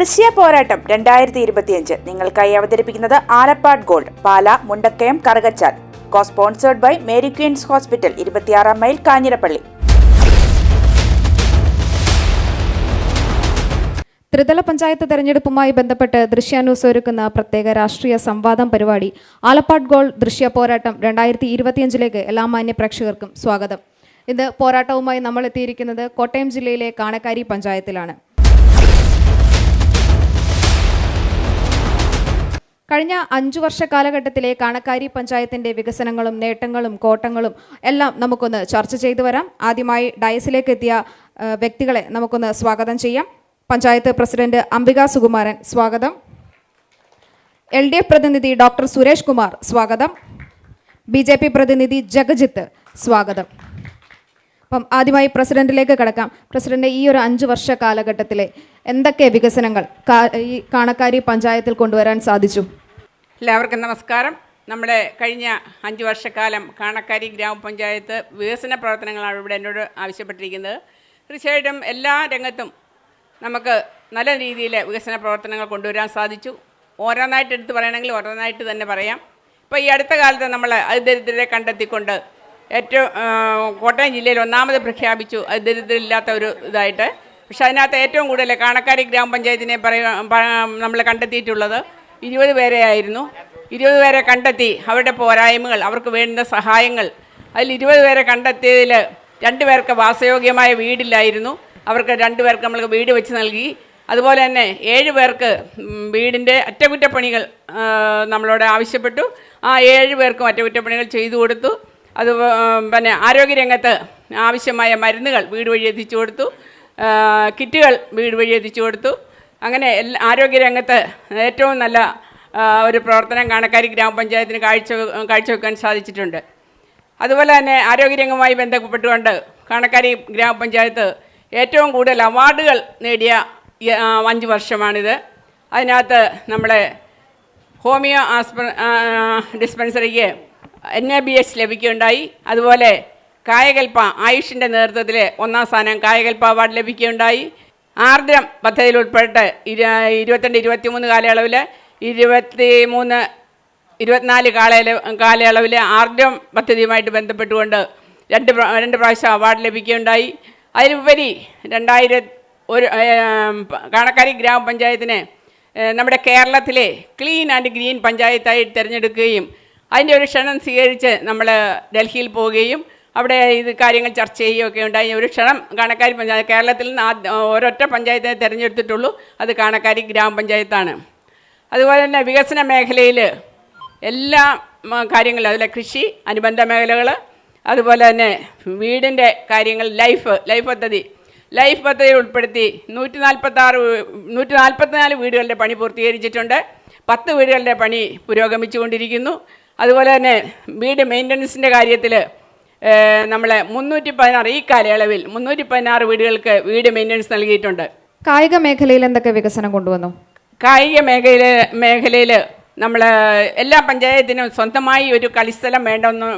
ദൃശ്യ പോരാട്ടം 2025 നിങ്ങൾക്കായി അവതരിപ്പിക്കുന്നത് Alappad Gold, Pala, Mundakayam, Karukachal. Sponsored by Mary Queens Hospital, 26 mile, Kanjirappally. ത്രിതല പഞ്ചായത്ത് തെരഞ്ഞെടുപ്പുമായി ബന്ധപ്പെട്ട് ദൃശ്യ ന്യൂസ് ഒരുക്കുന്ന പ്രത്യേക രാഷ്ട്രീയ സംവാദം പരിപാടി ആലപ്പാട് ഗോൾഡ് ദൃശ്യ പോരാട്ടം 2025 എല്ലാ മാന്യ പ്രേക്ഷകർക്കും സ്വാഗതം. ഇന്ന് പോരാട്ടവുമായി നമ്മൾ എത്തിയിരിക്കുന്നത് കോട്ടയം ജില്ലയിലെ കാണക്കാരി പഞ്ചായത്തിലാണ്. കഴിഞ്ഞ 5 വർഷ കാലഘട്ടത്തിലെ കാണക്കാരി പഞ്ചായത്തിന്റെ വികസനങ്ങളും നേട്ടങ്ങളും കോട്ടങ്ങളും എല്ലാം നമുക്കൊന്ന് ചർച്ച ചെയ്തു വരാം. ആദ്യമായി ഡയസിലേക്ക് എത്തിയ വ്യക്തികളെ നമുക്കൊന്ന് സ്വാഗതം ചെയ്യാം. പഞ്ചായത്ത് പ്രസിഡന്റ് അംബിക സുകുമാരൻ, സ്വാഗതം. LDF പ്രതിനിധി ഡോക്ടർ സുരേഷ് കുമാർ, സ്വാഗതം. BJP പ്രതിനിധി ജഗജിത്ത്, സ്വാഗതം. അപ്പം ആദ്യമായി പ്രസിഡന്റിലേക്ക് കടക്കാം. പ്രസിഡന്റ്, ഈ ഒരു 5 വർഷ കാലഘട്ടത്തിലെ എന്തൊക്കെ വികസനങ്ങൾ ഈ കാണക്കാരി പഞ്ചായത്തിൽ കൊണ്ടുവരാൻ സാധിച്ചു? എല്ലാവർക്കും നമസ്കാരം. നമ്മുടെ കഴിഞ്ഞ 5 വർഷക്കാലം കാണക്കാരി ഗ്രാമപഞ്ചായത്ത് വികസന പ്രവർത്തനങ്ങളാണ് ഇവിടെ എന്നോട് ആവശ്യപ്പെട്ടിരിക്കുന്നത്. തീർച്ചയായിട്ടും എല്ലാ രംഗത്തും നമുക്ക് നല്ല രീതിയിൽ വികസന പ്രവർത്തനങ്ങൾ കൊണ്ടുവരാൻ സാധിച്ചു. ഓരോന്നായിട്ട് എടുത്ത് പറയണമെങ്കിൽ ഓരോന്നായിട്ട് തന്നെ പറയാം. ഇപ്പോൾ ഈ അടുത്ത കാലത്ത് നമ്മൾ അതിദരിദ്രരെ കണ്ടെത്തിക്കൊണ്ട് ഏറ്റവും കോട്ടയം ജില്ലയിൽ 1ാമത് പ്രഖ്യാപിച്ചു അതിദരിദ്രരില്ലാത്ത ഒരു ഇതായിട്ട്. പക്ഷെ അതിനകത്ത് ഏറ്റവും കൂടുതൽ കാണക്കാരി ഗ്രാമപഞ്ചായത്തിനെ നമ്മൾ കണ്ടെത്തിയിട്ടുള്ളത് 20 പേരെയായിരുന്നു. 20 പേരെ കണ്ടെത്തി അവരുടെ പോരായ്മകൾ, അവർക്ക് വേണ്ടുന്ന സഹായങ്ങൾ. അതിൽ 20 പേരെ കണ്ടെത്തിയതിൽ 2 പേർക്ക് വാസയോഗ്യമായ വീടില്ലായിരുന്നു. അവർക്ക് 2 പേർക്ക് നമ്മൾ വീട് വെച്ച് നൽകി. അതുപോലെ തന്നെ 7 പേർക്ക് വീടിൻ്റെ അറ്റകുറ്റപ്പണികൾ നമ്മളോട് ആവശ്യപ്പെട്ടു. ആ 7 പേർക്കും അറ്റകുറ്റപ്പണികൾ ചെയ്തു കൊടുത്തു. അത് പിന്നെ ആരോഗ്യരംഗത്ത് ആവശ്യമായ മരുന്നുകൾ വീട് വഴി എത്തിച്ചു കൊടുത്തു. കിറ്റുകൾ വീട് വഴി എത്തിച്ചു കൊടുത്തു. അങ്ങനെ ആരോഗ്യരംഗത്ത് ഏറ്റവും നല്ല ഒരു പ്രവർത്തനം കാണക്കാരി ഗ്രാമപഞ്ചായത്തിന് കാഴ്ചവെക്കാൻ സാധിച്ചിട്ടുണ്ട്. അതുപോലെ തന്നെ ആരോഗ്യരംഗവുമായി ബന്ധപ്പെട്ടുകൊണ്ട് കാണക്കാരി ഗ്രാമപഞ്ചായത്ത് ഏറ്റവും കൂടുതൽ അവാർഡുകൾ നേടിയ 5 വർഷമാണിത്. അതിനകത്ത് നമ്മുടെ ഹോമിയോ ഡിസ്പെൻസറിക്ക് NABH ലഭിക്കുകയുണ്ടായി. അതുപോലെ കായകൽപ്പ ആയുഷിൻ്റെ നേതൃത്വത്തിൽ 1ാം സ്ഥാനം കായകൽപ്പ അവാർഡ് ലഭിക്കുകയുണ്ടായി. ആർദ്രം പദ്ധതിയിൽ ഉൾപ്പെട്ട് 22-23 കാലയളവിൽ 23-24 കാലയളവിൽ ആർദ്രം പദ്ധതിയുമായിട്ട് ബന്ധപ്പെട്ടുകൊണ്ട് 2 പ്രാവശ്യം അവാർഡ് ലഭിക്കുകയുണ്ടായി. അതിലുപരി കാണക്കാരി ഗ്രാമപഞ്ചായത്തിനെ നമ്മുടെ കേരളത്തിലെ ക്ലീൻ ആൻഡ് ഗ്രീൻ പഞ്ചായത്തായി തിരഞ്ഞെടുക്കുകയും അതിൻ്റെ ഒരു ക്ഷണം സ്വീകരിച്ച് നമ്മൾ ഡൽഹിയിൽ പോവുകയും അവിടെ ഇത് കാര്യങ്ങൾ ചർച്ച ചെയ്യുകയൊക്കെ ഉണ്ടായി. ഒരു ക്ഷണം കാണക്കാരി പഞ്ചായത്ത്, കേരളത്തിൽ നിന്ന് ഒരൊറ്റ പഞ്ചായത്തിനെ തിരഞ്ഞെടുത്തിട്ടുള്ളൂ, അത് കാണക്കാരി ഗ്രാമപഞ്ചായത്താണ്. അതുപോലെ തന്നെ വികസന മേഖലയിൽ എല്ലാ കാര്യങ്ങളും, അതിലെ കൃഷി, അനുബന്ധ മേഖലകൾ, അതുപോലെ തന്നെ വീടിൻ്റെ കാര്യങ്ങൾ, ലൈഫ് പദ്ധതി ഉൾപ്പെടുത്തി 144 വീടുകളുടെ പണി പൂർത്തീകരിച്ചിട്ടുണ്ട്. 10 വീടുകളുടെ പണി പുരോഗമിച്ചുകൊണ്ടിരിക്കുന്നു. അതുപോലെ തന്നെ വീട് മെയിൻ്റനൻസിൻ്റെ കാര്യത്തിൽ നമ്മൾ 316 ഈ കാലയളവിൽ 316 വീടുകൾക്ക് വീട് മെയിൻ്റനൻസ് നൽകിയിട്ടുണ്ട്. കായിക മേഖലയിൽ എന്തൊക്കെ വികസനം കൊണ്ടുവന്നു? കായിക മേഖലയിൽ നമ്മൾ എല്ലാ പഞ്ചായത്തിനും സ്വന്തമായി ഒരു കളിസ്ഥലം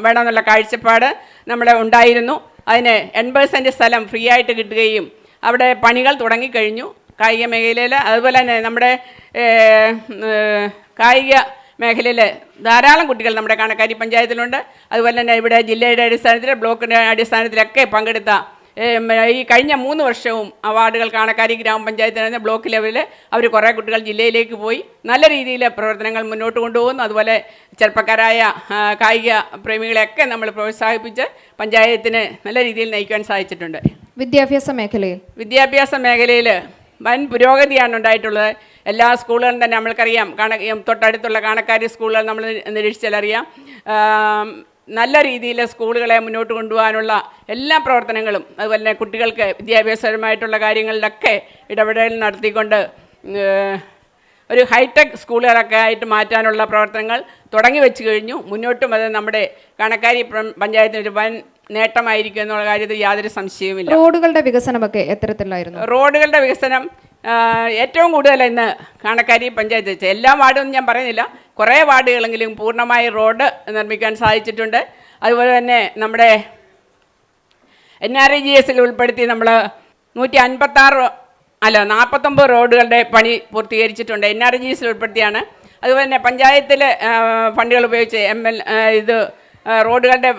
വേണമെന്നുള്ള കാഴ്ചപ്പാട് നമ്മുടെ ഉണ്ടായിരുന്നു. അതിന് 80% സ്ഥലം ഫ്രീ ആയിട്ട് കിട്ടുകയും അവിടെ പണികൾ തുടങ്ങിക്കഴിഞ്ഞു കായിക മേഖലയിൽ. അതുപോലെ തന്നെ നമ്മുടെ കായിക മേഖലയിൽ ധാരാളം കുട്ടികൾ നമ്മുടെ കാണക്കാരി പഞ്ചായത്തിലുണ്ട്. അതുപോലെ തന്നെ ഇവിടെ ജില്ലയുടെ അടിസ്ഥാനത്തിൽ, ബ്ലോക്കിൻ്റെ അടിസ്ഥാനത്തിലൊക്കെ പങ്കെടുത്ത ഈ കഴിഞ്ഞ 3 വർഷവും അവാർഡുകൾ കാണക്കാരി ഗ്രാമപഞ്ചായത്തിന് ബ്ലോക്ക് ലെവലിൽ അവർ കുറേ കുട്ടികൾ ജില്ലയിലേക്ക് പോയി നല്ല രീതിയിൽ പ്രവർത്തനങ്ങൾ മുന്നോട്ട് കൊണ്ടുപോകുന്നു. അതുപോലെ ചെറുപ്പക്കാരായ കായിക പ്രേമികളെയൊക്കെ നമ്മൾ പ്രോത്സാഹിപ്പിച്ച് പഞ്ചായത്തിന് നല്ല രീതിയിൽ നയിക്കാൻ സാധിച്ചിട്ടുണ്ട്. വിദ്യാഭ്യാസ മേഖലയിൽ വൻ പുരോഗതിയാണ് ഉണ്ടായിട്ടുള്ളത്. എല്ലാ സ്കൂളുകളും തന്നെ നമ്മൾക്കറിയാം, തൊട്ടടുത്തുള്ള കാണക്കാരി സ്കൂളുകൾ നമ്മൾ നിരീക്ഷിച്ചാലറിയാം. നല്ല രീതിയിൽ സ്കൂളുകളെ മുന്നോട്ട് കൊണ്ടുപോകാനുള്ള എല്ലാ പ്രവർത്തനങ്ങളും, അതുപോലെ തന്നെ കുട്ടികൾക്ക് വിദ്യാഭ്യാസപരമായിട്ടുള്ള കാര്യങ്ങളിലൊക്കെ ഇടപെടൽ നടത്തിക്കൊണ്ട് ഒരു ഹൈടെക് സ്കൂളുകളൊക്കെ ആയിട്ട് മാറ്റാനുള്ള പ്രവർത്തനങ്ങൾ തുടങ്ങി വെച്ച് കഴിഞ്ഞു. മുന്നോട്ടും അത് നമ്മുടെ കാണക്കാരി പഞ്ചായത്തിന് ഒരു വൻ നേട്ടമായിരിക്കും എന്നുള്ള കാര്യത്തിൽ യാതൊരു സംശയവുമില്ല. റോഡുകളുടെ വികസനമൊക്കെ എത്തരത്തിലായിരുന്നു? റോഡുകളുടെ വികസനം ഏറ്റവും കൂടുതൽ ഇന്ന് കാണക്കാരി പഞ്ചായത്ത്, എല്ലാ വാർഡൊന്നും ഞാൻ പറയുന്നില്ല, കുറേ വാർഡുകളെങ്കിലും പൂർണ്ണമായി റോഡ് നിർമ്മിക്കാൻ സാധിച്ചിട്ടുണ്ട്. അതുപോലെ തന്നെ നമ്മുടെ NREGS ഉൾപ്പെടുത്തി നമ്മൾ 156 49 റോഡുകളുടെ പണി പൂർത്തീകരിച്ചിട്ടുണ്ട്. NRGS ഉൾപ്പെടുത്തിയാണ്. അതുപോലെ തന്നെ പഞ്ചായത്തിൽ ഫണ്ടുകൾ ഉപയോഗിച്ച് റോഡുകളുടെ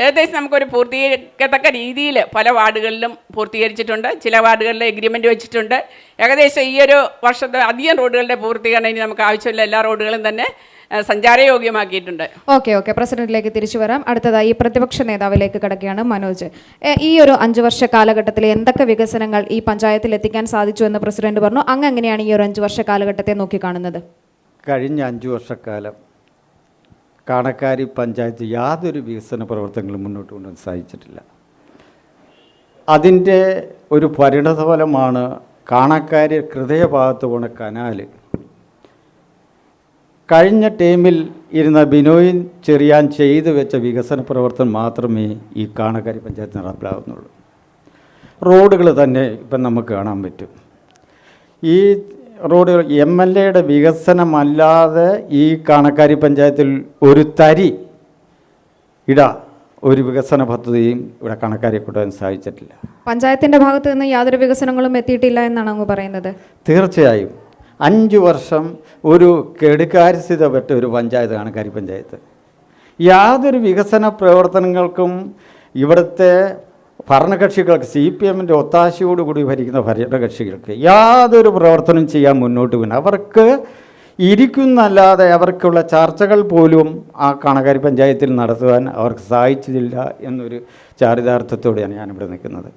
ഏകദേശം നമുക്കൊരു പൂർത്തീകരിക്കത്തക്ക രീതിയിൽ പല വാർഡുകളിലും പൂർത്തീകരിച്ചിട്ടുണ്ട്. ചില വാർഡുകളിൽ എഗ്രിമെൻ്റ് വെച്ചിട്ടുണ്ട്. ഏകദേശം ഈ ഒരു വർഷത്തെ അധികം റോഡുകളുടെ പൂർത്തീകരണം ഇനി നമുക്ക് ആവശ്യമില്ല. എല്ലാ റോഡുകളും തന്നെ സഞ്ചാരയോഗ്യമാക്കിയിട്ടുണ്ട്. ഓക്കെ പ്രസിഡന്റിലേക്ക് തിരിച്ചു വരാം. അടുത്തതായി പ്രതിപക്ഷ നേതാവിലേക്ക് കിടക്കുകയാണ് മനോജ്. ഈ ഒരു 5 വർഷ കാലഘട്ടത്തിൽ എന്തൊക്കെ വികസനങ്ങൾ ഈ പഞ്ചായത്തിൽ എത്തിക്കാൻ സാധിച്ചു എന്ന് പ്രസിഡന്റ് പറഞ്ഞു. അങ്ങ് എങ്ങനെയാണ് ഈ ഒരു 5 വർഷ കാലഘട്ടത്തെ നോക്കിക്കാണുന്നത്? കഴിഞ്ഞ 5 വർഷക്കാലം കാണക്കാരി പഞ്ചായത്ത് യാതൊരു വികസന പ്രവർത്തനങ്ങളും മുന്നോട്ട് കൊണ്ടുവരാൻ സാധിച്ചിട്ടില്ല. അതിൻ്റെ ഒരു പരിണതഫലമാണ് കാണക്കാരി ഹൃദയഭാഗത്ത് പോണ കനാൽ. കഴിഞ്ഞ ടൈമിൽ ഇരുന്ന ബിനോയ് ചെറിയാൻ ചെയ്തു വെച്ച വികസന പ്രവർത്തനം മാത്രമേ ഈ കാണക്കാരി പഞ്ചായത്ത് നടപ്പിലാകുന്നുള്ളൂ. റോഡുകൾ തന്നെ ഇപ്പം നമുക്ക് കാണാൻ പറ്റും. ഈ റോഡുകൾ MLAയുടെ വികസനമല്ലാതെ ഈ കാണക്കാരി പഞ്ചായത്തിൽ ഒരു തരി ഒരു വികസന പദ്ധതിയും ഇവിടെ കണക്കാരി കൊണ്ടുവരാൻ സാധിച്ചിട്ടില്ല. പഞ്ചായത്തിൻ്റെ ഭാഗത്ത് നിന്ന് യാതൊരു വികസനങ്ങളും എത്തിയിട്ടില്ല എന്നാണ് അങ്ങ് പറയുന്നത്? തീർച്ചയായും 5 വർഷം ഒരു കെടുകാര്യസ്ഥിത പെട്ട ഒരു പഞ്ചായത്ത് കാണക്കാരി പഞ്ചായത്ത്. യാതൊരു വികസന പ്രവർത്തനങ്ങൾക്കും ഇവിടുത്തെ ഭരണകക്ഷികൾക്ക് CPMൻ്റെ ഒത്താശയോടുകൂടി ഭരിക്കുന്ന ഭരണകക്ഷികൾക്ക് യാതൊരു പ്രവർത്തനം ചെയ്യാൻ മുന്നോട്ട് പോകുന്നു. അവർക്ക് ഇരിക്കുന്നല്ലാതെ അവർക്കുള്ള ചർച്ചകൾ പോലും ആ കാണക്കാരി പഞ്ചായത്തിൽ നടത്തുവാൻ അവർക്ക് സാധിച്ചില്ല എന്നൊരു ചാരിതാർത്ഥ്യത്തോടെയാണ് ഞാനിവിടെ നിൽക്കുന്നത്.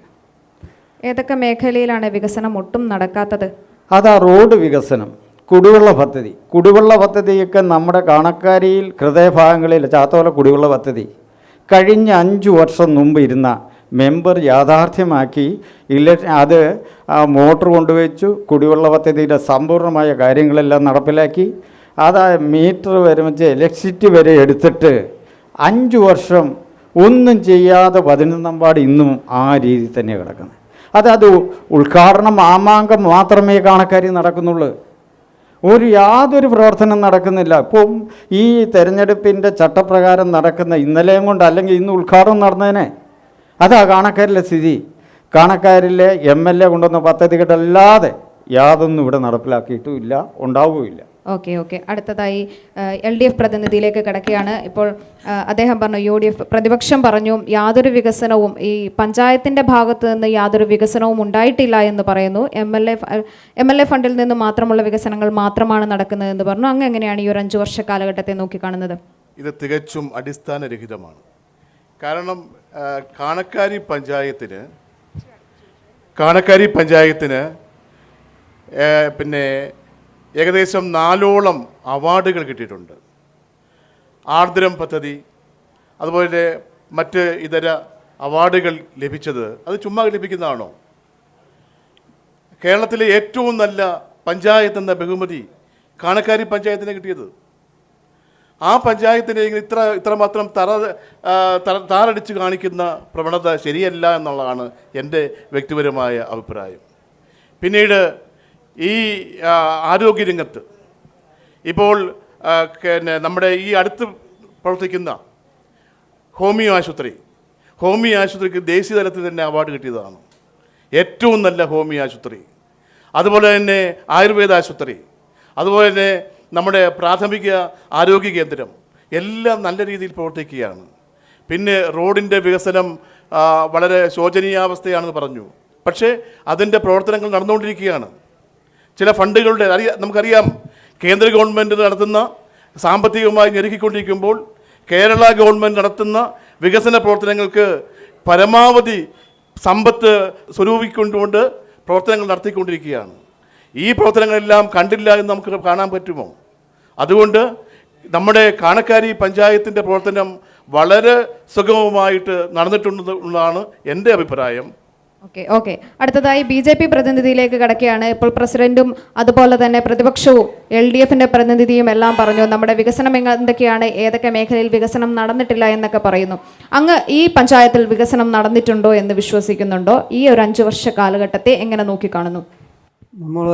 ഏതൊക്കെ മേഖലയിലാണ് വികസനം ഒട്ടും നടക്കാത്തത്? അതാ റോഡ് വികസനം, കുടിവെള്ള പദ്ധതിയൊക്കെ നമ്മുടെ കാണക്കാരിയിൽ ഹൃദയഭാഗങ്ങളിൽ ചാത്തോല കുടിവെള്ള പദ്ധതി കഴിഞ്ഞ 5 വർഷം മുമ്പ് ഇരുന്ന മെമ്പർ യാഥാർത്ഥ്യമാക്കി. അത് മോട്ടർ കൊണ്ടുവച്ചു, കുടിവെള്ള പദ്ധതിയുടെ സമ്പൂർണ്ണമായ കാര്യങ്ങളെല്ലാം നടപ്പിലാക്കി. അത് മീറ്റർ വരെ വെച്ച് ഇലക്ട്രിസിറ്റി വരെ എടുത്തിട്ട് 5 വർഷം ഒന്നും ചെയ്യാതെ 11-ാം വാർഡ് ഇന്നും ആ രീതിയിൽ തന്നെ കിടക്കുന്നത്. അത് ഉദ്ഘാടനം മാമാങ്കം മാത്രമേ കാണക്കാരി നടക്കുന്നുള്ളൂ. യാതൊരു പ്രവർത്തനം നടക്കുന്നില്ല. ഇപ്പം ഈ തെരഞ്ഞെടുപ്പിൻ്റെ ചട്ടപ്രകാരം നടക്കുന്ന ഇന്നലെയും കൊണ്ട് അല്ലെങ്കിൽ ഇന്ന് ഉദ്ഘാടനം നടന്നതിനെ അതാ കാണക്കാരിലെ സ്ഥിതി. കാണക്കാരിലെ MLA കൊണ്ടുവന്ന പദ്ധതികളല്ലാതെ യാതൊന്നും ഇവിടെ നടപ്പിലാക്കിയിട്ടുമില്ല, ഉണ്ടാവുകയില്ല. ഓക്കെ അടുത്തതായി LDF പ്രതിനിധിയിലേക്ക് കിടക്കുകയാണ്. ഇപ്പോൾ അദ്ദേഹം പറഞ്ഞു, UDF പ്രതിപക്ഷം പറഞ്ഞു യാതൊരു വികസനവും ഈ പഞ്ചായത്തിൻ്റെ ഭാഗത്ത് നിന്ന് യാതൊരു വികസനവും ഉണ്ടായിട്ടില്ല എന്ന് പറയുന്നു. MLA ഫണ്ടിൽ നിന്ന് മാത്രമുള്ള വികസനങ്ങൾ മാത്രമാണ് നടക്കുന്നതെന്ന് പറഞ്ഞു. അങ്ങ് എങ്ങനെയാണ് ഈ ഒരു 5 വർഷ കാലഘട്ടത്തെ നോക്കിക്കാണുന്നത്? ഇത് തികച്ചും അടിസ്ഥാനരഹിതമാണ്. കാരണം കാണക്കാരി പഞ്ചായത്തിന് പിന്നെ ഏകദേശം 4ഓളം അവാർഡുകൾ കിട്ടിയിട്ടുണ്ട്. ആർദ്രം പദ്ധതി, അതുപോലെ മറ്റ് ഇതര അവാർഡുകൾ ലഭിച്ചത് അത് ചുമ്മാ ലഭിക്കുന്നതാണോ? കേരളത്തിലെ ഏറ്റവും നല്ല പഞ്ചായത്ത് എന്ന ബഹുമതി കാണക്കാരി പഞ്ചായത്തിന് കിട്ടിയത്. ആ പഞ്ചായത്തിനെ ഇത്രമാത്രം താറടിച്ച് കാണിക്കുന്ന പ്രവണത ശരിയല്ല എന്നുള്ളതാണ് എൻ്റെ വ്യക്തിപരമായ അഭിപ്രായം. പിന്നീട് ഈ ആരോഗ്യരംഗത്ത് ഇപ്പോൾ നമ്മുടെ ഈ അടുത്ത് പ്രവർത്തിക്കുന്ന ഹോമിയോ ആശുപത്രിക്ക് ദേശീയ തലത്തിൽ തന്നെ അവാർഡ് കിട്ടിയതാണ്. ഏറ്റവും നല്ല ഹോമിയോ ആശുപത്രി. അതുപോലെ തന്നെ ആയുർവേദ ആശുപത്രി, അതുപോലെ തന്നെ നമ്മുടെ പ്രാഥമിക ആരോഗ്യ കേന്ദ്രം എല്ലാം നല്ല രീതിയിൽ പ്രവർത്തിക്കുകയാണ്. പിന്നെ റോഡിൻ്റെ വികസനം വളരെ ശോചനീയാവസ്ഥയാണെന്ന് പറഞ്ഞു. പക്ഷേ അതിൻ്റെ പ്രവർത്തനങ്ങൾ നടന്നുകൊണ്ടിരിക്കുകയാണ്. ചില ഫണ്ടുകളുടെ നമുക്കറിയാം, കേന്ദ്ര ഗവൺമെൻറ് നടത്തുന്ന സാമ്പത്തികമായി ഞെരുക്കിക്കൊണ്ടിരിക്കുമ്പോൾ കേരള ഗവൺമെൻറ് നടത്തുന്ന വികസന പ്രവർത്തനങ്ങൾക്ക് പരമാവധി സമ്പത്ത് സ്വരൂപിക്കൊണ്ടുകൊണ്ട് പ്രവർത്തനങ്ങൾ നടത്തിക്കൊണ്ടിരിക്കുകയാണ്. ഈ പ്രവർത്തനങ്ങളെല്ലാം കണ്ടില്ല എന്ന് നമുക്ക് കാണാൻ പറ്റുമോ? അതുകൊണ്ട് നമ്മുടെ കാണക്കാരി പഞ്ചായത്തിൻ്റെ പ്രവർത്തനം വളരെ സുഗമമായിട്ട് നടന്നിട്ടുണ്ടെന്നുള്ളതാണ് എൻ്റെ അഭിപ്രായം. ഓക്കെ അടുത്തതായി BJP പ്രതിനിധിയിലേക്ക് കടക്കുകയാണ്. ഇപ്പോൾ പ്രസിഡന്റും അതുപോലെ തന്നെ പ്രതിപക്ഷവും LDFൻ്റെ പ്രതിനിധിയും എല്ലാം പറഞ്ഞു നമ്മുടെ വികസനം എന്തൊക്കെയാണ്, ഏതൊക്കെ മേഖലയിൽ വികസനം നടന്നിട്ടില്ല എന്നൊക്കെ പറയുന്നു. അങ്ങ് ഈ പഞ്ചായത്തിൽ വികസനം നടന്നിട്ടുണ്ടോ എന്ന് വിശ്വസിക്കുന്നുണ്ടോ? ഈ ഒരു 5 വർഷ കാലഘട്ടത്തെ എങ്ങനെ നോക്കിക്കാണുന്നു? നമ്മൾ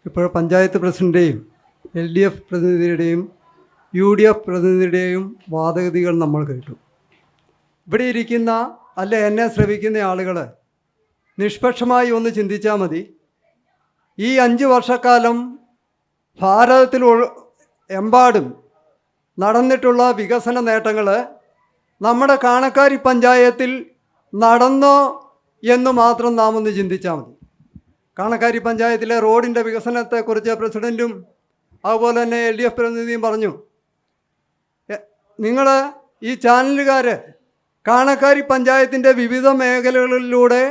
ഇപ്പോൾ പഞ്ചായത്ത് പ്രസിഡൻ്റെയും LDF പ്രതിനിധിയുടെയും UDF പ്രതിനിധിയുടെയും വാദഗതികൾ നമ്മൾ കേട്ടു. ഇവിടെ ഇരിക്കുന്ന എന്നെ ശ്രവിക്കുന്ന ആളുകൾ നിഷ്പക്ഷമായി ഒന്ന് ചിന്തിച്ചാൽ മതി. ഈ 5 വർഷക്കാലം ഭാരതത്തിൽ എമ്പാടും നടന്നിട്ടുള്ള വികസന നേട്ടങ്ങൾ നമ്മുടെ കാണക്കാരി പഞ്ചായത്തിൽ നടന്നോ എന്ന് മാത്രം നാം ഒന്ന് ചിന്തിച്ചാൽ മതി. കാണക്കാരി പഞ്ചായത്തിലെ റോഡിൻ്റെ വികസനത്തെക്കുറിച്ച് പ്രസിഡൻറ്റും അതുപോലെ തന്നെ LDF പ്രതിനിധിയും പറഞ്ഞു. നിങ്ങൾ ഈ ചാനലുകാർ കാണക്കാരി പഞ്ചായത്തിൻ്റെ വിവിധ മേഖലകളിലൂടെ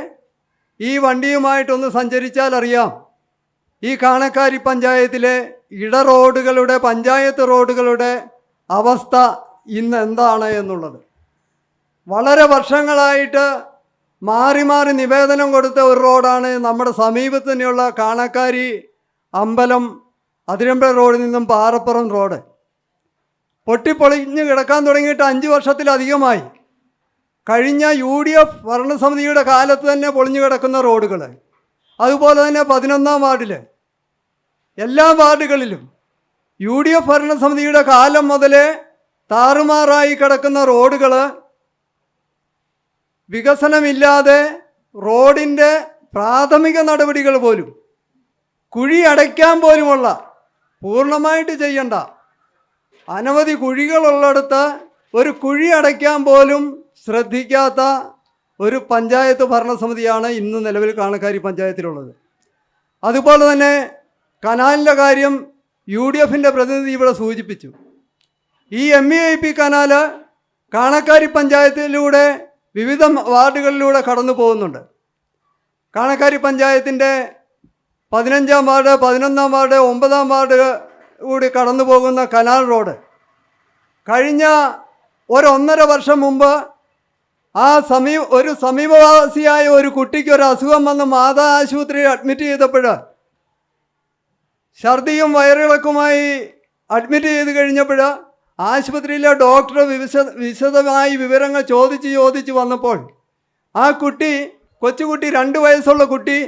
ഈ വണ്ടിയുമായിട്ടൊന്ന് സഞ്ചരിച്ചാൽ അറിയാം ഈ കാണക്കാരി പഞ്ചായത്തിലെ ഇടറോഡുകളുടെ പഞ്ചായത്ത് റോഡുകളുടെ അവസ്ഥ ഇന്ന് എന്താണ് എന്നുള്ളത്. വളരെ വർഷങ്ങളായിട്ട് മാറി മാറി നിവേദനം കൊടുത്ത ഒരു റോഡാണ് നമ്മുടെ സമീപത്ത് തന്നെയുള്ള കാണക്കാരി അമ്പലം അതിരമ്പുഴ റോഡിൽ നിന്നും പാറപ്പുറം റോഡ്. പൊട്ടിപ്പൊളിഞ്ഞ് കിടക്കാൻ തുടങ്ങിയിട്ട് 5 വർഷത്തിലധികമായി. കഴിഞ്ഞ UDF ഭരണസമിതിയുടെ കാലത്ത് തന്നെ പൊളിഞ്ഞു കിടക്കുന്ന റോഡുകൾ, അതുപോലെ തന്നെ 11-ാം വാർഡിൽ എല്ലാ വാർഡുകളിലും UDF ഭരണസമിതിയുടെ കാലം മുതലേ താറുമാറായി കിടക്കുന്ന റോഡുകൾ വികസനമില്ലാതെ റോഡിൻ്റെ പ്രാഥമിക നടപടികൾ പോലും കുഴി അടയ്ക്കാൻ പോലുമുള്ള പൂർണ്ണമായിട്ട് ചെയ്യണ്ട അനവധി കുഴികളുള്ളിടത്ത് ഒരു കുഴി അടയ്ക്കാൻ പോലും ശ്രദ്ധിക്കാത്ത ഒരു പഞ്ചായത്ത് ഭരണസമിതിയാണ് ഇന്ന് നിലവിൽ കാണക്കാരി പഞ്ചായത്തിലുള്ളത്. അതുപോലെ തന്നെ കനാലിൻ്റെ കാര്യം UDFിൻ്റെ പ്രതിനിധി ഇവിടെ സൂചിപ്പിച്ചു. ഈ MEIP കനാൽ കാണക്കാരി പഞ്ചായത്തിലൂടെ വിവിധ വാർഡുകളിലൂടെ കടന്നു പോകുന്നുണ്ട്. കാണക്കാരി പഞ്ചായത്തിൻ്റെ 15-ാം വാർഡ്, 11-ാം വാർഡ്, 9-ാം വാർഡ് കൂടി കടന്നു പോകുന്ന കനാൽ റോഡ് കഴിഞ്ഞ 1.5 വർഷം മുമ്പ് ഒരു സമീപവാസിയായ ഒരു കുട്ടിക്ക് ഒരു അസുഖം വന്ന് മാതാ ആശുപത്രിയിൽ അഡ്മിറ്റ് ചെയ്തപ്പോൾ ഛർദിയും വയറിളക്കുമായി അഡ്മിറ്റ് ചെയ്ത് കഴിഞ്ഞപ്പോൾ ആശുപത്രിയിലെ ഡോക്ടർ വിശദമായി വിവരങ്ങൾ ചോദിച്ച് വന്നപ്പോൾ ആ കൊച്ചുകുട്ടി 2 വയസ്സുള്ള കുട്ടി,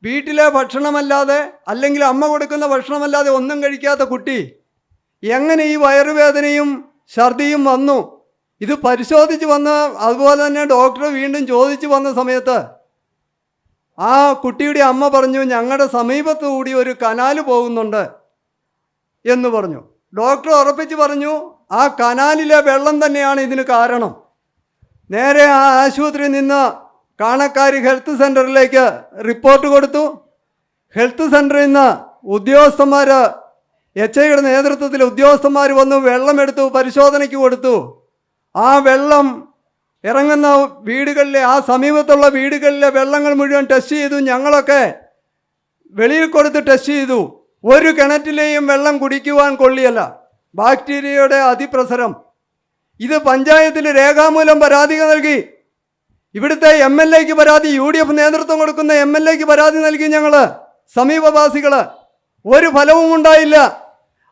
വീട്ടിലെ ഭക്ഷണമല്ലാതെ അല്ലെങ്കിൽ അമ്മ കൊടുക്കുന്ന ഭക്ഷണമല്ലാതെ ഒന്നും കഴിക്കാത്ത കുട്ടി എങ്ങനെ ഈ വയറുവേദനയും ഛർദിയും വന്നു? ഇത് പരിശോധിച്ച് വന്ന് അതുപോലെ തന്നെ ഡോക്ടർ വീണ്ടും ചോദിച്ച് വന്ന സമയത്ത് ആ കുട്ടിയുടെ അമ്മ പറഞ്ഞു, ഞങ്ങളുടെ സമീപത്തു കൂടി ഒരു കനാൽ പോകുന്നുണ്ട് എന്ന് പറഞ്ഞു. ഡോക്ടർ ഉറപ്പിച്ച് പറഞ്ഞു, ആ കനാലിലെ വെള്ളം തന്നെയാണ് ഇതിന് കാരണം. നേരെ ആ ആശുപത്രിയിൽ നിന്ന് കാണക്കാരി ഹെൽത്ത് സെൻ്ററിലേക്ക് റിപ്പോർട്ട് കൊടുത്തു. ഹെൽത്ത് സെൻ്ററിൽ നിന്ന് ഉദ്യോഗസ്ഥന്മാർ, HIയുടെ നേതൃത്വത്തിൽ ഉദ്യോഗസ്ഥന്മാർ വന്നു വെള്ളമെടുത്തു, പരിശോധനയ്ക്ക് കൊടുത്തു. ആ വെള്ളം ഇറങ്ങുന്ന വീടുകളിലെ ആ സമീപത്തുള്ള വീടുകളിലെ വെള്ളങ്ങൾ മുഴുവൻ ടെസ്റ്റ് ചെയ്തു. ഞങ്ങളൊക്കെ വെളിയിൽ കൊടുത്ത് ടെസ്റ്റ് ചെയ്തു. ഒരു കിണറ്റിലെയും വെള്ളം കുടിക്കുവാൻ കൊള്ളിയല്ല, ബാക്ടീരിയയുടെ അതിപ്രസരം. ഇത് പഞ്ചായത്തിൽ രേഖാമൂലം പരാതി നൽകി. ഇവിടുത്തെ MLAക്ക് പരാതി, UDF നേതൃത്വം കൊടുക്കുന്ന MLAക്ക് പരാതി നൽകി. ഞങ്ങൾ സമീപവാസികൾ ഒരു ഫലവും ഉണ്ടായില്ല.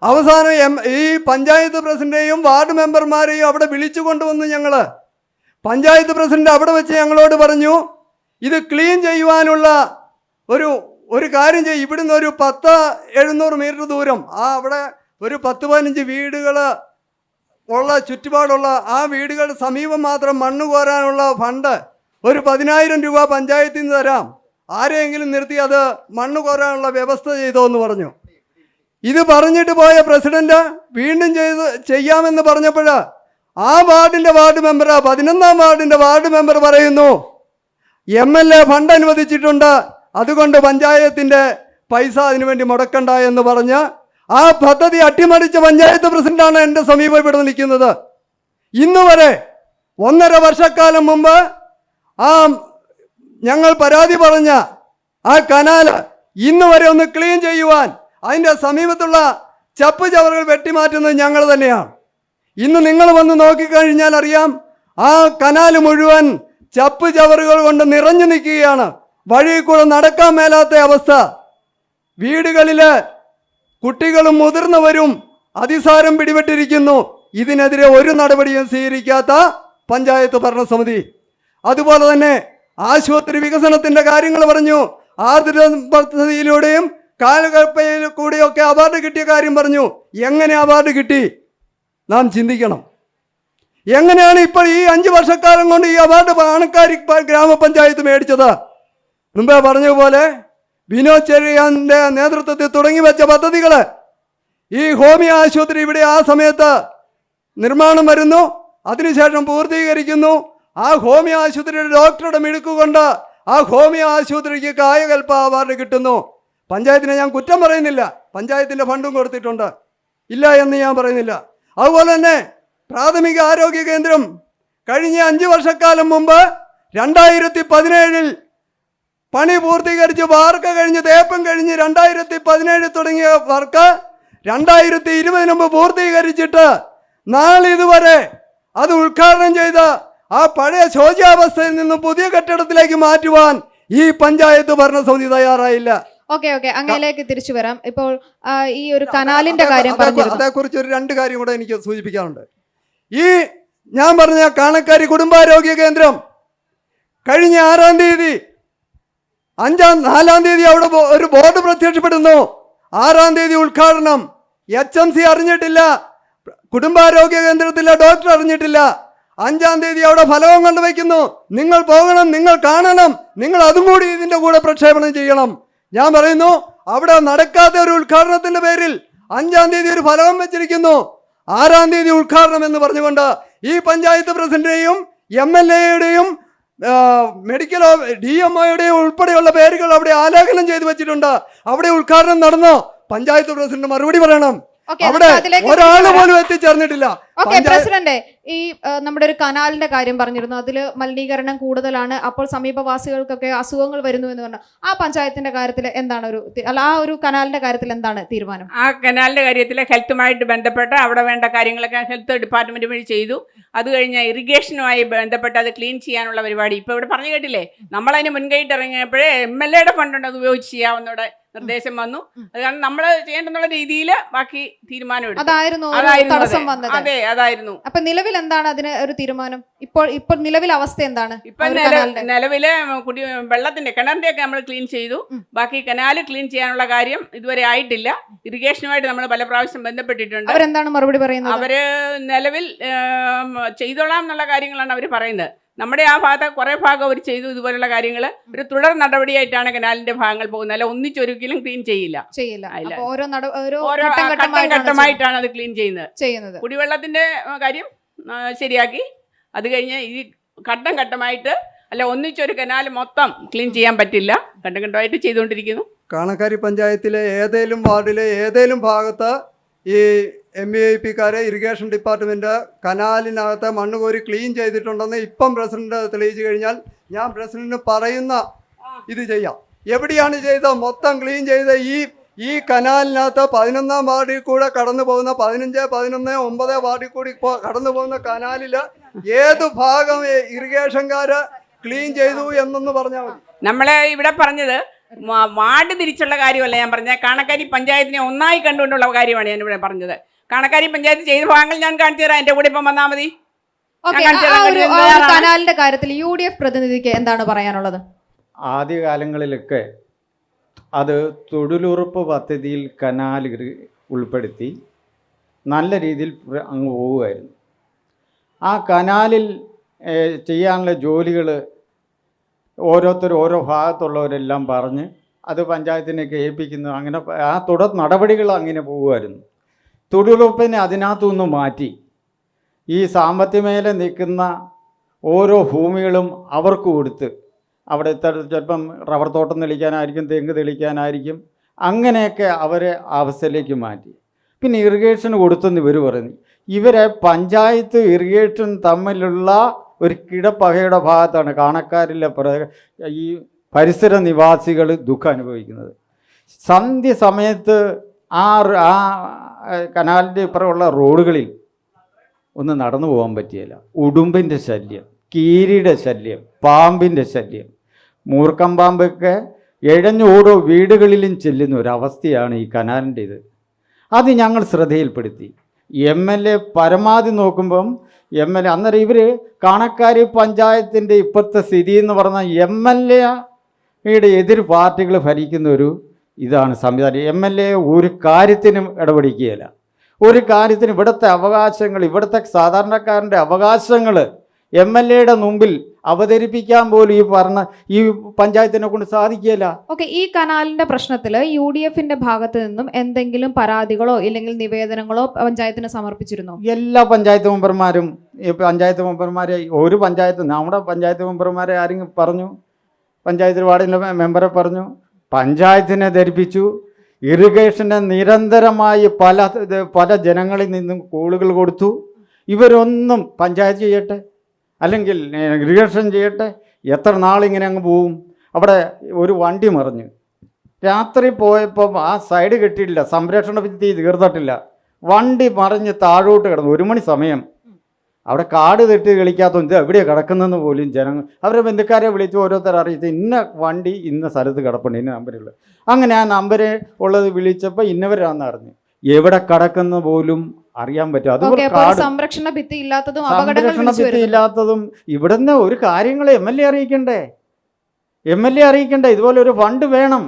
അവസാനം ഈ പഞ്ചായത്ത് പ്രസിഡന്റിനെയും വാർഡ് മെമ്പർമാരെയും അവിടെ വിളിച്ചു കൊണ്ടുവന്ന് ഞങ്ങൾ പഞ്ചായത്ത് പ്രസിഡന്റ് അവിടെ വെച്ച് ഞങ്ങളോട് പറഞ്ഞു, ഇത് ക്ലീൻ ചെയ്യുവാനുള്ള ഒരു കാര്യം ചെയ്യും. ഇവിടുന്ന് ഒരു 700 മീറ്റർ ദൂരം അവിടെ ഒരു 10-15 വീടുകൾ ഉള്ള ചുറ്റുപാടുള്ള ആ വീടുകളുടെ സമീപം മാത്രം മണ്ണ് കോരാനുള്ള ഫണ്ട് ഒരു 10,000 രൂപ പഞ്ചായത്തിൽ നിന്ന് തരാം, ആരെയെങ്കിലും നിർത്തി അത് മണ്ണ് കോരാനുള്ള വ്യവസ്ഥ ചെയ്തോ എന്ന് പറഞ്ഞു. ഇത് പറഞ്ഞിട്ട് പോയ പ്രസിഡന്റ് വീണ്ടും ചെയ്യാമെന്ന് പറഞ്ഞപ്പോൾ ആ വാർഡിൻ്റെ വാർഡ് മെമ്പർ, 11-ാം വാർഡിൻ്റെ വാർഡ് മെമ്പർ പറയുന്നു, MLA ഫണ്ട് അനുവദിച്ചിട്ടുണ്ട്, അതുകൊണ്ട് പഞ്ചായത്തിൻ്റെ പൈസ അതിനുവേണ്ടി മുടക്കണ്ട എന്ന് പറഞ്ഞ് ആ പദ്ധതി അട്ടിമറിച്ച പഞ്ചായത്ത് പ്രസിഡന്റാണ് എൻ്റെ സമീപം ഇവിടെ നിൽക്കുന്നത്. ഇന്ന് വരെ 1.5 വർഷക്കാലം മുമ്പ് ഞങ്ങൾ പരാതി പറഞ്ഞ ആ കനാൽ ഇന്ന് വരെ ഒന്ന് ക്ലീൻ ചെയ്യുവാൻ അതിൻ്റെ സമീപത്തുള്ള ചപ്പ് ചവറുകൾ വെട്ടിമാറ്റുന്നത് ഞങ്ങൾ തന്നെയാണ്. ഇന്ന് നിങ്ങൾ വന്ന് നോക്കിക്കഴിഞ്ഞാൽ അറിയാം, ആ കനാൽ മുഴുവൻ ചപ്പ് ചവറുകൾ കൊണ്ട് നിറഞ്ഞു നിൽക്കുകയാണ്. വഴിയിൽ കൂടെ നടക്കാൻ മേലാത്ത അവസ്ഥ. വീടുകളിൽ കുട്ടികളും മുതിർന്നവരും അതിസാരം പിടിപെട്ടിരിക്കുന്നു. ഇതിനെതിരെ ഒരു നടപടിയും സ്വീകരിക്കാത്ത പഞ്ചായത്ത് ഭരണസമിതി. അതുപോലെ തന്നെ ആശുപത്രി വികസനത്തിൻ്റെ കാര്യങ്ങൾ പറഞ്ഞു. ആർദ്ര പദ്ധതിയിലൂടെയും കാലകൽപ്പയിൽ കൂടിയൊക്കെ അവാർഡ് കിട്ടിയ കാര്യം പറഞ്ഞു. എങ്ങനെ അവാർഡ് കിട്ടി നാം ചിന്തിക്കണം. എങ്ങനെയാണ് ഇപ്പോൾ ഈ 5 വർഷക്കാലം കൊണ്ട് ഈ അവാർഡ് കാണക്കാരി ഗ്രാമപഞ്ചായത്ത് മേടിച്ചത്? മുമ്പേ പറഞ്ഞതുപോലെ വിനോദ് ചെറിയാൻ്റെ നേതൃത്വത്തിൽ തുടങ്ങി വെച്ച പദ്ധതികൾ, ഈ ഹോമിയോ ആശുപത്രി ഇവിടെ ആ സമയത്ത് നിർമ്മാണം വരുന്നു, അതിനുശേഷം പൂർത്തീകരിക്കുന്നു. ആ ഹോമിയോ ആശുപത്രിയുടെ ഡോക്ടറുടെ മിടുക്കുകൊണ്ട് ആ ഹോമിയോ ആശുപത്രിക്ക് കായകൽപ്പ അവാർഡ് കിട്ടുന്നു. പഞ്ചായത്തിനെ ഞാൻ കുറ്റം പറയുന്നില്ല, പഞ്ചായത്തിൻ്റെ ഫണ്ടും കൊടുത്തിട്ടുണ്ട്, ഇല്ല എന്ന് ഞാൻ പറയുന്നില്ല. അതുപോലെ തന്നെ പ്രാഥമിക ആരോഗ്യ കേന്ദ്രം കഴിഞ്ഞ 5 വർഷക്കാലം മുമ്പ് 2017 പണി പൂർത്തീകരിച്ച് വാർക്ക കഴിഞ്ഞ് തേപ്പം കഴിഞ്ഞ് 2017 തുടങ്ങിയ വർക്ക് 2020 മുമ്പ് പൂർത്തീകരിച്ചിട്ട് നാളിതുവരെ അത് ഉദ്ഘാടനം ചെയ്ത് ആ പഴയ ശോച്യാവസ്ഥയിൽ നിന്നും പുതിയ കെട്ടിടത്തിലേക്ക് മാറ്റുവാൻ ഈ പഞ്ചായത്ത് ഭരണസമിതി തയ്യാറായില്ല. ഓക്കെ അങ്ങയിലേക്ക് തിരിച്ചു വരാം. ഇപ്പോൾ ഈ ഒരു കനാലിന്റെ കാര്യം അതേക്കുറിച്ച് ഒരു 2 കാര്യം കൂടെ എനിക്ക് സൂചിപ്പിക്കാനുണ്ട്. ഈ ഞാൻ പറഞ്ഞ കാണക്കാരി കുടുംബാരോഗ്യ കേന്ദ്രം കഴിഞ്ഞ 6-ാം തീയതി 4-ാം തീയതി അവിടെ ഒരു ബോർഡ് പ്രത്യക്ഷപ്പെടുന്നു. 6-ാം തീയതി ഉദ്ഘാടനം. HMC അറിഞ്ഞിട്ടില്ല, കുടുംബാരോഗ്യ കേന്ദ്രത്തിലെ ഡോക്ടർ അറിഞ്ഞിട്ടില്ല. 5-ാം തീയതി അവിടെ ഫലവും കണ്ടുവയ്ക്കുന്നു. നിങ്ങൾ പോകണം, നിങ്ങൾ കാണണം, നിങ്ങൾ അതും കൂടി ഇതിൻ്റെ കൂടെ പ്രക്ഷേപണം ചെയ്യണം. ഞാൻ പറയുന്നു, അവിടെ നടക്കാത്ത ഒരു ഉദ്ഘാടനത്തിന്റെ പേരിൽ 5-ാം തീയതി ഒരു ഫലകം വെച്ചിരിക്കുന്നു. 6-ാം തീയതി ഉദ്ഘാടനം എന്ന് പറഞ്ഞുകൊണ്ട് ഈ പഞ്ചായത്ത് പ്രസിഡന്റിനെയും MLA-യുടെയും മെഡിക്കൽ DMOയുടെയും ഉൾപ്പെടെയുള്ള പേരുകൾ അവിടെ ആലേഖനം ചെയ്തു വെച്ചിട്ടുണ്ട്. അവിടെ ഉദ്ഘാടനം നടന്നോ? പഞ്ചായത്ത് പ്രസിഡന്റ് മറുപടി പറയണം. അവിടെ ഒരാൾ പോലും എത്തിച്ചേർന്നിട്ടില്ല. പ്രസിഡന്റ്, ഈ നമ്മുടെ ഒരു കനാലിന്റെ കാര്യം പറഞ്ഞിരുന്നു, അതിൽ മലിനീകരണം കൂടുതലാണ്, അപ്പോൾ സമീപവാസികൾക്കൊക്കെ അസുഖങ്ങൾ വരുന്നു എന്ന് പറഞ്ഞു. ആ പഞ്ചായത്തിന്റെ കാര്യത്തിൽ എന്താണ് ആ ഒരു കനാലിന്റെ കാര്യത്തിൽ എന്താണ് തീരുമാനം? ആ കനാലിന്റെ കാര്യത്തിൽ ഹെൽത്തുമായിട്ട് ബന്ധപ്പെട്ട് അവിടെ വേണ്ട കാര്യങ്ങളൊക്കെ ഹെൽത്ത് ഡിപ്പാർട്ട്മെന്റ് വഴി ചെയ്തു. അത് കഴിഞ്ഞ് ഇറിഗേഷനുമായി ബന്ധപ്പെട്ട് അത് ക്ലീൻ ചെയ്യാനുള്ള പരിപാടി ഇപ്പോൾ ഇവിടെ പറഞ്ഞു കേട്ടില്ലേ. നമ്മളതിന് മുൻകൈയിട്ട് ഇറങ്ങിയപ്പോഴേ MLA-യുടെ ഫണ്ടുണ്ട്, അത് ഉപയോഗിച്ച് ചെയ്യാവുന്നവിടെ നിർദ്ദേശം വന്നു. അത് കാരണം നമ്മൾ ചെയ്യേണ്ടെന്നുള്ള രീതിയിൽ ബാക്കി തീരുമാനം എടുത്തു. അതെ, അതായിരുന്നു. അപ്പൊ നിലവിൽ എന്താണ് അതിന് ഒരു തീരുമാനം? ഇപ്പോൾ നിലവിൽ അവസ്ഥ എന്താണ്? ഇപ്പൊ നിലവില് വെള്ളത്തിന്റെ കിണറിന്റെ ഒക്കെ നമ്മൾ ക്ലീൻ ചെയ്തു. ബാക്കി കനാല് ക്ലീൻ ചെയ്യാനുള്ള കാര്യം ഇതുവരെ ആയിട്ടില്ല. ഇറിഗേഷനുമായിട്ട് നമ്മൾ പല പ്രാവശ്യം ബന്ധപ്പെട്ടിട്ടുണ്ട്. അവരെന്താണ് മറുപടി പറയുന്നത്? അവര് നിലവിൽ ചെയ്തോളാം എന്നുള്ള കാര്യങ്ങളാണ് അവർ പറയുന്നത്. നമ്മുടെ ആ ഭാഗത്ത് കുറെ ഭാഗം അവർ ചെയ്തു. ഇതുപോലുള്ള കാര്യങ്ങൾ ഒരു തുടർ നടപടിയായിട്ടാണ് കനാലിന്റെ ഭാഗങ്ങൾ പോകുന്നത്. അല്ല ഒന്നിച്ചൊരിക്കലും ക്ലീൻ ചെയ്യില്ല. ഓരോ ഘട്ടമായിട്ടാണ് അത് ക്ലീൻ ചെയ്യുന്നത്. കുടിവെള്ളത്തിന്റെ കാര്യം ശരിയാക്കി, അത് കഴിഞ്ഞ് ഈ ഘട്ടം ഘട്ടമായിട്ട്, അല്ല ഒന്നിച്ചൊരു കനാൽ മൊത്തം ക്ലീൻ ചെയ്യാൻ പറ്റില്ല, ഘട്ടം ഘട്ടമായിട്ട് ചെയ്തുകൊണ്ടിരിക്കുന്നു. കാണക്കാരി പഞ്ചായത്തിലെ ഏതേലും വാർഡിലെ ഏതേലും ഭാഗത്ത് ഈ MEIP-കാരെ ഇറിഗേഷൻ ഡിപ്പാർട്ട്മെൻറ്റ് കനാലിനകത്ത് മണ്ണ് കോരി ക്ലീൻ ചെയ്തിട്ടുണ്ടെന്ന് ഇപ്പം പ്രസിഡന്റ് തെളിയിച്ചു കഴിഞ്ഞാൽ ഞാൻ പ്രസിഡന്റിന് പറയുന്ന ഇത് ചെയ്യാം. എവിടെയാണ് ചെയ്തത്? മൊത്തം ക്ലീൻ ചെയ്ത ഈ കനാലിനകത്ത് 11-ാം വാർഡിൽ കൂടെ കടന്നു പോകുന്ന 15, 11, 9 വാർഡിൽ കൂടി കടന്നു പോകുന്ന കനാലിൽ ഏത് ഭാഗം ഇറിഗേഷൻകാർ ക്ലീൻ ചെയ്തു എന്നൊന്ന് പറഞ്ഞാൽ മതി. നമ്മളെ ഇവിടെ പറഞ്ഞത് വാർഡ് തിരിച്ചുള്ള കാര്യമല്ല ഞാൻ പറഞ്ഞത്, കാണക്കാരി പഞ്ചായത്തിനെ ഒന്നായി കണ്ടുകൊണ്ടുള്ള കാര്യമാണ് ഞാൻ ഇവിടെ പറഞ്ഞത്. കാണക്കാരി പഞ്ചായത്ത് ചെയ്ത ഭാഗങ്ങൾ ഞാൻ കാണിച്ചു തരാം. എന്റെ കൂടെ ഇപ്പം വന്നാൽ മതി. കനാലിന്റെ കാര്യത്തിൽ UDF പ്രതിനിധിക്ക് എന്താണ് പറയാനുള്ളത്? ആദ്യകാലങ്ങളിലൊക്കെ അത് തൊഴിലുറപ്പ് പദ്ധതിയിൽ കനാൽ ഉൾപ്പെടുത്തി നല്ല രീതിയിൽ അങ്ങ് പോവുമായിരുന്നു. ആ കനാലിൽ ചെയ്യാനുള്ള ജോലികൾ ഓരോരുത്തരും ഓരോ ഭാഗത്തുള്ളവരെല്ലാം പറഞ്ഞ് അത് പഞ്ചായത്തിനൊക്കെ ഏൽപ്പിക്കുന്നു. അങ്ങനെ ആ തുടർ നടപടികൾ അങ്ങനെ പോകുമായിരുന്നു. തൊഴിലുറപ്പിനെ അതിനകത്തുനിന്ന് മാറ്റി ഈ സാമ്പത്തിക മേഖല നിൽക്കുന്ന ഓരോ ഭൂമികളും അവർക്ക് കൊടുത്ത് അവിടെ ചിലപ്പം റബ്ബർ തോട്ടം തെളിക്കാനായിരിക്കും, തെങ്ങ് തെളിക്കാനായിരിക്കും, അങ്ങനെയൊക്കെ അവരെ അവസ്ഥയിലേക്ക് മാറ്റി. പിന്നെ ഇറിഗേഷൻ കൊടുത്തെന്ന് ഇവർ പറഞ്ഞു. ഇവരെ പഞ്ചായത്ത് ഇറിഗേഷൻ തമ്മിലുള്ള ഒരു കിടപ്പകയുടെ ഭാഗത്താണ് കാണക്കാരിലെ ഈ പരിസര നിവാസികൾ ദുഃഖം അനുഭവിക്കുന്നത്. സന്ധ്യ സമയത്ത് ആ കനാലിൻ്റെ ഇപ്പുറമുള്ള റോഡുകളിൽ ഒന്ന് നടന്നു പോകാൻ പറ്റിയില്ല. ഉടുമ്പിൻ്റെ ശല്യം, കീരിയുടെ ശല്യം, പാമ്പിൻ്റെ ശല്യം, മൂർക്കം പാമ്പൊക്കെ ഇഴഞ്ഞോടോ വീടുകളിലും ചെല്ലുന്ന ഒരവസ്ഥയാണ് ഈ കനാലിൻ്റെ ഇത്. അത് ഞങ്ങൾ ശ്രദ്ധയിൽപ്പെടുത്തി. MLA പരമാവധി നോക്കുമ്പം MLA അന്നേരം ഇവർ കാണക്കാരി പഞ്ചായത്തിൻ്റെ ഇപ്പോഴത്തെ സ്ഥിതി എന്ന് പറഞ്ഞാൽ MLAയുടെ എതിർ പാർട്ടികൾ ഭരിക്കുന്ന ഒരു ഇതാണ് സംവിധാനം. MLA ഒരു കാര്യത്തിനും ഇടപെടിക്കുകയില്ല. ഒരു കാര്യത്തിന് ഇവിടുത്തെ അവകാശങ്ങൾ, ഇവിടുത്തെ സാധാരണക്കാരൻ്റെ അവകാശങ്ങൾ MLA മുമ്പിൽ അവതരിപ്പിക്കാൻ പോലും ഈ പഞ്ചായത്തിനെ കൊണ്ട് സാധിക്കില്ല. ഓക്കെ, ഈ കനാലിന്റെ പ്രശ്നത്തിൽ UDFന്റെ ഭാഗത്ത് നിന്നും എന്തെങ്കിലും പരാതികളോ ഇല്ലെങ്കിൽ നിവേദനങ്ങളോ പഞ്ചായത്തിന് സമർപ്പിച്ചിരുന്നോ? എല്ലാ പഞ്ചായത്ത് മെമ്പർമാരും നമ്മുടെ പഞ്ചായത്ത് മെമ്പർമാരെ ആരെങ്കിലും പറഞ്ഞു, പഞ്ചായത്ത് വാർഡിൻ്റെ മെമ്പറെ പറഞ്ഞു, പഞ്ചായത്തിനെ ധരിപ്പിച്ചു. ഇറിഗേഷന് നിരന്തരമായി പല ജനങ്ങളിൽ നിന്നും കോളുകൾ കൊടുത്തു. ഇവരൊന്നും പഞ്ചായത്ത് ചെയ്യട്ടെ, അല്ലെങ്കിൽ ഇറിഗേഷൻ ചെയ്യട്ടെ, എത്ര നാളിങ്ങനെ അങ്ങ് പോവും. അവിടെ ഒരു വണ്ടി മറിഞ്ഞു, രാത്രി പോയപ്പോൾ ആ സൈഡ് കെട്ടിയിട്ടില്ല, സംരക്ഷണ ഭിത്തി തീർന്നിട്ടില്ല, വണ്ടി മറിഞ്ഞ് താഴോട്ട് കിടന്നു. 1 മണി സമയം. അവിടെ കാട് തെറ്റി കളിക്കാത്തത് എവിടെയാണ് കിടക്കുന്നതെന്ന് പോലും ജനങ്ങൾ അവരുടെ ബന്ധുക്കാരെ വിളിച്ച് ഓരോരുത്തർ അറിയിച്ച് ഇന്ന വണ്ടി ഇന്ന സ്ഥലത്ത് കിടപ്പുണ്ട്, ഇന്ന നമ്പറുള്ളത്. അങ്ങനെ ആ നമ്പര് ഉള്ളത് വിളിച്ചപ്പോൾ ഇന്നവരാണെന്ന് അറിഞ്ഞു. എവിടെ കിടക്കുന്ന പോലും അറിയാൻ പറ്റും. അതുപോലെ സംരക്ഷണ ഭിത്തി ഇല്ലാത്തതും ഇവിടുന്ന് ഒരു കാര്യങ്ങൾ MLA അറിയിക്കണ്ടേ, ഇതുപോലെ ഒരു ഫണ്ട് വേണം.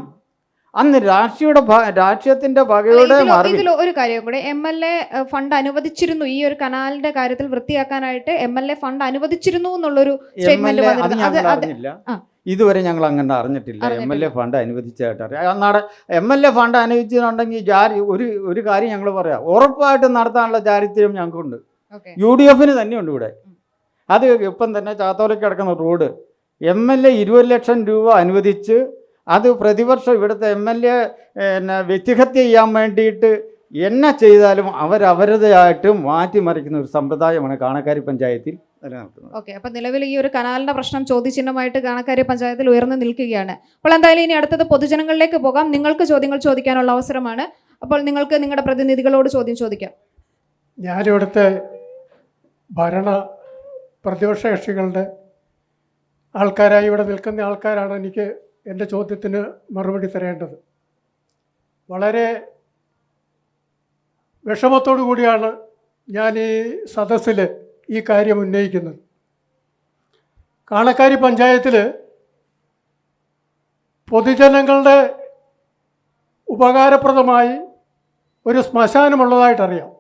അന്ന് രാഷ്ട്രീയത്തിന്റെ വകയുടെ ഇതിൽ ഒരു കാര്യം കൂടെ, MLA ഫണ്ട് അനുവദിച്ചിരുന്നു ഈ ഒരു കനാലിന്റെ കാര്യത്തിൽ വൃത്തിയാക്കാനായിട്ട്. MLA ഫണ്ട് അനുവദിച്ചിരുന്നു എന്നുള്ളൊരു സ്റ്റേറ്റ്മെന്റ് അറിഞ്ഞില്ല. ഇതുവരെ ഞങ്ങൾ അങ്ങനെ അറിഞ്ഞിട്ടില്ല. MLA ഫണ്ട് അനുവദിച്ചായിട്ട് അറിയാം. അന്നാടെ MLA ഫണ്ട് അനുവദിച്ചിട്ടുണ്ടെങ്കിൽ ഒരു കാര്യം ഞങ്ങൾ പറയാം, ഉറപ്പായിട്ടും നടത്താനുള്ള ചാരിത്രം ഞങ്ങൾക്കുണ്ട്. UDFന് തന്നെയുണ്ട് ഇവിടെ. അത് ഇപ്പം തന്നെ ചാത്തോലയ്ക്ക് കിടക്കുന്ന റോഡ് MLA 20 ലക്ഷം രൂപ അനുവദിച്ച് അത് പ്രതിവർഷം ഇവിടുത്തെ MLA വ്യക്തിഹത്യ ചെയ്യാൻ വേണ്ടിയിട്ട് എന്നെ ചെയ്താലും അവരവരുടേതായിട്ട് മാറ്റിമറിക്കുന്ന ഒരു സമ്പ്രദായമാണ് കാണക്കാരി പഞ്ചായത്തിൽ നിലനിൽക്കുന്നത്. ഓക്കെ, അപ്പോൾ നിലവിൽ ഈ ഒരു കനാലിന്റെ പ്രശ്നം ചോദ്യചിഹ്നമായിട്ട് കാണക്കാരി പഞ്ചായത്തിൽ ഉയർന്നു നിൽക്കുകയാണ്. അപ്പോൾ എന്തായാലും ഇനി അടുത്തത് പൊതുജനങ്ങളിലേക്ക് പോകാം. നിങ്ങൾക്ക് ചോദ്യങ്ങൾ ചോദിക്കാനുള്ള അവസരമാണ്. അപ്പോൾ നിങ്ങൾക്ക് നിങ്ങളുടെ പ്രതിനിധികളോട് ചോദ്യം ചോദിക്കാം. ഞാനിവിടുത്തെ പ്രതിപക്ഷ കക്ഷികളുടെ ആൾക്കാരായി ഇവിടെ നിൽക്കുന്ന ആൾക്കാരാണ് എനിക്ക് എൻ്റെ ചോദ്യത്തിന് മറുപടി തരേണ്ടത്. വളരെ വിഷമത്തോടു കൂടിയാണ് ഞാൻ ഈ സദസ്സിൽ ഈ കാര്യം ഉന്നയിക്കുന്നത്. കാണക്കാരി പഞ്ചായത്തിൽ പൊതുജനങ്ങളുടെ ഉപകാരപ്രദമായി ഒരു ശ്മശാനമുള്ളതായിട്ടറിയാം.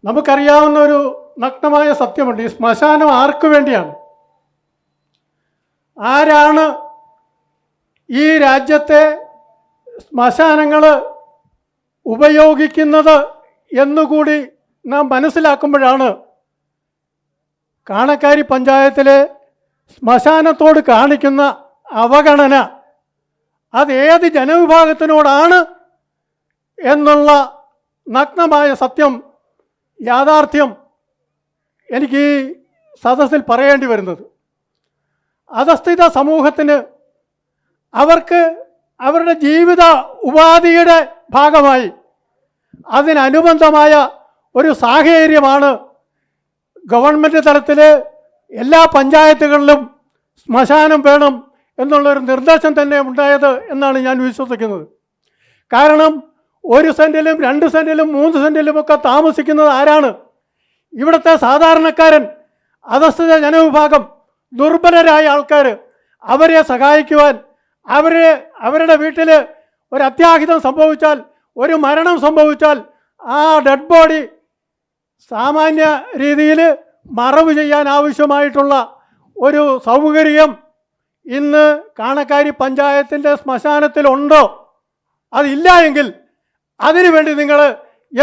നമുക്കറിയാവുന്ന ഒരു നഗ്നമായ സത്യമുണ്ട്. ഈ ശ്മശാനം ആർക്കു വേണ്ടിയാണ്? ആരാണ് ഈ രാജ്യത്തെ ശ്മശാനങ്ങൾ ഉപയോഗിക്കുന്നത് എന്നുകൂടി നാം മനസ്സിലാക്കുമ്പോഴാണ് കാണക്കാരി പഞ്ചായത്തിലെ ശ്മശാനത്തോട് കാണിക്കുന്ന അവഗണന അതേത് ജനവിഭാഗത്തിനോടാണ് എന്നുള്ള നഗ്നമായ സത്യം, യാഥാർത്ഥ്യം എനിക്ക് ഈ സദസ്സിൽ പറയേണ്ടി വരുന്നത്. അധസ്ഥിത സമൂഹത്തിന് അവർക്ക് അവരുടെ ജീവിത ഉപാധിയുടെ ഭാഗമായി അതിനനുബന്ധമായ ഒരു സാഹചര്യമാണ് ഗവൺമെൻറ് തലത്തിൽ എല്ലാ പഞ്ചായത്തുകളിലും ശ്മശാനം വേണം എന്നുള്ളൊരു നിർദ്ദേശം തന്നെ ഉണ്ടായത് എന്നാണ് ഞാൻ വിശ്വസിക്കുന്നത്. കാരണം 1 സെൻറ്റിലും 2 സെൻറ്റിലും 3 സെൻറ്റിലുമൊക്കെ താമസിക്കുന്നത് ആരാണ്? ഇവിടുത്തെ സാധാരണക്കാരൻ, അധസ്ഥിത ജനവിഭാഗം, ദുർബലരായ ആൾക്കാർ. അവരെ സഹായിക്കുവാൻ, അവരുടെ വീട്ടിൽ ഒരു അത്യാഹിതം സംഭവിച്ചാൽ, ഒരു മരണം സംഭവിച്ചാൽ ആ ഡെഡ് ബോഡി സാമാന്യ രീതിയിൽ മറവ് ചെയ്യാൻ ആവശ്യമായിട്ടുള്ള ഒരു സൗകര്യം ഇന്ന് കാണക്കാരി പഞ്ചായത്തിൻ്റെ ശ്മശാനത്തിലുണ്ടോ? അതില്ല എങ്കിൽ അതിനുവേണ്ടി നിങ്ങൾ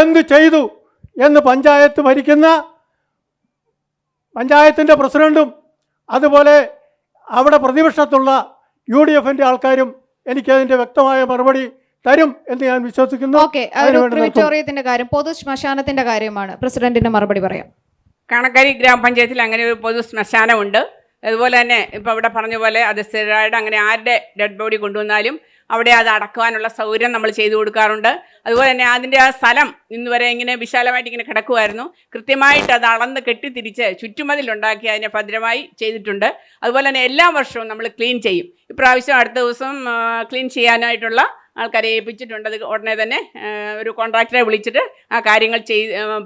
എന്ത് ചെയ്തു എന്ന് പഞ്ചായത്ത് ഭരിക്കുന്ന പഞ്ചായത്തിൻ്റെ പ്രസിഡൻറ്റും അതുപോലെ അവിടെ പ്രതിപക്ഷത്തുള്ള UDFൻ്റെ ആൾക്കാരും എനിക്കതിൻ്റെ വ്യക്തമായ മറുപടി തരും എന്ന് ഞാൻ വിശ്വസിക്കുന്നു. ഓക്കെ, ക്രിമിറ്റോറിയത്തിന്റെ കാര്യം, പൊതു ശ്മശാനത്തിന്റെ കാര്യമാണ്. പ്രസിഡന്റിന്റെ മറുപടി പറയാം. കാണക്കാരി ഗ്രാമപഞ്ചായത്തിൽ അങ്ങനെ ഒരു പൊതു ശ്മശാനമുണ്ട്. അതുപോലെ തന്നെ ഇപ്പോൾ ഇവിടെ പറഞ്ഞ പോലെ അധസ്ഥിതരായിട്ട് അങ്ങനെ ആരുടെ ഡെഡ് ബോഡി കൊണ്ടുവന്നാലും അവിടെ അത് അടക്കുവാനുള്ള സൗകര്യം നമ്മൾ ചെയ്തു കൊടുക്കാറുണ്ട്. അതുപോലെ തന്നെ അതിൻ്റെ ആ സ്ഥലം ഇന്ന് വരെ ഇങ്ങനെ വിശാലമായിട്ട് ഇങ്ങനെ കിടക്കുമായിരുന്നു. കൃത്യമായിട്ട് അത് അളന്ന് കെട്ടിത്തിരിച്ച് ചുറ്റുമതിലുണ്ടാക്കി അതിനെ ഭദ്രമായി ചെയ്തിട്ടുണ്ട്. അതുപോലെ തന്നെ എല്ലാ വർഷവും നമ്മൾ ക്ലീൻ ചെയ്യും. ഇപ്രാവശ്യം അടുത്ത ദിവസം ക്ലീൻ ചെയ്യാനായിട്ടുള്ള ആൾക്കാരെ ഏൽപ്പിച്ചിട്ടുണ്ട്. അത് ഉടനെ തന്നെ ഒരു കോൺട്രാക്ടറെ വിളിച്ചിട്ട് ആ കാര്യങ്ങൾ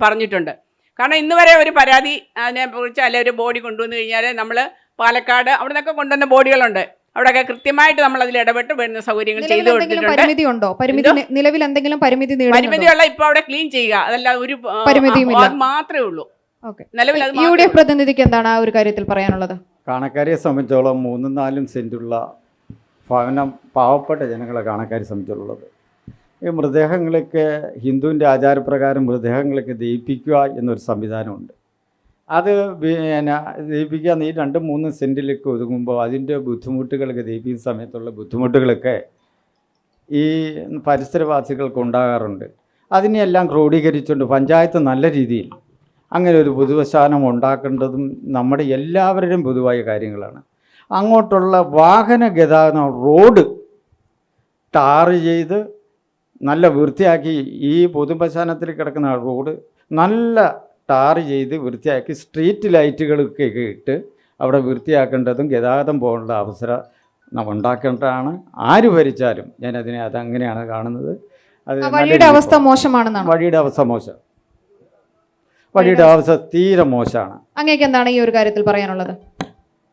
പറഞ്ഞിട്ടുണ്ട്. കാരണം ഇന്ന് വരെ ഒരു പരാതി അതിനെക്കുറിച്ച് അല്ലെങ്കിൽ ഒരു ബോഡി കൊണ്ടുവന്നു കഴിഞ്ഞാൽ നമ്മൾ പാലക്കാട് അവിടെ നിന്നൊക്കെ കൊണ്ടുവന്ന ബോഡികളുണ്ട്. അവിടെയൊക്കെ കൃത്യമായിട്ട് നമ്മൾ അതിൽ ഇടപെട്ട് വരുന്ന സൗകര്യങ്ങൾ ചെയ്തു കൊടുത്തിട്ടുണ്ട്. പരിമിതിയുള്ള ഇപ്പോൾ അവിടെ ക്ലീൻ ചെയ്യുക, അതല്ല ഒരു പരിമിതി മാത്രമേ ഉള്ളൂ. ഓക്കെ. നിലവിൽ അത് യു ഡി എഫ് പ്രതിനിധിക്ക് എന്താണ് ആ ഒരു കാര്യത്തിൽ പറയാനുള്ളത്? കാണക്കാരിയെ സംബന്ധിച്ചോളം 3-4 സെൻറ്റുള്ള ഭവനം പാവപ്പെട്ട ജനങ്ങളെ കാണക്കാരെ സംബന്ധിച്ചുള്ളത്. ഈ മൃതദേഹങ്ങളൊക്കെ ഹിന്ദുവിൻ്റെ ആചാരപ്രകാരം മൃതദേഹങ്ങളൊക്കെ ദഹിപ്പിക്കുക എന്നൊരു സംവിധാനമുണ്ട്. അത് പിന്നെ ദഹിപ്പിക്കുക ഈ 2-3 സെൻറ്റിലേക്ക് ഒതുങ്ങുമ്പോൾ അതിൻ്റെ ബുദ്ധിമുട്ടുകളൊക്കെ ദഹിപ്പിക്കുന്ന സമയത്തുള്ള ബുദ്ധിമുട്ടുകളൊക്കെ ഈ പരിസരവാസികൾക്ക് ഉണ്ടാകാറുണ്ട്. അതിനെയെല്ലാം ക്രോഡീകരിച്ചുകൊണ്ട് പഞ്ചായത്ത് നല്ല രീതിയിൽ അങ്ങനെ ഒരു പൊതുശ്മശാനം ഉണ്ടാക്കേണ്ടതും നമ്മുടെ എല്ലാവരുടെയും പൊതുവായ കാര്യങ്ങളാണ്. അങ്ങോട്ടുള്ള വാഹന ഗതാഗതം റോഡ് ടാർ ചെയ്ത് നല്ല വൃത്തിയാക്കി, ഈ പൊതുശ്മശാനത്തിൽ കിടക്കുന്ന റോഡ് നല്ല ടാർ ചെയ്ത് വൃത്തിയാക്കി സ്ട്രീറ്റ് ലൈറ്റുകളൊക്കെ ഇട്ട് അവിടെ വൃത്തിയാക്കേണ്ടതും ഗതാഗതം പോകേണ്ട അവസരം ഉണ്ടാക്കേണ്ടതാണ്. ആര് ഭരിച്ചാലും ഞാനതിനെ അതങ്ങനെയാണ് കാണുന്നത്. അത് വഴിയുടെ അവസ്ഥ മോശമാണെന്നാണ്. വഴിയുടെ അവസ്ഥ മോശം, വഴിയുടെ അവസ്ഥ തീരെ മോശമാണ്. അങ്ങേക്ക് എന്താണ് ഈ ഒരു കാര്യത്തിൽ പറയാനുള്ളത്?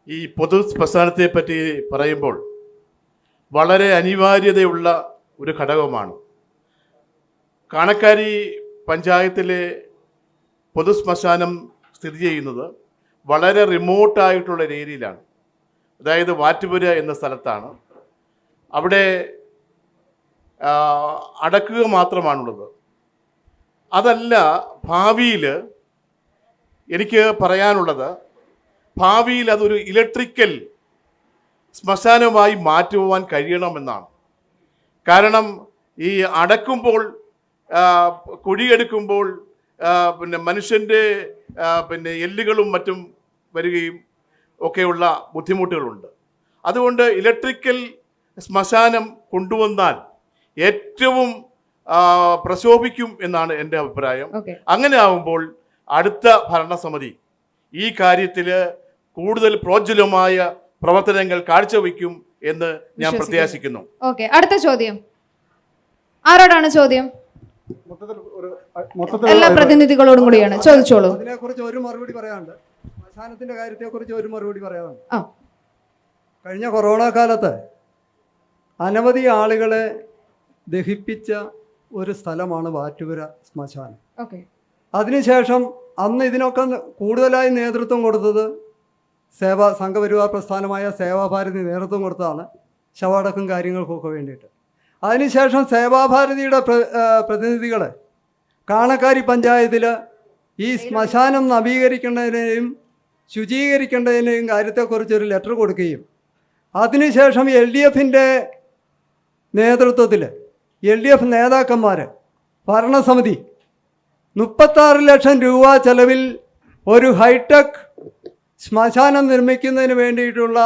ഈ പൊതു ശ്മശാനത്തെ പറ്റി പറയുമ്പോൾ വളരെ അനിവാര്യതയുള്ള ഒരു ഘടകമാണ്. കാണക്കാരി പഞ്ചായത്തിലെ പൊതു ശ്മശാനം സ്ഥിതി ചെയ്യുന്നത് വളരെ റിമോട്ടായിട്ടുള്ള ഒരു ഏരിയയിലാണ്. അതായത് വാറ്റുപുര എന്ന സ്ഥലത്താണ്. അവിടെ അടക്കുക മാത്രമാണുള്ളത്. അതല്ല, ഭാവിയിൽ എനിക്ക് പറയാനുള്ളത്, ഭാവിയിൽ അതൊരു ഇലക്ട്രിക്കൽ ശ്മശാനമായി മാറ്റുവാൻ കഴിയണമെന്നാണ്. കാരണം ഈ അടക്കുമ്പോൾ കുഴിയെടുക്കുമ്പോൾ പിന്നെ മനുഷ്യൻ്റെ പിന്നെ എല്ലുകളും മറ്റും വരികയും ഒക്കെയുള്ള ബുദ്ധിമുട്ടുകളുണ്ട്. അതുകൊണ്ട് ഇലക്ട്രിക്കൽ ശ്മശാനം കൊണ്ടുവന്നാൽ ഏറ്റവും പ്രശോഭിക്കും എന്നാണ് എൻ്റെ അഭിപ്രായം. അങ്ങനെ ആകുമ്പോൾ അടുത്ത ഭരണസമിതി ഈ കാര്യത്തിൽ കൂടുതൽ പ്രോജ്വലമായ പ്രവർത്തനങ്ങൾ കാഴ്ചവെക്കും എന്ന് ഞാൻ പ്രത്യാശിക്കുന്നു. ഓക്കെ, അടുത്ത ചോദ്യം ആരോടാണ്? ചോദ്യം എല്ലാ പ്രതിനിധികളോടും കൂടിയാണ്. ചോദിച്ചോളൂ. അതിനെക്കുറിച്ച് ഒരു മറുപടി പറയാനുണ്ട്. ശ്മശാനത്തിന്റെ കാര്യത്തെക്കുറിച്ച് ഒരു മറുപടി പറയാനുണ്ട്. കഴിഞ്ഞ കൊറോണ കാലത്ത് അനവധി ആളുകളെ ദഹിപ്പിച്ച ഒരു സ്ഥലമാണ് വാറ്റുപുര ശ്മശാനം. അതിനുശേഷം അന്ന് ഇതിനൊക്കെ കൂടുതലായി നേതൃത്വം കൊടുത്തത് സംഘപരിവാർ പ്രസ്ഥാനമായ സേവാഭാരതി നേതൃത്വം കൊടുത്തതാണ്, ശവടക്കും കാര്യങ്ങൾക്കൊക്കെ വേണ്ടിയിട്ട്. അതിനുശേഷം സേവാഭാരതിയുടെ പ്രതിനിധികൾ കാണക്കാരി പഞ്ചായത്തിൽ ഈ ശ്മശാനം നവീകരിക്കേണ്ടതിനെയും ശുചീകരിക്കേണ്ടതിനെയും കാര്യത്തെക്കുറിച്ചൊരു ലെറ്റർ കൊടുക്കുകയും അതിനുശേഷം LDFിൻ്റെ നേതൃത്വത്തിൽ LDF നേതാക്കന്മാർ ഭരണസമിതി 36 ലക്ഷം രൂപ ചെലവിൽ ഒരു ഹൈടെക് ശ്മശാനം നിർമ്മിക്കുന്നതിന് വേണ്ടിയിട്ടുള്ള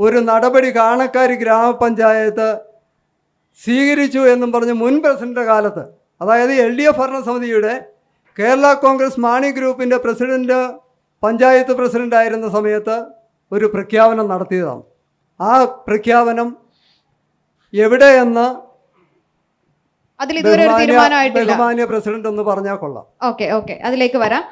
ഒരു നടപടി കാണക്കാരി ഗ്രാമപഞ്ചായത്ത് സ്വീകരിച്ചു എന്നും പറഞ്ഞ് മുൻ പ്രസിഡൻ്റ് കാലത്ത്, അതായത് LDF ഭരണസമിതിയുടെ കേരള കോൺഗ്രസ് മാണി ഗ്രൂപ്പിൻ്റെ പ്രസിഡൻറ്റ് പഞ്ചായത്ത് പ്രസിഡൻ്റായിരുന്ന സമയത്ത് ഒരു പ്രഖ്യാപനം നടത്തിയതാണ്. ആ പ്രഖ്യാപനം എവിടെയെന്ന് ബഹുമാന്യ പ്രസിഡന്റ് ഒന്ന് പറഞ്ഞാൽ കൊള്ളാം. ഓക്കെ, അതിലേക്ക് വരാം.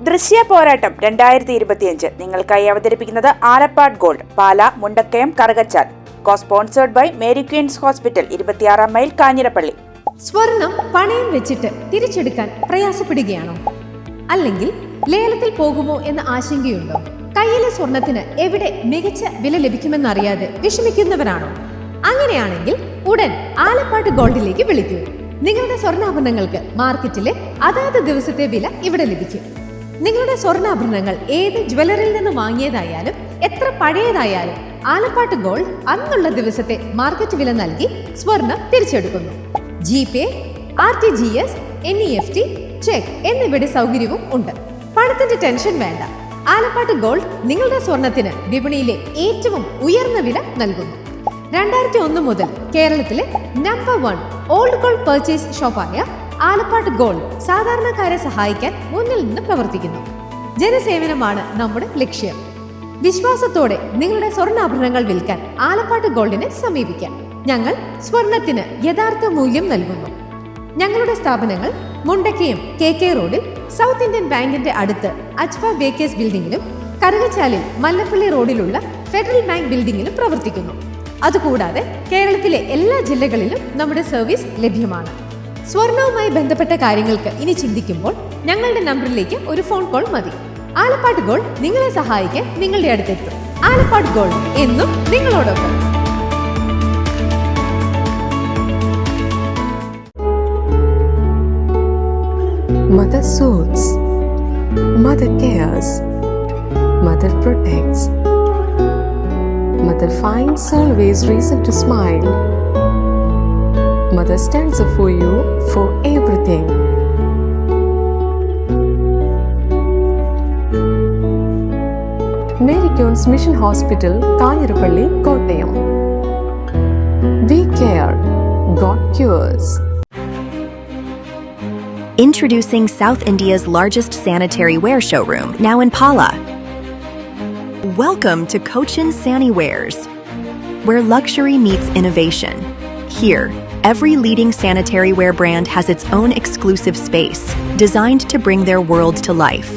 ദൃശ്യ പോരാട്ടം 2025 നിങ്ങൾക്കായി അവതരിപ്പിക്കുന്നത് Alappad Gold, Pala, Mundakayam, Karukachal. Sponsored by Mary Queens Hospital, 26 mile, Kanjirappally. സ്വർണം പണയം വെച്ചിട്ട് തിരിച്ചെടുക്കാൻ പ്രയാസപ്പെടുകയാണോ? അല്ലെങ്കിൽ ലേലത്തിൽ പോകുമോ എന്ന ആശങ്കയുണ്ടോ? കയ്യിലെ സ്വർണത്തിന് എവിടെ മികച്ച വില ലഭിക്കുമെന്നറിയാതെ വിഷമിക്കുന്നവരാണോ? അങ്ങനെയാണെങ്കിൽ ഉടൻ ആലപ്പാട് ഗോൾഡിലേക്ക് വിളിക്കൂ. നിങ്ങളുടെ സ്വർണ്ണാഭരണങ്ങൾക്ക് മാർക്കറ്റിലെ അതാത് ദിവസത്തെ വില ഇവിടെ ലഭിക്കും. നിങ്ങളുടെ സ്വർണ്ണാഭരണങ്ങൾ ഏത് ജ്വല്ലറിയിൽ നിന്ന് വാങ്ങിയതായാലും എത്ര പഴയതായാലും ആലപ്പാട് ഗോൾഡ് അന്നുള്ള ദിവസത്തെ മാർക്കറ്റ് വില നൽകി സ്വർണം തിരിച്ചെടുക്കുന്നു. GPay, RTGS, NEFT, ചെക്ക് എന്നിവയുടെ സൗകര്യവും ഉണ്ട്. പണത്തിന്റെ ടെൻഷൻ വേണ്ട. ആലപ്പാട് ഗോൾഡ് നിങ്ങളുടെ സ്വർണത്തിന് വിപണിയിലെ ഏറ്റവും ഉയർന്ന വില നൽകുന്നു. 2001 മുതൽ കേരളത്തിലെ നമ്പർ 1 ഓൾഡ് ഗോൾഡ് പർച്ചേസ് ഷോപ്പായ ആലപ്പാട് ഗോൾഡ് സാധാരണക്കാരെ സഹായിക്കാൻ മുന്നിൽ നിന്ന് പ്രവർത്തിക്കുന്നു. ജനസേവനമാണ് നമ്മുടെ ലക്ഷ്യം. വിശ്വാസത്തോടെ നിങ്ങളുടെ സ്വർണ്ണാഭരണങ്ങൾ വിൽക്കാൻ ആലപ്പാട് ഗോൾഡിനെ സമീപിക്കാം. ഞങ്ങൾ സ്വർണത്തിന് യഥാർത്ഥ മൂല്യം നൽകുന്നു. ഞങ്ങളുടെ സ്ഥാപനങ്ങൾ മുണ്ടക്കയം KK റോഡിൽ സൗത്ത് ഇന്ത്യൻ ബാങ്കിന്റെ അടുത്ത് അജ്ഫ ബേക്കേഴ്സ് ബിൽഡിംഗിലും കറുകച്ചാലിൽ മല്ലപ്പള്ളി റോഡിലുള്ള ഫെഡറൽ ബാങ്ക് ബിൽഡിംഗിലും പ്രവർത്തിക്കുന്നു. അതുകൂടാതെ കേരളത്തിലെ എല്ലാ ജില്ലകളിലും നമ്മുടെ സർവീസ് ലഭ്യമാണ്. സ്വർണവുമായി ബന്ധപ്പെട്ട കാര്യങ്ങൾക്ക് ഇനി ചിന്തിക്കുമ്പോൾ ഞങ്ങളുടെ നമ്പറിലേക്ക് ഒരു ഫോൺ കോൾ മതി. ആലപ്പാട് ഗോൾഡ് നിങ്ങളെ സഹായിക്കാൻ നിങ്ങളുടെ അടുത്തെത്തും. ആലപ്പാട് ഗോൾഡ് എന്നും നിങ്ങളോടൊപ്പം. Mother soothes, Mother cares, Mother protects, Mother finds always reason to smile. Mother stands up for you for everything. Mary Queen's Mission Hospital, Kanirapalli, Kottayam. We care, God cures. Introducing South India's largest sanitary wear showroom, now in Pala. Welcome to Cochin Saniwares, where luxury meets innovation. Here, every leading sanitary wear brand has its own exclusive space, designed to bring their world to life.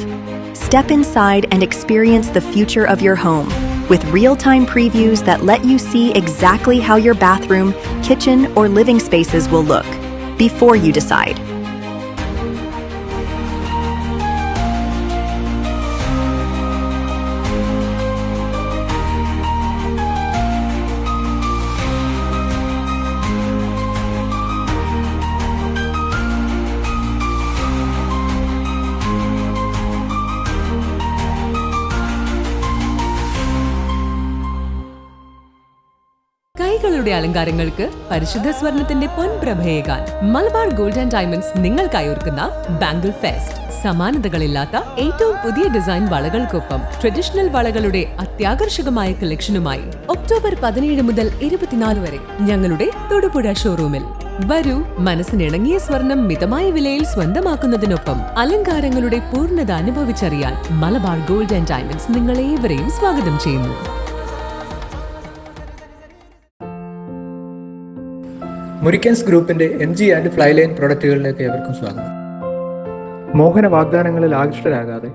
Step inside and experience the future of your home, with real-time previews that let you see exactly how your bathroom, kitchen, or living spaces will look, before you decide. കൈകളുടെ അലങ്കാരങ്ങൾക്ക് പരിശുദ്ധ സ്വർണത്തിന്റെ പൊൻപ്രഭയേകാൻ Malabar gold and diamonds നിങ്ങൾക്കായി ഒരുക്കുന്ന bangle fest. സമാനതകളില്ലാത്ത ഏറ്റവും പുതിയ design വളകൾക്കൊപ്പം traditional വളകളുടെ അത്യാകർഷകമായ കളക്ഷനുമായി October 17 മുതൽ 24 വരെ ഞങ്ങളുടെ തൊടുപുഴ ഷോറൂമിൽ വരൂ. മനസ്സിനിണങ്ങിയ സ്വർണം മിതമായ വിലയിൽ സ്വന്തമാക്കുന്നതിനൊപ്പം അലങ്കാരങ്ങളുടെ പൂർണ്ണത അനുഭവിച്ചറിയാൻ മലബാർ ഗോൾഡ് ആൻഡ് ഡയമണ്ട്സ് നിങ്ങളേവരെയും സ്വാഗതം ചെയ്യുന്നു. മുരിക്കൻസ് ഗ്രൂപ്പിന്റെ MG ആൻഡ് ഫ്ലൈ ലൈൻ പ്രൊഡക്റ്റുകളിലേക്ക് ഏവർക്കും സ്വാഗതം. മോഹന വാഗ്ദാനങ്ങളിൽ ആകൃഷ്ടരാകാതെ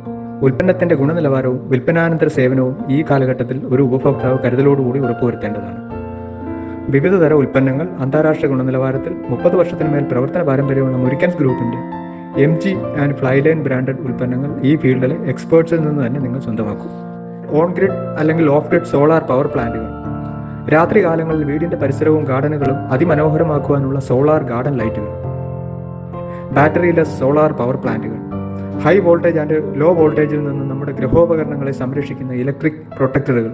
ഉൽപ്പന്നത്തിന്റെ ഗുണനിലവാരവും വിൽപ്പനാനന്തര സേവനവും ഈ കാലഘട്ടത്തിൽ ഒരു ഉപഭോക്താവ് കരുതലോടുകൂടി ഉറപ്പുവരുത്തേണ്ടതാണ്. വിവിധതര ഉൽപ്പന്നങ്ങൾ അന്താരാഷ്ട്ര ഗുണനിലവാരത്തിൽ 30 വർഷത്തിന് മേൽ പ്രവർത്തന പാരമ്പര്യമുള്ള മുരിക്കൻസ് ഗ്രൂപ്പിന്റെ MG and fly line branded ഉൽപ്പന്നങ്ങൾ ഈ ഫീൽഡിലെ എക്സ്പേർട്സിൽ നിന്ന് തന്നെ നിങ്ങൾ സ്വന്തമാക്കും. ഓൺ ഗ്രിഡ് അല്ലെങ്കിൽ ഓഫ് ഗ്രിഡ് സോളാർ പവർ പ്ലാന്റുകൾ, രാത്രി കാലങ്ങളിൽ വീടിന്റെ പരിസരവും ഗാർഡനുകളും അതിമനോഹരമാക്കുവാനുള്ള സോളാർ ഗാർഡൻ ലൈറ്റുകൾ, ബാറ്ററിലെസ് സോളാർ പവർ പ്ലാന്റുകൾ, ഹൈ വോൾട്ടേജ് ആൻഡ് ലോ വോൾട്ടേജിൽ നിന്ന് നമ്മുടെ ഗൃഹോപകരണങ്ങളെ സംരക്ഷിക്കുന്ന ഇലക്ട്രിക് പ്രൊട്ടക്ടറുകൾ,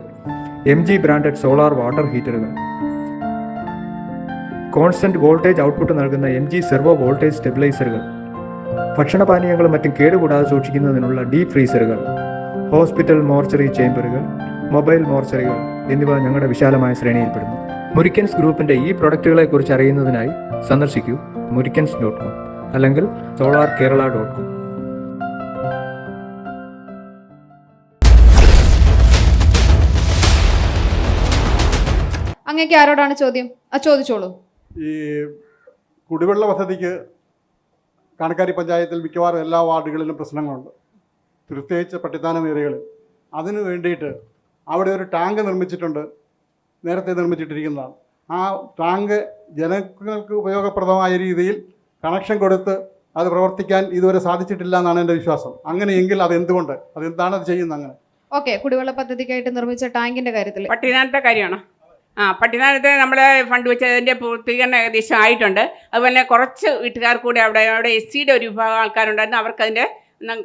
MG ബ്രാൻഡഡ് സോളാർ വാട്ടർ ഹീറ്ററുകൾ, കോൺസ്റ്റന്റ് വോൾട്ടേജ് ഔട്ട്പുട്ട് നൽകുന്ന MG സെർവോ വോൾട്ടേജ് സ്റ്റെബിലൈസറുകൾ, ഭക്ഷണപാനീയങ്ങളും മറ്റും കേടുകൂടാതെ സൂക്ഷിക്കുന്നതിനുള്ള ഡീപ് ഫ്രീസറുകൾ, ഹോസ്പിറ്റൽ മോർച്ചറി ചേംബറുകൾ, മൊബൈൽ മോർച്ചറികൾ എന്നിവ ഞങ്ങളുടെ വിശാലമായ ശ്രേണിയിൽപ്പെടുന്നു. മുരിക്കൻസ് ഗ്രൂപ്പിന്റെ ഈ പ്രൊഡക്റ്റുകളെ കുറിച്ച് അറിയുന്നതിനായി സന്ദർശിക്കൂ murikans.com അല്ലെങ്കിൽ solarkerala.com. അങ്ങേക്ക് ആരോടാണ് ചോദ്യം? ചോദിച്ചോളൂ. ഈ കുടിവെള്ള പദ്ധതിക്ക് കാണക്കാരി പഞ്ചായത്തിൽ മിക്കവാറും എല്ലാ വാർഡുകളിലും പ്രശ്നങ്ങളുണ്ട്, പ്രത്യേകിച്ച് പട്ടിത്താനം ഏരിയകളിൽ. അതിനു വേണ്ടിയിട്ട് അവിടെ ഒരു ടാങ്ക് നിർമ്മിച്ചിട്ടുണ്ട്, നേരത്തെ നിർമ്മിച്ചിട്ടിരിക്കുന്നതാണ്. ആ ടാങ്ക് ജനങ്ങൾക്ക് ഉപയോഗപ്രദമായ രീതിയിൽ കണക്ഷൻ കൊടുത്ത് അത് പ്രവർത്തിക്കാൻ ഇതുവരെ സാധിച്ചിട്ടില്ല എന്നാണ് എൻ്റെ വിശ്വാസം. അങ്ങനെയെങ്കിൽ അതെന്തുകൊണ്ട്, അതെന്താണ് അത് ചെയ്യുന്നത്? അങ്ങനെ ഓക്കെ, കുടിവെള്ള പദ്ധതിക്കായിട്ട് നിർമ്മിച്ച ടാങ്കിന്റെ കാര്യത്തിൽ പട്ടിനാനത്തെ കാര്യമാണോ? പട്ടിനാനത്തെ നമ്മൾ ഫണ്ട് വെച്ച് അതിൻ്റെ പൂർത്തീകരണം ഏകദേശം ആയിട്ടുണ്ട്. അതുപോലെ കുറച്ച് വീട്ടുകാർ കൂടി അവിടെ SCയുടെ ഒരു വിഭാഗം ആൾക്കാരുണ്ടായിരുന്നു. അവർക്കതിൻ്റെ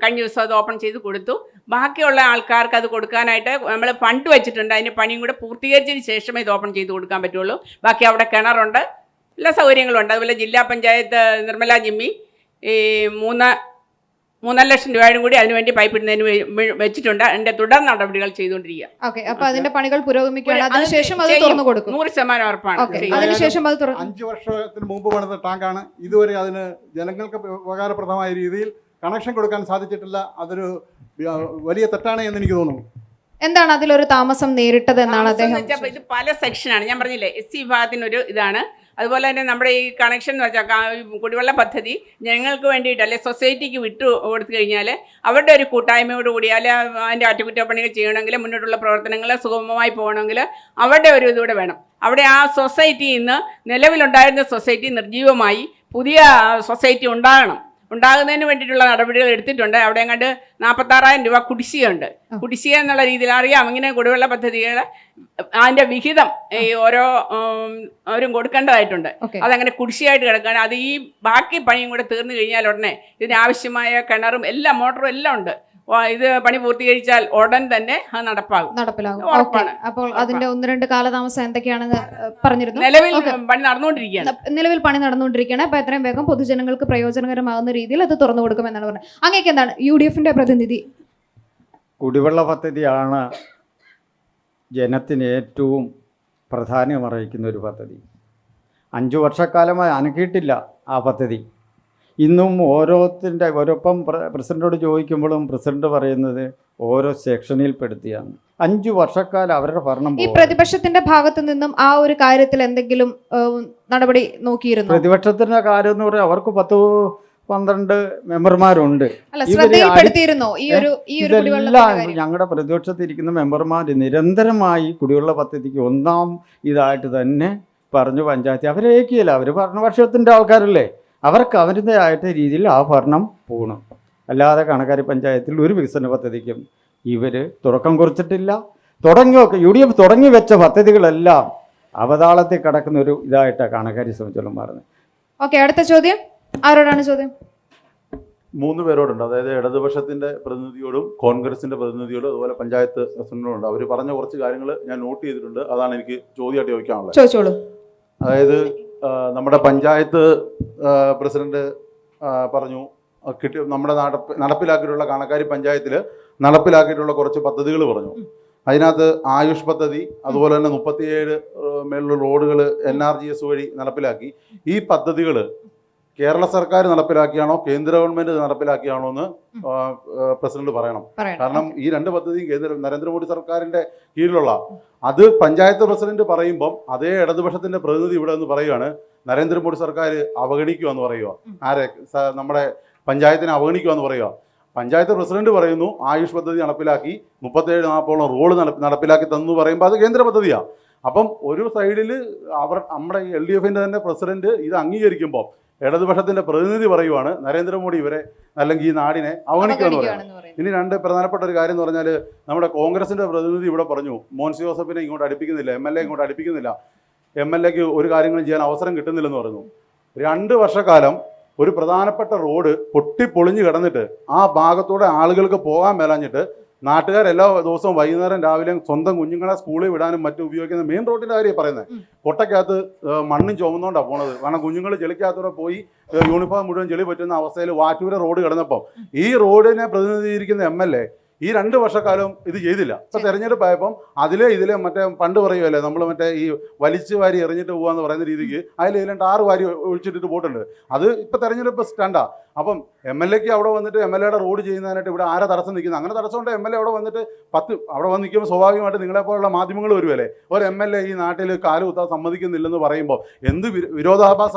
കഴിഞ്ഞ ദിവസം അത് ഓപ്പൺ ചെയ്ത് കൊടുത്തു. ബാക്കിയുള്ള ആൾക്കാർക്ക് അത് കൊടുക്കാനായിട്ട് നമ്മൾ ഫണ്ട് വെച്ചിട്ടുണ്ട്. അതിൻ്റെ പണിയും കൂടെ പൂർത്തീകരിച്ചതിന് ശേഷമേ ഇത് ഓപ്പൺ ചെയ്ത് കൊടുക്കാൻ പറ്റുള്ളൂ. ബാക്കി അവിടെ കിണറുണ്ട്, എല്ലാ സൗകര്യങ്ങളുണ്ട്. അതുപോലെ ജില്ലാ പഞ്ചായത്ത് നിർമ്മല ജിമ്മി ഈ 3 ലക്ഷം രൂപയും കൂടി അതിനുവേണ്ടി പൈപ്പ് ഇടുന്നതിന് വെച്ചിട്ടുണ്ട്. അതിന്റെ തുടർ നടപടികൾ ചെയ്തുകൊണ്ടിരിക്കുക. ഓക്കെ, അപ്പൊ അതിന്റെ പണികൾ പുരോഗമിക്കുകയാണ്. അതിനുശേഷം അത് തുറന്നു കൊടുക്കും. 100% ഉറപ്പാണ്. അതിനുശേഷം അത് 5 വർഷത്തിന് മുമ്പ് പണിത ടാങ്കാണ്. ഇതുവരെ അതിന് ജനങ്ങൾക്ക് ഉപകാരപ്രദമായ രീതിയിൽ കണക്ഷൻ കൊടുക്കാൻ സാധിച്ചിട്ടില്ല. അതൊരു വലിയ തെറ്റാണ് എന്ന് എനിക്ക് തോന്നുന്നു. എന്താണ് അതിലൊരു താമസം നേരിട്ടത് എന്നാണ് അദ്ദേഹം? ഇത് പല സെക്ഷനാണ്. ഞാൻ പറഞ്ഞില്ലേ, SC വിഭാഗത്തിനൊരു ഇതാണ്. അതുപോലെ തന്നെ നമ്മുടെ ഈ കണക്ഷൻ എന്ന് വെച്ചാൽ കുടിവെള്ള പദ്ധതി ജനങ്ങൾക്ക് വേണ്ടിയിട്ട് അല്ലെ സൊസൈറ്റിക്ക് വിട്ടു കൊടുത്തു കഴിഞ്ഞാൽ അവരുടെ ഒരു കൂട്ടായ്മയോട് കൂടി അല്ലെ അതിൻ്റെ അറ്റകുറ്റപ്പണികൾ ചെയ്യണമെങ്കിൽ മുന്നോട്ടുള്ള പ്രവർത്തനങ്ങൾ സുഗമമായി പോകണമെങ്കിൽ അവരുടെ ഒരു ഇതുകൂടെ വേണം. അവിടെ ആ സൊസൈറ്റിയിൽ നിന്ന് നിലവിലുണ്ടായിരുന്ന സൊസൈറ്റി നിർജീവമായി പുതിയ സൊസൈറ്റി ഉണ്ടാകുന്നതിന് വേണ്ടിയിട്ടുള്ള നടപടികൾ എടുത്തിട്ടുണ്ട്. അവിടെ കണ്ട് 46,000 രൂപ കുടിശ്ശികയുണ്ട്. കുടിശ്ശിക എന്നുള്ള രീതിയിൽ അറിയാം ഇങ്ങനെ കുടിവെള്ള പദ്ധതികൾ അതിൻ്റെ വിഹിതം ഈ ഓരോ അവരും കൊടുക്കേണ്ടതായിട്ടുണ്ട്. അതങ്ങനെ കുടിശ്ശിയായിട്ട് കിടക്കുകയാണ്. അത് ഈ ബാക്കി പണിയും കൂടെ തീർന്നു കഴിഞ്ഞാൽ ഉടനെ ഇതിനാവശ്യമായ കിണറും എല്ലാം മോട്ടറും എല്ലാം ഉണ്ട്. ഇത് പണി പൂർത്തീകരിച്ചാൽ ഉടൻ തന്നെ അത് നടപ്പാകും. അപ്പോൾ അതിന്റെ 1-2 കാലതാമസം എന്തൊക്കെയാണെന്ന് പറഞ്ഞിരുന്നു. നിലവിൽ പണി നടന്നുകൊണ്ടിരിക്കുകയാണ്. അപ്പൊ എത്രയും വേഗം പൊതുജനങ്ങൾക്ക് പ്രയോജനകരമാകുന്ന രീതിയിൽ അത് തുറന്നു കൊടുക്കുമെന്നാണ് പറഞ്ഞത്. അങ്ങേക്ക് എന്താണ് UDFന്റെ പ്രതിനിധി? കുടിവെള്ള പദ്ധതിയാണ് ജനത്തിന് ഏറ്റവും പ്രാധാന്യമർഹിക്കുന്ന ഒരു പദ്ധതി. 5 വർഷക്കാലമായി അനക്കിയിട്ടില്ല ആ പദ്ധതി. ഇന്നും ഓരോപ്പം പ്രസിഡന്റോട് ചോദിക്കുമ്പോഴും പ്രസിഡന്റ് പറയുന്നത് ഓരോ സെക്ഷനിൽ പെടുത്തിയാണ്. 5 വർഷക്കാലം അവരുടെ ഭരണം. ഈ പ്രതിപക്ഷത്തിന്റെ ഭാഗത്തു നിന്നും ആ ഒരു കാര്യത്തിൽ എന്തെങ്കിലും നടപടി നോക്കിയിരുന്നു? പ്രതിപക്ഷത്തിന്റെ കാര്യം എന്ന് പറയാൻ അവർക്ക് 10-12 മെമ്പർമാരുണ്ട്. ഇതെല്ലാം ഞങ്ങളുടെ പ്രതിപക്ഷത്തിരിക്കുന്ന മെമ്പർമാർ നിരന്തരമായി കുടിവെള്ള പദ്ധതിക്ക് ഒന്നാം ഇതായിട്ട് തന്നെ പറഞ്ഞു പഞ്ചായത്ത് അവരെ ഏക്കിയല്ല. അവർ ഭരണപക്ഷത്തിന്റെ ആൾക്കാരല്ലേ, അവർക്ക് അവരുടേതായിട്ട് രീതിയിൽ ആ ഭരണം പോകണം. അല്ലാതെ കണക്കാരി പഞ്ചായത്തിൽ ഒരു വികസന പദ്ധതിക്കും ഇവർ തുടക്കം കുറിച്ചിട്ടില്ല. UDF തുടങ്ങി വെച്ച പദ്ധതികളെല്ലാം അവതാളത്തിൽ കിടക്കുന്ന ഒരു ഇതായിട്ടാണ് കണക്കാരി സംബന്ധിച്ചോളം മാറുന്നത്. ഓക്കെ, അടുത്ത ചോദ്യം ആരോടാണ് ചോദ്യം? 3 പേരോടുണ്ട്. അതായത് ഇടതുപക്ഷത്തിന്റെ പ്രതിനിധിയോടും കോൺഗ്രസിന്റെ പ്രതിനിധിയോടും അതുപോലെ പഞ്ചായത്ത് പ്രസിഡന്റിനോടുണ്ട്. അവർ പറഞ്ഞ കുറച്ച് കാര്യങ്ങൾ ഞാൻ നോട്ട് ചെയ്തിട്ടുണ്ട്. അതാണ് എനിക്ക് ചോദ്യമായിട്ട് ചോദിക്കാനുള്ളത്. ചോദിച്ചോളൂ. അതായത് നമ്മുടെ പഞ്ചായത്ത് പ്രസിഡന്റ് പറഞ്ഞു നമ്മുടെ നടപ്പിലാക്കിയിട്ടുള്ള കണക്കാരി പഞ്ചായത്തിൽ നടപ്പിലാക്കിയിട്ടുള്ള കുറച്ച് പദ്ധതികൾ പറഞ്ഞു. അതിനകത്ത് ആയുഷ് പദ്ധതി, അതുപോലെ തന്നെ 37 മേലുള്ള റോഡുകൾ NRGS വഴി നടപ്പിലാക്കി. ഈ പദ്ധതികൾ കേരള സർക്കാർ നടപ്പിലാക്കിയാണോ കേന്ദ്ര ഗവൺമെന്റ് നടപ്പിലാക്കിയാണോ എന്ന് പ്രസിഡന്റ് പറയണം. കാരണം ഈ 2 പദ്ധതിയും നരേന്ദ്രമോദി സർക്കാരിന്റെ കീഴിലുള്ള. അത് പഞ്ചായത്ത് പ്രസിഡന്റ് പറയുമ്പം അതേ ഇടതുപക്ഷത്തിന്റെ പ്രതിനിധി ഇവിടെ നിന്ന് പറയുകയാണ് നരേന്ദ്രമോദി സർക്കാർ അവഗണിക്കുമെന്ന് പറയുക. നമ്മുടെ പഞ്ചായത്തിനെ അവഗണിക്കുമെന്ന് പറയുക. പഞ്ചായത്ത് പ്രസിഡന്റ് പറയുന്നു ആയുഷ് പദ്ധതി നടപ്പിലാക്കി 37-40 റോഡ് നടപ്പിലാക്കി തന്നു പറയുമ്പോൾ അത് കേന്ദ്ര പദ്ധതിയാണ്. അപ്പം ഒരു സൈഡിൽ നമ്മുടെ LDFന്റെ തന്നെ പ്രസിഡന്റ് ഇത് അംഗീകരിക്കുമ്പോൾ ഇടതുപക്ഷത്തിന്റെ പ്രതിനിധി പറയുവാണ് നരേന്ദ്രമോദി ഇവരെ അല്ലെങ്കിൽ ഈ നാടിനെ അവഗണിക്കുമെന്ന് പറയുന്നത്. ഇനി 2 പ്രധാനപ്പെട്ട ഒരു കാര്യം എന്ന് പറഞ്ഞാൽ നമ്മുടെ കോൺഗ്രസിന്റെ പ്രതിനിധി ഇവിടെ പറഞ്ഞു മോൻസി ജോസഫിനെ ഇങ്ങോട്ട് അടുപ്പിക്കുന്നില്ല, MLA ഇങ്ങോട്ട് അടുപ്പിക്കുന്നില്ല, MLAക്ക് ഒരു കാര്യങ്ങളും ചെയ്യാൻ അവസരം കിട്ടുന്നില്ലെന്ന് പറഞ്ഞു. 2 വർഷക്കാലം ഒരു പ്രധാനപ്പെട്ട റോഡ് പൊട്ടിപ്പൊളിഞ്ഞ് കിടന്നിട്ട് ആ ഭാഗത്തൂടെ ആളുകൾക്ക് പോകാൻ മേലാഞ്ഞിട്ട് നാട്ടുകാരെല്ലാ ദിവസവും വൈകുന്നേരം രാവിലെ സ്വന്തം കുഞ്ഞുങ്ങളെ സ്കൂളിൽ വിടാനും മറ്റും ഉപയോഗിക്കുന്ന മെയിൻ റോഡിൻ്റെ കാര്യം പറയുന്നത്. കൊട്ടക്കകത്ത് മണ്ണും ചുമന്നുകൊണ്ടാണ് പോണത്. കാരണം കുഞ്ഞുങ്ങൾ ചെളിക്കകത്തൂടെ പോയി യൂണിഫോം മുഴുവൻ ചെളി പറ്റുന്ന അവസ്ഥയിൽ വാറ്റൂര റോഡ് കിടന്നപ്പോൾ ഈ റോഡിനെ പ്രതിനിധീകരിക്കുന്ന MLA ഈ 2 വർഷക്കാലം ഇത് ചെയ്തില്ല. ഇപ്പം തെരഞ്ഞെടുപ്പായപ്പം ഇതിലെ മറ്റേ പണ്ട് പറയുമല്ലേ നമ്മൾ മറ്റേ ഈ വലിച്ചു വാരി എറിഞ്ഞിട്ട് പോകാന്ന് പറയുന്ന രീതിക്ക് ഇതിലും ടാറ് വാരി ഒഴിച്ചിട്ടിട്ട് പോയിട്ടുണ്ട്. അത് ഇപ്പം തെരഞ്ഞെടുപ്പ് സ്റ്റാൻഡാണ്. അപ്പം MLAക്ക് അവിടെ വന്നിട്ട് MLAയുടെ റോഡ് ചെയ്യുന്നതിനായിട്ട് ഇവിടെ ആരാ തടസ്സം നിൽക്കുന്നത്? അങ്ങനെ തടസ്സം കൊണ്ട് MLA അവിടെ വന്നിട്ട് അവിടെ വന്ന് നിൽക്കുമ്പോൾ സ്വാഭാവികമായിട്ട് നിങ്ങളെപ്പോലുള്ള മാധ്യമങ്ങൾ വരുമല്ലേ. ഒരു MLA ഈ നാട്ടിൽ കാല് കുത്താൻ സമ്മതിക്കുന്നില്ലെന്ന് പറയുമ്പോൾ എന്ത് വിരോധാഭാസ.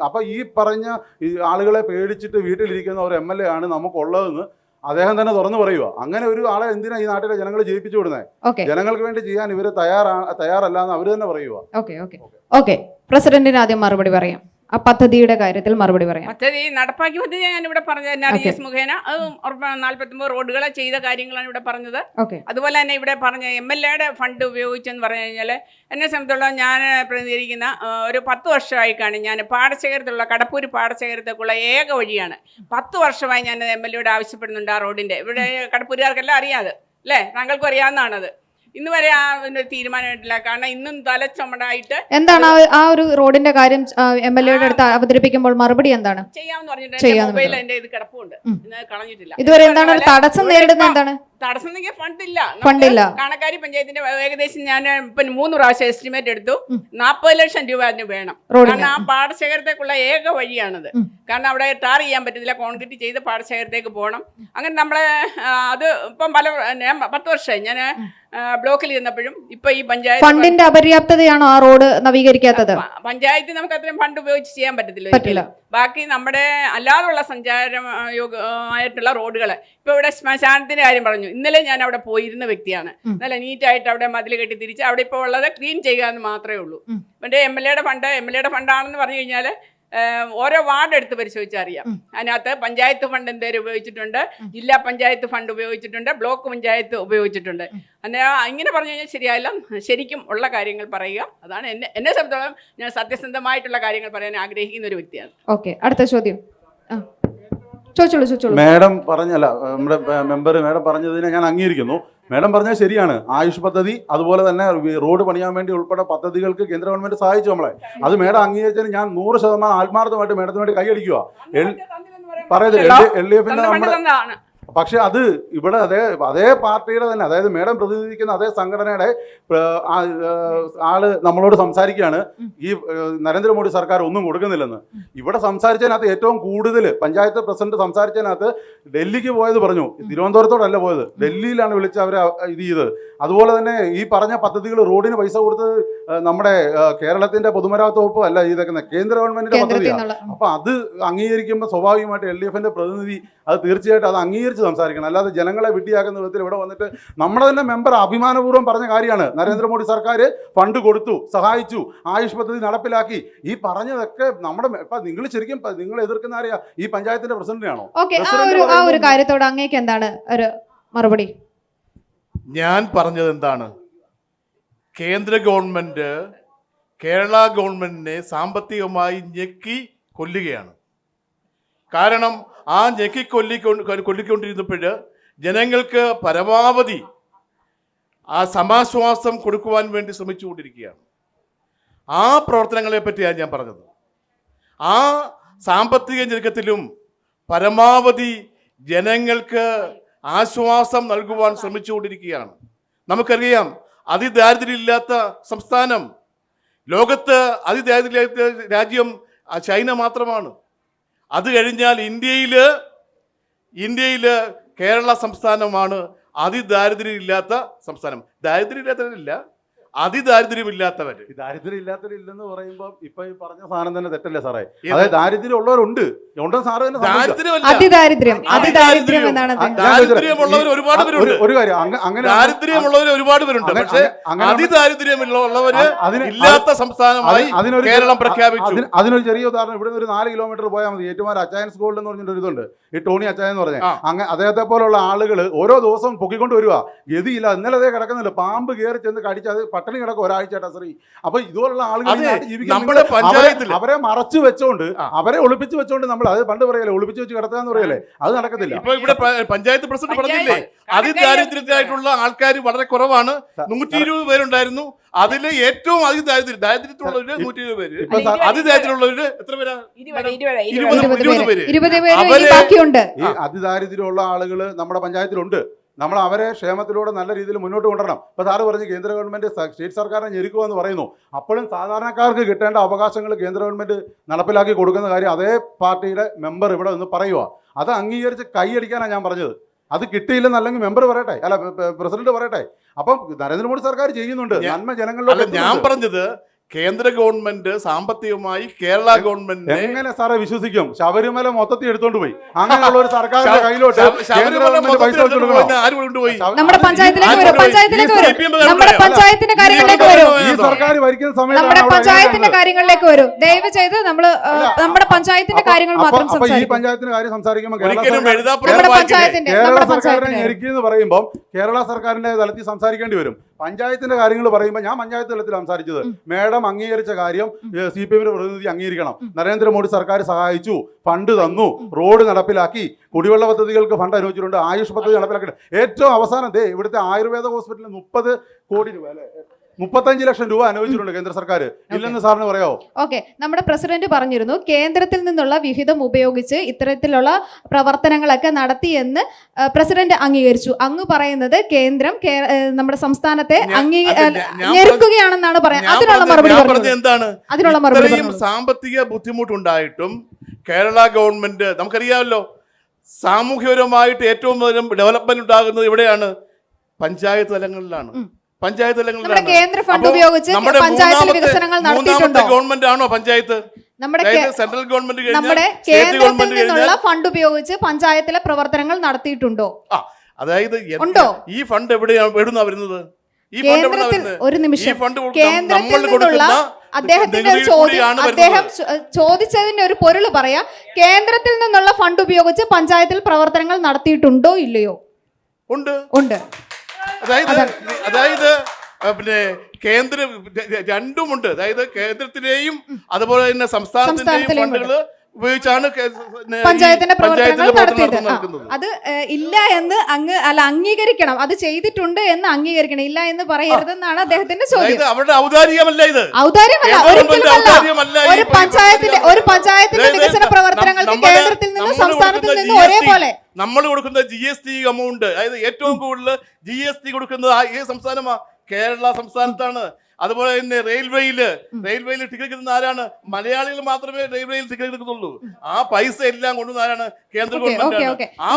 അപ്പം ഈ പറഞ്ഞ ഈ ആളുകളെ പേടിച്ചിട്ട് വീട്ടിലിരിക്കുന്ന ഒരു MLA ആണ് നമുക്കുള്ളതെന്ന് അദ്ദേഹം തന്നെ തുറന്നു പറയുക. അങ്ങനെ ഒരു ആളെ എന്തിനാ ഈ നാട്ടിലെ ജനങ്ങൾ ജയിപ്പിച്ചു വിടുന്നത്? ജനങ്ങൾക്ക് വേണ്ടി ചെയ്യാൻ ഇവര് തയ്യാറല്ല എന്ന് അവർ തന്നെ പറയുക. പ്രസിഡന്റിന് ആദ്യം മറുപടി പറയാം. ആ പദ്ധതിയുടെ കാര്യത്തിൽ മറുപടി പറയാം. പദ്ധതി നടപ്പാക്കിയ പദ്ധതി ഞാനിവിടെ പറഞ്ഞത് NRGS മുഖേന അത് 49 റോഡുകളെ ചെയ്ത കാര്യങ്ങളാണ് ഇവിടെ പറഞ്ഞത്. അതുപോലെ തന്നെ ഇവിടെ പറഞ്ഞ MLAയുടെ ഫണ്ട് ഉപയോഗിച്ചെന്ന് പറഞ്ഞു കഴിഞ്ഞാൽ എന്നെ സംബന്ധിച്ചുള്ള ഞാൻ പ്രതിനിധീകരിക്കുന്ന ഒരു 10 വർഷമായിക്കാണ് ഞാൻ പാടശേഖരത്തുള്ള കടപ്പൂർ പാടശേഖരത്തേക്കുള്ള ഏക വഴിയാണ്. 10 വർഷമായി ഞാൻ MLAയോട് ആവശ്യപ്പെടുന്നുണ്ട് ആ റോഡിൻ്റെ. ഇവിടെ കടപ്പൂരുകാർക്കെല്ലാം അറിയാതെ അല്ലേ, താങ്കൾക്കും അറിയാവുന്നതാണത്. ഇന്ന് വരെ അതിന്റെ തീരുമാനമായിട്ടില്ല. കാരണം ഇന്നും തലച്ചമടായിട്ട് എന്താണ് ആ ഒരു റോഡിന്റെ കാര്യം MLAയുടെ അടുത്ത് അവതരിപ്പിക്കുമ്പോൾ മറുപടി എന്താണ്? ചെയ്യാമെന്ന് പറഞ്ഞിട്ട് മൊബൈൽ എന്റെ ഇത് കിടപ്പുണ്ട്, കളഞ്ഞിട്ടില്ല. ഇതുവരെ എന്താണ് തടസ്സം നേരിടുന്നത്? എന്താണ് തടസ്സം? ഫണ്ടില്ല. കാണക്കാരി പഞ്ചായത്തിന്റെ ഏകദേശം ഞാൻ ഇപ്പം 3 പ്രാവശ്യം എസ്റ്റിമേറ്റ് എടുത്തു. 40 ലക്ഷം രൂപ അതിന് വേണം. കാരണം ആ പാടശേഖരത്തേക്കുള്ള ഏക വഴിയാണത്. കാരണം അവിടെ ടാർ ചെയ്യാൻ പറ്റത്തില്ല, കോൺക്രീറ്റ് ചെയ്ത് പാടശേഖരത്തേക്ക് പോകണം. അങ്ങനെ നമ്മളെ അത് ഇപ്പം 10 വർഷമായി ഞാൻ ബ്ലോക്കിൽ ഇരുന്നപ്പോഴും ഇപ്പൊ ഈ പഞ്ചായത്ത് ഫണ്ടിന്റെ അപര്യാപ്തതയാണോ ആ റോഡ് നവീകരിക്കാത്തത്? പഞ്ചായത്ത് നമുക്ക് അത്രയും ഫണ്ട് ഉപയോഗിച്ച് ചെയ്യാൻ പറ്റത്തില്ല. ബാക്കി നമ്മുടെ അല്ലാതുള്ള സഞ്ചാരമായിട്ടുള്ള റോഡുകൾ ഇപ്പൊ ഇവിടെ ശ്മശാനത്തിന്റെ കാര്യം പറഞ്ഞു. ഇന്നലെ ഞാൻ അവിടെ പോയിരുന്ന വ്യക്തിയാണ്. നല്ല നീറ്റായിട്ട് അവിടെ മതിൽ കെട്ടി തിരിച്ച് അവിടെ ഇപ്പോൾ ഉള്ളത് ക്ലീൻ ചെയ്യുക എന്ന് മാത്രമേ ഉള്ളൂ. മറ്റേ MLAയുടെ ഫണ്ടാണെന്ന് പറഞ്ഞു കഴിഞ്ഞാൽ ഓരോ വാർഡ് എടുത്ത് പരിശോധിച്ചാൽ അറിയാം. അതിനകത്ത് പഞ്ചായത്ത് ഫണ്ട് എന്തേലും ഉപയോഗിച്ചിട്ടുണ്ട്, ജില്ലാ പഞ്ചായത്ത് ഫണ്ട് ഉപയോഗിച്ചിട്ടുണ്ട്, ബ്ലോക്ക് പഞ്ചായത്ത് ഉപയോഗിച്ചിട്ടുണ്ട്. ഇങ്ങനെ പറഞ്ഞു കഴിഞ്ഞാൽ ശരിയായില്ല. ശരിക്കും ഉള്ള കാര്യങ്ങൾ പറയുക. അതാണ് എന്നെ സംബന്ധിച്ചിടത്തോളം ഞാൻ സത്യസന്ധമായിട്ടുള്ള കാര്യങ്ങൾ പറയാൻ ആഗ്രഹിക്കുന്ന ഒരു വ്യക്തിയാണ്. ഓക്കെ, അടുത്ത ചോദ്യം. ചോദിച്ചോളൂ. മാഡം പറഞ്ഞല്ല, നമ്മുടെ മെമ്പർ മാഡം പറഞ്ഞതിനെ ഞാൻ അംഗീകരിക്കുന്നു. മാഡം പറഞ്ഞത് ശരിയാണ്. ആയുഷ് പദ്ധതി, അതുപോലെ തന്നെ റോഡ് പണിയാൻ വേണ്ടി ഉൾപ്പെടെ പദ്ധതികൾക്ക് കേന്ദ്ര ഗവൺമെന്റ് സഹായിച്ചു നമ്മളെ. അത് മാഡം അംഗീകരിച്ചതിന് ഞാൻ 100% ആത്മാർത്ഥമായിട്ട് മാഡത്തിന് വേണ്ടി കൈയടിക്കുക. പറയുന്നത് LDFന്റെ നമ്മുടെ, പക്ഷെ അത് ഇവിടെ അതേ പാർട്ടിയുടെ തന്നെ, അതായത് മേഡം പ്രതിനിധിക്കുന്ന അതേ സംഘടനയുടെ ആള് നമ്മളോട് സംസാരിക്കുകയാണ് ഈ നരേന്ദ്രമോദി സർക്കാർ ഒന്നും കൊടുക്കുന്നില്ലെന്ന്. ഇവിടെ സംസാരിച്ചതിനകത്ത് ഏറ്റവും കൂടുതൽ പഞ്ചായത്ത് പ്രസിഡന്റ് സംസാരിച്ചതിനകത്ത് ഡൽഹിക്ക് പോയത് പറഞ്ഞു, തിരുവനന്തപുരത്തോടല്ല പോയത്, ഡൽഹിയിലാണ് വിളിച്ച് അവരെ ഇത് ചെയ്തത്. അതുപോലെ തന്നെ ഈ പറഞ്ഞ പദ്ധതികൾ റോഡിന് പൈസ കൊടുത്തത് നമ്മുടെ കേരളത്തിന്റെ പൊതുമരാമത്ത് വകുപ്പ് അല്ല ചെയ്തേക്കുന്നത്, കേന്ദ്ര ഗവൺമെന്റിന്റെ പദ്ധതിയാണ്. അപ്പൊ അത് അംഗീകരിക്കുമ്പോൾ സ്വാഭാവികമായിട്ട് LDFന്റെ പ്രതിനിധി അത് തീർച്ചയായിട്ടും അത് അംഗീകരിച്ച് സംസാരിക്കണം. അല്ലാതെ ജനങ്ങളെ വിഡ്ഢിയാക്കുന്ന വിധത്തിൽ ഇവിടെ വന്നിട്ട് നമ്മുടെ തന്നെ മെമ്പർ അഭിമാനപൂർവ്വം പറഞ്ഞ കാര്യമാണ്, നരേന്ദ്രമോദി സർക്കാർ ഫണ്ട് കൊടുത്തു, സഹായിച്ചു, ആയുഷ് പദ്ധതി നടപ്പിലാക്കി. ഈ പറഞ്ഞതൊക്കെ നമ്മുടെ നിങ്ങൾ ശരിക്കും നിങ്ങൾ എതിർക്കുന്ന ആരെയാ? ഈ പഞ്ചായത്തിന്റെ പ്രസിഡന്റിനാണോ? ആ ഒരു കാര്യത്തോട് അങ്ങേക്ക് എന്താണ് ഒരു മറുപടി? ഞാൻ പറഞ്ഞത് എന്താണ്? കേന്ദ്ര ഗവൺമെന്റ് കേരള ഗവൺമെന്റിനെ സാമ്പത്തികമായി ഞെക്കി കൊല്ലുകയാണ്. കാരണം ആ ഞെക്കി കൊല്ലിക്കൊണ്ടിരുന്നപ്പോൾ ജനങ്ങൾക്ക് പരമാവധി ആ സമാശ്വാസം കൊടുക്കുവാൻ വേണ്ടി ശ്രമിച്ചുകൊണ്ടിരിക്കുകയാണ്. ആ പ്രവർത്തനങ്ങളെ പറ്റിയാണ് ഞാൻ പറഞ്ഞത്. ആ സാമ്പത്തിക ഞെരുക്കത്തിലും പരമാവധി ജനങ്ങൾക്ക് ആശ്വാസം നൽകുവാൻ ശ്രമിച്ചുകൊണ്ടിരിക്കുകയാണ്. നമുക്കറിയാം, അതിദാരിദ്ര്യമില്ലാത്ത സംസ്ഥാനം, ലോകത്ത് അതിദാരിദ്ര്യമില്ലാത്ത രാജ്യം ചൈന മാത്രമാണ്. അത് കഴിഞ്ഞാൽ ഇന്ത്യയിൽ കേരള സംസ്ഥാനമാണ് അതിദാരിദ്ര്യമില്ലാത്ത സംസ്ഥാനം. ദാരിദ്ര്യമില്ലാത്തവരില്ല, അതിദാരിദ്ര്യമില്ലാത്തവര്. ദാരിദ്ര്യമില്ലാത്തവരില്ലെന്ന് പറയുമ്പോൾ ഇപ്പൊ ഈ പറഞ്ഞ സാധനം തന്നെ തെറ്റല്ലേ സാറേ? അതായത് ദാരിദ്ര്യം ഉള്ളവരുണ്ട്, ഉണ്ടെന്ന് സാറ് തന്നെ ദാരിദ്ര്യമുള്ളവർ ഒരുപാട് പേരുണ്ട്. ഒരു കാര്യം, അങ്ങനെ ദാരിദ്ര്യമുള്ളവർ ഒരുപാട് പേരുണ്ട്. പക്ഷേ അതിദാരിദ്ര്യമുള്ളവര് ഇല്ലാത്ത സംസ്ഥാനമായി കേരളം പ്രഖ്യാപിച്ചു. അതിനൊരു ചെറിയ ഉദാഹരണം, ഇവിടെ നിന്ന് ഒരു 4 കിലോമീറ്റർ പോയാൽ മതി, ഏറ്റുമാർ അച്ചായൻസ് ഗോൾഡ് എന്ന് പറഞ്ഞിട്ട് ഒരു ഇതുണ്ട്, ഈ ടോണി അച്ചായൻ എന്ന് പറഞ്ഞാൽ. അങ്ങനെ അദ്ദേഹത്തെ പോലുള്ള ആളുകൾ ഓരോ ദിവസവും പൊക്കിക്കൊണ്ട് വരിക, ഗതിയില്ല. ഇന്നലെ അതേ കിടക്കുന്നില്ല, പാമ്പ് കയറി ചെന്ന് കടിച്ച് അത് പട്ടണി കിടക്കും ഒരാഴ്ചയായിട്ട് ശ്രീ. അപ്പൊ ഇതുപോലുള്ള ആളുകൾ അവരെ മറച്ചു വെച്ചോണ്ട്, അവരെ ഒളിപ്പിച്ച് വെച്ചോണ്ട് നമ്മൾ അത് പണ്ട് പറയല്ലേ, ഒളിപ്പിച്ച് വെച്ച് കിടത്താന്ന് പറയല്ലേ, അത് നടക്കത്തില്ല. ഇപ്പൊ ഇവിടെ പഞ്ചായത്ത് പ്രസിഡന്റ് പറഞ്ഞില്ലേ, അതിദാരിദ്ര്യത്തിലായിട്ടുള്ള ആൾക്കാർ വളരെ കുറവാണ്. 120 പേരുണ്ടായിരുന്നു. അതില് ഏറ്റവും ദാരിദ്ര്യത്തിലുള്ളവര് 120 പേര്, അതിദാരിദ്ര്യമുള്ളവര് എത്ര പേരാ? 20 പേര്. ഈ അതിദാരിദ്ര്യമുള്ള ആളുകൾ നമ്മുടെ പഞ്ചായത്തിലുണ്ട്. നമ്മൾ അവരെ ക്ഷേമത്തിലൂടെ നല്ല രീതിയിൽ മുന്നോട്ട് കൊണ്ടുവരണം. ഇപ്പോൾ സാറ് പറഞ്ഞ് കേന്ദ്ര ഗവൺമെൻറ് സ്റ്റേറ്റ് സർക്കാരിനെ ഞെരുക്കുമെന്ന് പറയുന്നു. അപ്പോഴും സാധാരണക്കാർക്ക് കിട്ടേണ്ട അവകാശങ്ങൾ കേന്ദ്ര ഗവൺമെൻറ് നടപ്പിലാക്കി കൊടുക്കുന്ന കാര്യം അതേ പാർട്ടിയുടെ മെമ്പർ ഇവിടെ നിന്ന് പറയുക. അത് അംഗീകരിച്ച് കൈയടിക്കാനാണ് ഞാൻ പറഞ്ഞത്. അത് കിട്ടിയില്ലെന്നല്ലെങ്കിൽ മെമ്പർ പറയട്ടെ, അല്ല പ്രസിഡന്റ് പറയട്ടെ. അപ്പം നരേന്ദ്രമോദി സർക്കാർ ചെയ്യുന്നുണ്ട്, നന്മ ജനങ്ങളിലേക്ക്. ഞാൻ പറഞ്ഞത് കേന്ദ്ര ഗവൺമെന്റ് സാമ്പത്തികമായി കേരള ഗവൺമെന്റ് എങ്ങനെ സാറെ വിശ്വസിക്കും? ശബരിമല മൊത്തത്തിൽ എടുത്തോണ്ട് പോയി. അങ്ങനെയുള്ള ഒരു സർക്കാരിന്റെ കൈയിലോട്ട് നമ്മുടെ പഞ്ചായത്തിലേക്ക് വരും, നമ്മുടെ പഞ്ചായത്തിന്റെ കാര്യങ്ങളിലേക്ക് വരും, ഈ സർക്കാർ ഭരിക്കുന്ന സമയത്ത് നമ്മുടെ പഞ്ചായത്തിന്റെ കാര്യങ്ങളിലേക്ക് വരും. ദയവ് ചെയ്ത് നമ്മുടെ പഞ്ചായത്തിന്റെ കാര്യങ്ങൾ മാത്രം ഈ പഞ്ചായത്തിന്റെ കാര്യം സംസാരിക്കുമ്പോൾ കേരള സർക്കാരിനെ ഞെരുക്കിയെന്ന് പറയുമ്പോൾ കേരള സർക്കാരിന്റെ തലത്തിൽ സംസാരിക്കേണ്ടി വരും. പഞ്ചായത്തിന്റെ കാര്യങ്ങൾ പറയുമ്പോൾ ഞാൻ പഞ്ചായത്ത് തലത്തിൽ സംസാരിച്ചത്. മേഡം അംഗീകരിച്ച കാര്യം CPMന്റെ പ്രതിനിധി അംഗീകരിക്കണം. നരേന്ദ്രമോദി സർക്കാർ സഹായിച്ചു, ഫണ്ട് തന്നു, റോഡ് നടപ്പിലാക്കി, കുടിവെള്ള പദ്ധതികൾക്ക് ഫണ്ട് അനുവദിച്ചിട്ടുണ്ട്, ആയുഷ് പദ്ധതി നടപ്പിലാക്കി. ഏറ്റവും അവസാനം ഇവിടുത്തെ ആയുർവേദ ഹോസ്പിറ്റലിൽ 30 കോടി രൂപ 35 ലക്ഷം രൂപ അനുവദിച്ചിട്ടുണ്ട് കേന്ദ്ര സർക്കാർ. ഇല്ലെന്ന് സാറിന് പറയാമോ? ഓക്കെ, നമ്മുടെ പ്രസിഡന്റ് പറഞ്ഞിരുന്നു കേന്ദ്രത്തിൽ നിന്നുള്ള വിഹിതം ഉപയോഗിച്ച് ഇത്തരത്തിലുള്ള പ്രവർത്തനങ്ങളൊക്കെ നടത്തിയെന്ന് പ്രസിഡന്റ് അംഗീകരിച്ചു. അങ്ങ് പറയുന്നത് കേന്ദ്രം നമ്മുടെ സംസ്ഥാനത്തെ ഞെരുക്കുകയാണെന്നാണ് പറയുന്നത്. അതിനുള്ള മറുപടി എന്താണ്? അതിനുള്ള മറുപടി, സാമ്പത്തിക ബുദ്ധിമുട്ടുണ്ടായിട്ടും കേരള ഗവൺമെന്റ് നമുക്കറിയാമല്ലോ, സാമൂഹ്യപരമായിട്ട് ഏറ്റവും ഡെവലപ്മെന്റ് ഉണ്ടാകുന്നത് എവിടെയാണ്? പഞ്ചായത്ത് തലങ്ങളിലാണ്. കേന്ദ്ര ഫണ്ട് ഉപയോഗിച്ച് പഞ്ചായത്തിൽ വികസനങ്ങൾ നടത്തിയിട്ടുണ്ടോ? ഗവൺമെന്റ് ആണോ പഞ്ചായത്ത്? സെൻട്രൽ ഗവൺമെന്റ് നമ്മുടെ കേന്ദ്രത്തിൽ നിന്നുള്ള ഫണ്ട് ഉപയോഗിച്ച് പഞ്ചായത്തിലെ പ്രവർത്തനങ്ങൾ നടത്തിയിട്ടുണ്ടോ? അതായത് ഈ ഫണ്ട് എവിടെയാണ് വരുന്നത്? ഒരു നിമിഷം, കേന്ദ്രത്തിൽ നിന്നുള്ള അദ്ദേഹത്തിന്റെ ഒരു ചോദ്യം, അദ്ദേഹം ചോദിച്ചതിന്റെ ഒരു പൊരുള് പറയാം. കേന്ദ്രത്തിൽ നിന്നുള്ള ഫണ്ട് ഉപയോഗിച്ച് പഞ്ചായത്തിൽ പ്രവർത്തനങ്ങൾ നടത്തിയിട്ടുണ്ടോ ഇല്ലയോ? ഉണ്ട്. അതാണ്. പിന്നെ രണ്ടുമുണ്ട്. അതായത് കേന്ദ്രത്തിലെയും അതുപോലെ തന്നെ സംസ്ഥാനത്തിന്റെയും ഫണ്ടുകൾ ഉപയോഗിച്ചാണ് പഞ്ചായത്തിന്റെ പ്രവർത്തനങ്ങൾ നടത്തിയത്. അത് ഇല്ല എന്ന് അംഗീകരിക്കണം. അത് ചെയ്തിട്ടുണ്ട് എന്ന് അംഗീകരിക്കണം. ഇല്ല എന്ന് പറയരുതെന്നാണ് അദ്ദേഹത്തിന്റെ ചോദ്യം. അവരുടെ ഔദാര്യമല്ല ഇത്. ഔദാര്യമല്ല, ഒരിക്കലുമല്ല. ഒരു പഞ്ചായത്തിന്റെ വികസന പ്രവർത്തനങ്ങൾക്ക് കേന്ദ്രത്തിൽ നിന്നും സംസ്ഥാനത്തിൽ നിന്നും ഒരേപോലെ നമ്മൾ കൊടുക്കുന്ന GST എമൗണ്ട്, അതായത് ഏറ്റവും കൂടുതൽ GST കൊടുക്കുന്നത് ഈ സംസ്ഥാനമാ, കേരള സംസ്ഥാനത്താണ്. അതുപോലെ തന്നെ റെയിൽവേയിൽ ടിക്കറ്റ് എടുക്കുന്ന ആരാണ്? മലയാളികൾ മാത്രമേ റെയിൽവേയിൽ ടിക്കറ്റ് എടുക്കുന്നുള്ളൂ. ആ പൈസ എല്ലാം കൊണ്ടുവന്ന ആരാണ്? കേന്ദ്ര ഗവൺമെന്റ്. ആ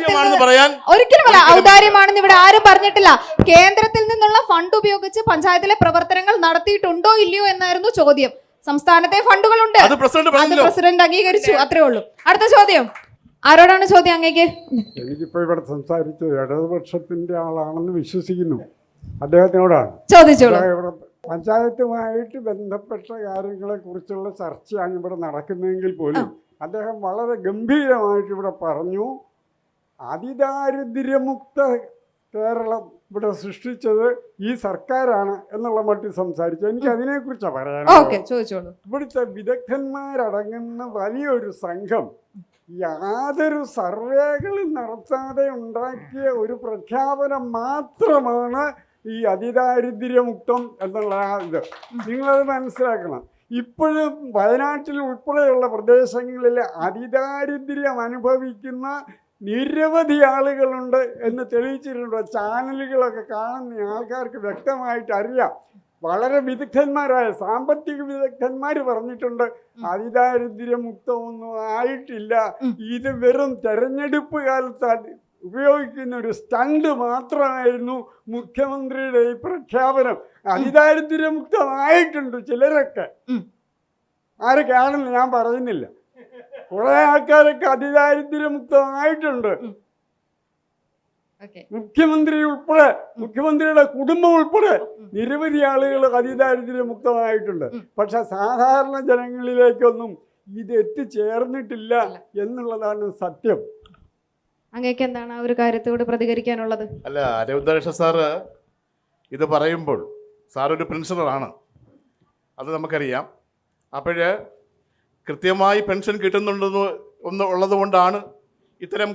പൈസ പറയാൻ ഒരിക്കലുമല്ല, ഔദാര്യമാണെന്ന് ഇവിടെ ആരും പറഞ്ഞിട്ടില്ല. കേന്ദ്രത്തിൽ നിന്നുള്ള ഫണ്ട് ഉപയോഗിച്ച് പഞ്ചായത്തിലെ പ്രവർത്തനങ്ങൾ നടത്തിയിട്ടുണ്ടോ ഇല്ലയോ എന്നായിരുന്നു ചോദ്യം. സംസ്ഥാനത്തെ ഫണ്ടുകളുണ്ട്, അത് പ്രസിഡന്റ് അംഗീകരിച്ചു, അത്രേ ഉള്ളൂ. അടുത്ത ചോദ്യം ആരോടാണ് ചോദ്യം? അങ്ങേക്ക്. എനിക്കിപ്പോ ഇവിടെ സംസാരിച്ച ഇടതുപക്ഷത്തിന്റെ ആളാണെന്ന് വിശ്വസിക്കുന്നു, അദ്ദേഹത്തിനോടാണ് ചോദിച്ചോളൂ. പഞ്ചായത്തുമായിട്ട് ബന്ധപ്പെട്ട കാര്യങ്ങളെ കുറിച്ചുള്ള ചർച്ചയാണ് ഇവിടെ നടക്കുന്നതെങ്കിൽ പോലും അദ്ദേഹം വളരെ ഗംഭീരമായിട്ട് ഇവിടെ പറഞ്ഞു, അതിദാരിദ്ര്യമുക്ത കേരളം ഇവിടെ സൃഷ്ടിച്ചത് ഈ സർക്കാരാണ് എന്നുള്ള മട്ടിൽ സംസാരിച്ചു. എനിക്ക് അതിനെക്കുറിച്ചാണ് പറയാനുള്ളത്. ഇവിടുത്തെ വിദഗ്ധന്മാരടങ്ങുന്ന വലിയൊരു സംഘം യാതൊരു സർവേകളും നടത്താതെ ഉണ്ടാക്കിയ ഒരു പ്രഖ്യാപനം മാത്രമാണ് ഈ അതിദാരിദ്ര്യമുക്തം എന്നുള്ള ഇത്. നിങ്ങളത് മനസ്സിലാക്കണം. ഇപ്പോഴും വയനാട്ടിൽ ഉൾപ്പെടെയുള്ള പ്രദേശങ്ങളിൽ അതിദാരിദ്ര്യം അനുഭവിക്കുന്ന നിരവധി ആളുകളുണ്ട് എന്ന് തെളിയിച്ചിട്ടുണ്ട്. ചാനലുകളൊക്കെ കാണുന്ന ആൾക്കാർക്ക് വ്യക്തമായിട്ട് അറിയാം. വളരെ വിദഗ്ധന്മാരായ സാമ്പത്തിക വിദഗ്ധന്മാർ പറഞ്ഞിട്ടുണ്ട് അതിദാരിദ്ര്യമുക്തമൊന്നും ആയിട്ടില്ല, ഇത് വെറും തെരഞ്ഞെടുപ്പ് കാലത്ത് ഉപയോഗിക്കുന്ന ഒരു സ്റ്റണ്ട് മാത്രമായിരുന്നു മുഖ്യമന്ത്രിയുടെ ഈ പ്രഖ്യാപനം. അതിദാരിദ്ര്യമുക്തമായിട്ടുണ്ട് ചിലരൊക്കെ, ആരൊക്കെയാണെന്ന് ഞാൻ പറയുന്നില്ല. കുറെ ആൾക്കാരൊക്കെ അതിദാരിദ്ര്യമുക്തമായിട്ടുണ്ട്. മുഖ്യമന്ത്രി ഉൾപ്പെടെ, മുഖ്യമന്ത്രിയുടെ കുടുംബം ഉൾപ്പെടെ നിരവധി ആളുകൾ അതിദാരിദ്ര്യമുക്തമായിട്ടുണ്ട്. പക്ഷെ സാധാരണ ജനങ്ങളിലേക്കൊന്നും ഇത് എത്തിച്ചേർന്നിട്ടില്ല എന്നുള്ളതാണ് സത്യം. അങ്ങേക്ക് എന്താണ് ആ ഒരു കാര്യത്തോട് പ്രതികരിക്കാനുള്ളത്? അല്ല, അരവിന്ദകൃഷ്ണ സാറ് ഇത് പറയുമ്പോൾ സാറൊരു പ്രിൻസിപ്പളാണ്, അത് നമുക്കറിയാം. അപ്പോഴ് കൃത്യമായി പെൻഷൻ കിട്ടുന്നുണ്ടെന്ന് ഉള്ളത് കൊണ്ടാണ് ഇത്തരം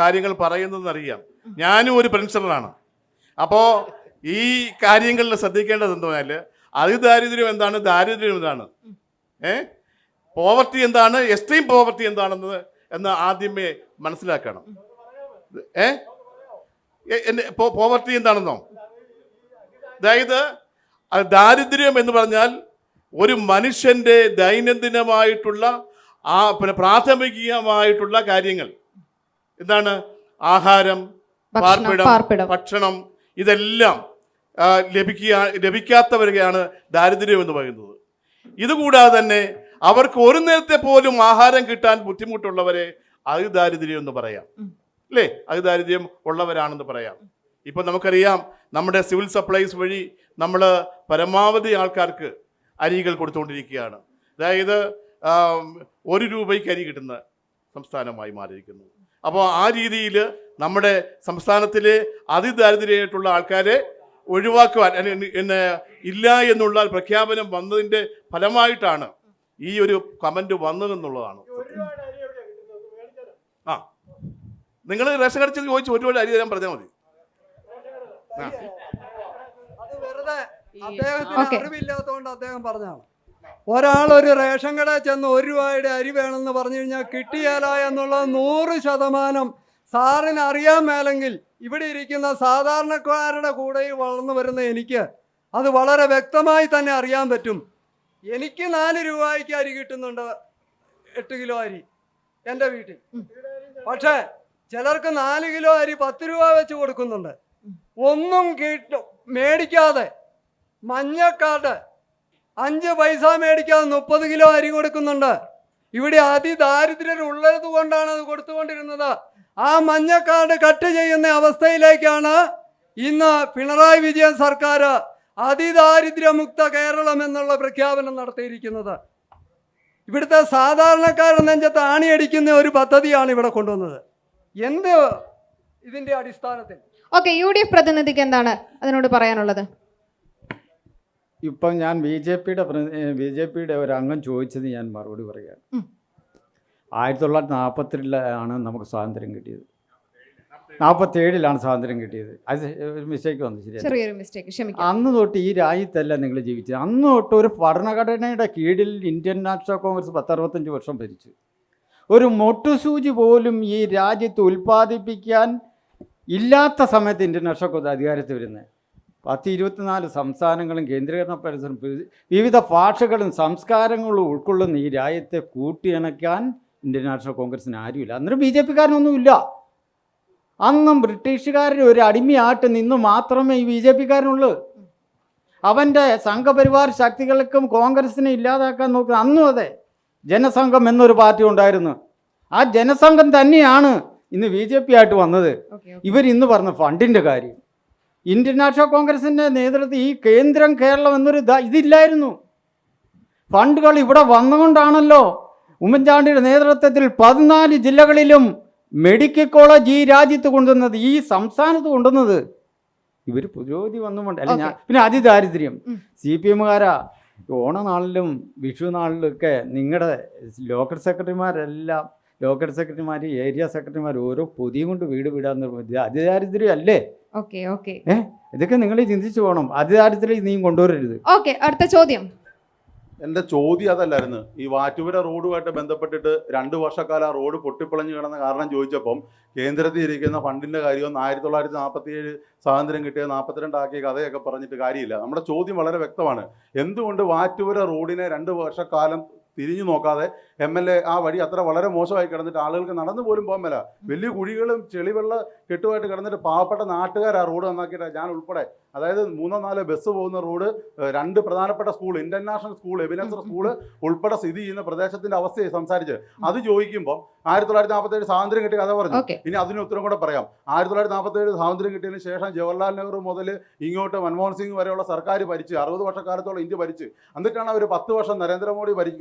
കാര്യങ്ങൾ പറയുന്നതെന്നറിയാം. ഞാനും ഒരു പെൻഷനറാണ്. അപ്പോൾ ഈ കാര്യങ്ങളിൽ ശ്രദ്ധിക്കേണ്ടത് എന്തായാൽ അതിദാരിദ്ര്യം എന്താണ്, ദാരിദ്ര്യം എന്താണ്, പോവർട്ടി എന്താണ്, എക്സ്ട്രീം പോവർട്ടി എന്താണെന്ന് ആദ്യമേ മനസ്സിലാക്കണം. പോവർട്ടി എന്താണെന്നോ? അതായത് ദാരിദ്ര്യം എന്ന് പറഞ്ഞാൽ ഒരു മനുഷ്യൻ്റെ ദൈനംദിനമായിട്ടുള്ള പ്രാഥമികമായിട്ടുള്ള കാര്യങ്ങൾ എന്താണ്? ആഹാരം, പാർപ്പിടം, ഭക്ഷണം, ഇതെല്ലാം ലഭിക്കാത്തവരെയാണ് ദാരിദ്ര്യം എന്ന് പറയുന്നത്. ഇതുകൂടാതെ തന്നെ അവർക്ക് ഒരു നേരത്തെ പോലും ആഹാരം കിട്ടാൻ ബുദ്ധിമുട്ടുള്ളവരെ അതിദാരിദ്ര്യം എന്ന് പറയാം, അല്ലേ? അതിദാരിദ്ര്യം ഉള്ളവരാണെന്ന് പറയാം. ഇപ്പം നമുക്കറിയാം, നമ്മുടെ സിവിൽ സപ്ലൈസ് വഴി നമ്മൾ പരമാവധി ആൾക്കാർക്ക് അരികൾ കൊടുത്തുകൊണ്ടിരിക്കുകയാണ്. അതായത് 1 രൂപയ്ക്ക് അരി കിട്ടുന്ന സംസ്ഥാനമായി മാറിയിരിക്കുന്നു. അപ്പോൾ ആ രീതിയിൽ നമ്മുടെ സംസ്ഥാനത്തിലെ അതിദാരിദ്ര്യമായിട്ടുള്ള ആൾക്കാരെ ഒഴിവാക്കുവാൻ ഇല്ല എന്നുള്ള പ്രഖ്യാപനം വന്നതിൻ്റെ ഫലമായിട്ടാണ് ഈ ഒരു കമൻറ്റ് വന്നതെന്നുള്ളതാണ്. ആ, നിങ്ങൾ റേഷൻ കടച്ച് ചോദിച്ചു ഒരുപാട് അരി തരാൻ പറഞ്ഞാൽ മതി. അദ്ദേഹത്തിന് അറിവില്ലാത്തതുകൊണ്ട് അദ്ദേഹം പറഞ്ഞാണ്. ഒരാളൊരു റേഷൻ കടയിൽ ചെന്ന് 1 രൂപയുടെ അരി വേണമെന്ന് പറഞ്ഞു കഴിഞ്ഞാൽ കിട്ടിയാല എന്നുള്ളത് 100% സാറിന് അറിയാൻ മേലെങ്കിൽ ഇവിടെ ഇരിക്കുന്ന സാധാരണക്കാരുടെ കൂടെ വളർന്നു വരുന്ന എനിക്ക് അത് വളരെ വ്യക്തമായി തന്നെ അറിയാൻ പറ്റും. എനിക്ക് 4 രൂപയ്ക്ക് അരി കിട്ടുന്നുണ്ട്, 8 കിലോ അരി എൻ്റെ വീട്ടിൽ. പക്ഷേ ചിലർക്ക് 4 കിലോ അരി 10 രൂപ വെച്ച് കൊടുക്കുന്നുണ്ട്. ഒന്നും മേടിക്കാതെ മഞ്ഞക്കാർഡ് 5 പൈസ മേടിക്കാതെ 30 കിലോ അരി കൊടുക്കുന്നുണ്ട്. ഇവിടെ അതിദാരിദ്ര്യരുള്ളത് കൊണ്ടാണ് അത് കൊടുത്തുകൊണ്ടിരുന്നത്. ആ മഞ്ഞക്കാർഡ് കട്ട് ചെയ്യുന്ന അവസ്ഥയിലേക്കാണ് ഇന്ന് പിണറായി വിജയൻ സർക്കാർ അതിദാരിദ്ര്യമുക്ത കേരളം എന്നുള്ള പ്രഖ്യാപനം നടത്തിയിരിക്കുന്നത്. ഇവിടുത്തെ സാധാരണക്കാരുടെ നെഞ്ചത്ത് ആണിയടിക്കുന്ന ഒരു പദ്ധതിയാണ് ഇവിടെ കൊണ്ടുവന്നത്. എന്ത് ഇതിന്റെ അടിസ്ഥാനത്തിൽ? ഓക്കെ, UDF പ്രതിനിധിക്ക് എന്താണ് അതിനോട് പറയാനുള്ളത്? ഇപ്പം ഞാൻ ബി ജെ പിയുടെ ഒരു അംഗം ചോദിച്ചത് ഞാൻ മറുപടി പറയുകയാണ്. 1942 നമുക്ക് സ്വാതന്ത്ര്യം കിട്ടിയത്. 47 സ്വാതന്ത്ര്യം കിട്ടിയത്. അത് ഒരു മിസ്റ്റേക്ക് വന്നു, ശരിയാണ്, ചെറിയൊരു മിസ്റ്റേക്ക്, ക്ഷമിക്കുക. അന്ന് തൊട്ട് ഈ രാജ്യത്തല്ല നിങ്ങൾ ജീവിച്ചത്. അന്ന് തൊട്ട് ഒരു ഭരണഘടനയുടെ കീഴിൽ ഇന്ത്യൻ നാഷണൽ കോൺഗ്രസ് 65 വർഷം ഭരിച്ചു. ഒരു മൊട്ടുസൂചി പോലും ഈ രാജ്യത്ത് ഉൽപ്പാദിപ്പിക്കാൻ ഇല്ലാത്ത സമയത്ത് ഇന്ത്യൻ നാഷണൽ കോൺഗ്രസ് അധികാരത്തിൽ വരുന്നത്. 24 സംസ്ഥാനങ്ങളും കേന്ദ്രീകരണ പരിസരം വിവിധ ഭാഷകളും സംസ്കാരങ്ങളും ഉൾക്കൊള്ളുന്ന ഈ രാജ്യത്തെ കൂട്ടിയിണക്കാൻ ഇന്ത്യൻ നാഷണൽ കോൺഗ്രസിന് ആരുമില്ല. അന്നേരം ബി ജെ പിക്കാരനൊന്നുമില്ല. അന്നും ബ്രിട്ടീഷുകാരുടെ ഒരു അടിമയായിട്ട് നിന്ന് മാത്രമേ ഈ ബി ജെ പിക്കാരനുള്ളൂ. അവൻ്റെ സംഘപരിവാർ ശക്തികൾക്കും കോൺഗ്രസിനെ ഇല്ലാതാക്കാൻ നോക്കുക. അന്നും അതെ, ജനസംഘം എന്നൊരു പാർട്ടി ഉണ്ടായിരുന്നു. ആ ജനസംഘം തന്നെയാണ് ഇന്ന് ബി ജെ പി ആയിട്ട് വന്നത്. ഇവരിന്ന് പറഞ്ഞ ഫണ്ടിൻ്റെ കാര്യം, ഇന്ത്യൻ നാഷണൽ കോൺഗ്രസിൻ്റെ നേതൃത്വത്തിൽ ഈ കേന്ദ്രം കേരളം എന്നൊരു ഇതില്ലായിരുന്നു. ഫണ്ടുകൾ ഇവിടെ വന്നുകൊണ്ടാണല്ലോ ഉമ്മൻചാണ്ടിയുടെ നേതൃത്വത്തിൽ 14 ജില്ലകളിലും മെഡിക്കൽ കോളേജ് ഈ രാജ്യത്ത് കൊണ്ടുവന്നത്, ഈ സംസ്ഥാനത്ത് കൊണ്ടുവന്നത്. ഇവർ പുരോഗതി വന്നുകൊണ്ട് അല്ല. ഞാൻ പിന്നെ അതിദാരിദ്ര്യം, CPM-കാരാ ഓണനാളിലും വിഷു നാളിലൊക്കെ നിങ്ങളുടെ ലോക്കൽ സെക്രട്ടറിമാരെല്ലാം, ലോക്കൽ സെക്രട്ടറിമാർ, ഏരിയ സെക്രട്ടറിമാർ ഓരോ പൊതിയും കൊണ്ട് വീട് വിടാന്ന് അതിദാരിദ്ര്യം അല്ലേ? ഇതൊക്കെ നിങ്ങൾ ചിന്തിച്ചു പോകണം. അതിദാരിദ്ര്യം നീ കൊണ്ടുവരരുത്. അടുത്ത ചോദ്യം. എൻ്റെ ചോദ്യം അതല്ലായിരുന്നു. ഈ വാറ്റുപുര റോഡുമായിട്ട് ബന്ധപ്പെട്ടിട്ട് 2 വർഷക്കാലം ആ റോഡ് പൊട്ടിപ്പൊളഞ്ഞു കിടന്ന കാരണം ചോദിച്ചപ്പം കേന്ദ്രത്തിൽ ഇരിക്കുന്ന ഫണ്ടിൻ്റെ കാര്യവും 1947 സ്വാതന്ത്ര്യം കിട്ടിയ 42 ആക്കിയ കഥയൊക്കെ പറഞ്ഞിട്ട് കാര്യമില്ല. നമ്മുടെ ചോദ്യം വളരെ വ്യക്തമാണ്. എന്തുകൊണ്ട് വാറ്റുപുര റോഡിനെ 2 വർഷക്കാലം തിരിഞ്ഞു നോക്കാതെ MLA ആ വഴി അത്ര വളരെ മോശമായി കിടന്നിട്ട് ആളുകൾക്ക് നടന്നു പോലും പോകാൻ മേല, വലിയ കുഴികളും ചെളിവെള്ള കെട്ടുമായിട്ട് കിടന്നിട്ട് പാവപ്പെട്ട നാട്ടുകാർ ആ റോഡ് നന്നാക്കിയിട്ട് ഞാൻ ഉൾപ്പെടെ, അതായത് 3-4 ബസ് പോകുന്ന റോഡ്, 2 പ്രധാനപ്പെട്ട സ്കൂൾ, ഇന്റർനാഷണൽ സ്കൂൾ, എബിനസർ സ്കൂൾ ഉൾപ്പെടെ സ്ഥിതി ചെയ്യുന്ന പ്രദേശത്തിന്റെ അവസ്ഥയെ സംസാരിച്ച് അത് ചോദിക്കുമ്പോൾ 1947 സ്വാതന്ത്ര്യം കിട്ടിയ കഥ പറഞ്ഞു. ഇനി അതിന് ഉത്തരം കൂടെ പറയാം. 1947 സ്വാതന്ത്ര്യം കിട്ടിയതിന് ശേഷം ജവഹർലാൽ നെഹ്റു മുതൽ ഇങ്ങോട്ട് മൻമോഹൻ സിംഗ് വരെയുള്ള സർക്കാർ ഭരിച്ച് 60 വർഷക്കാലത്തോളം ഇന്ത്യ ഭരിച്ച്, എന്നിട്ടാണ് അവർ 10 വർഷം നരേന്ദ്രമോദി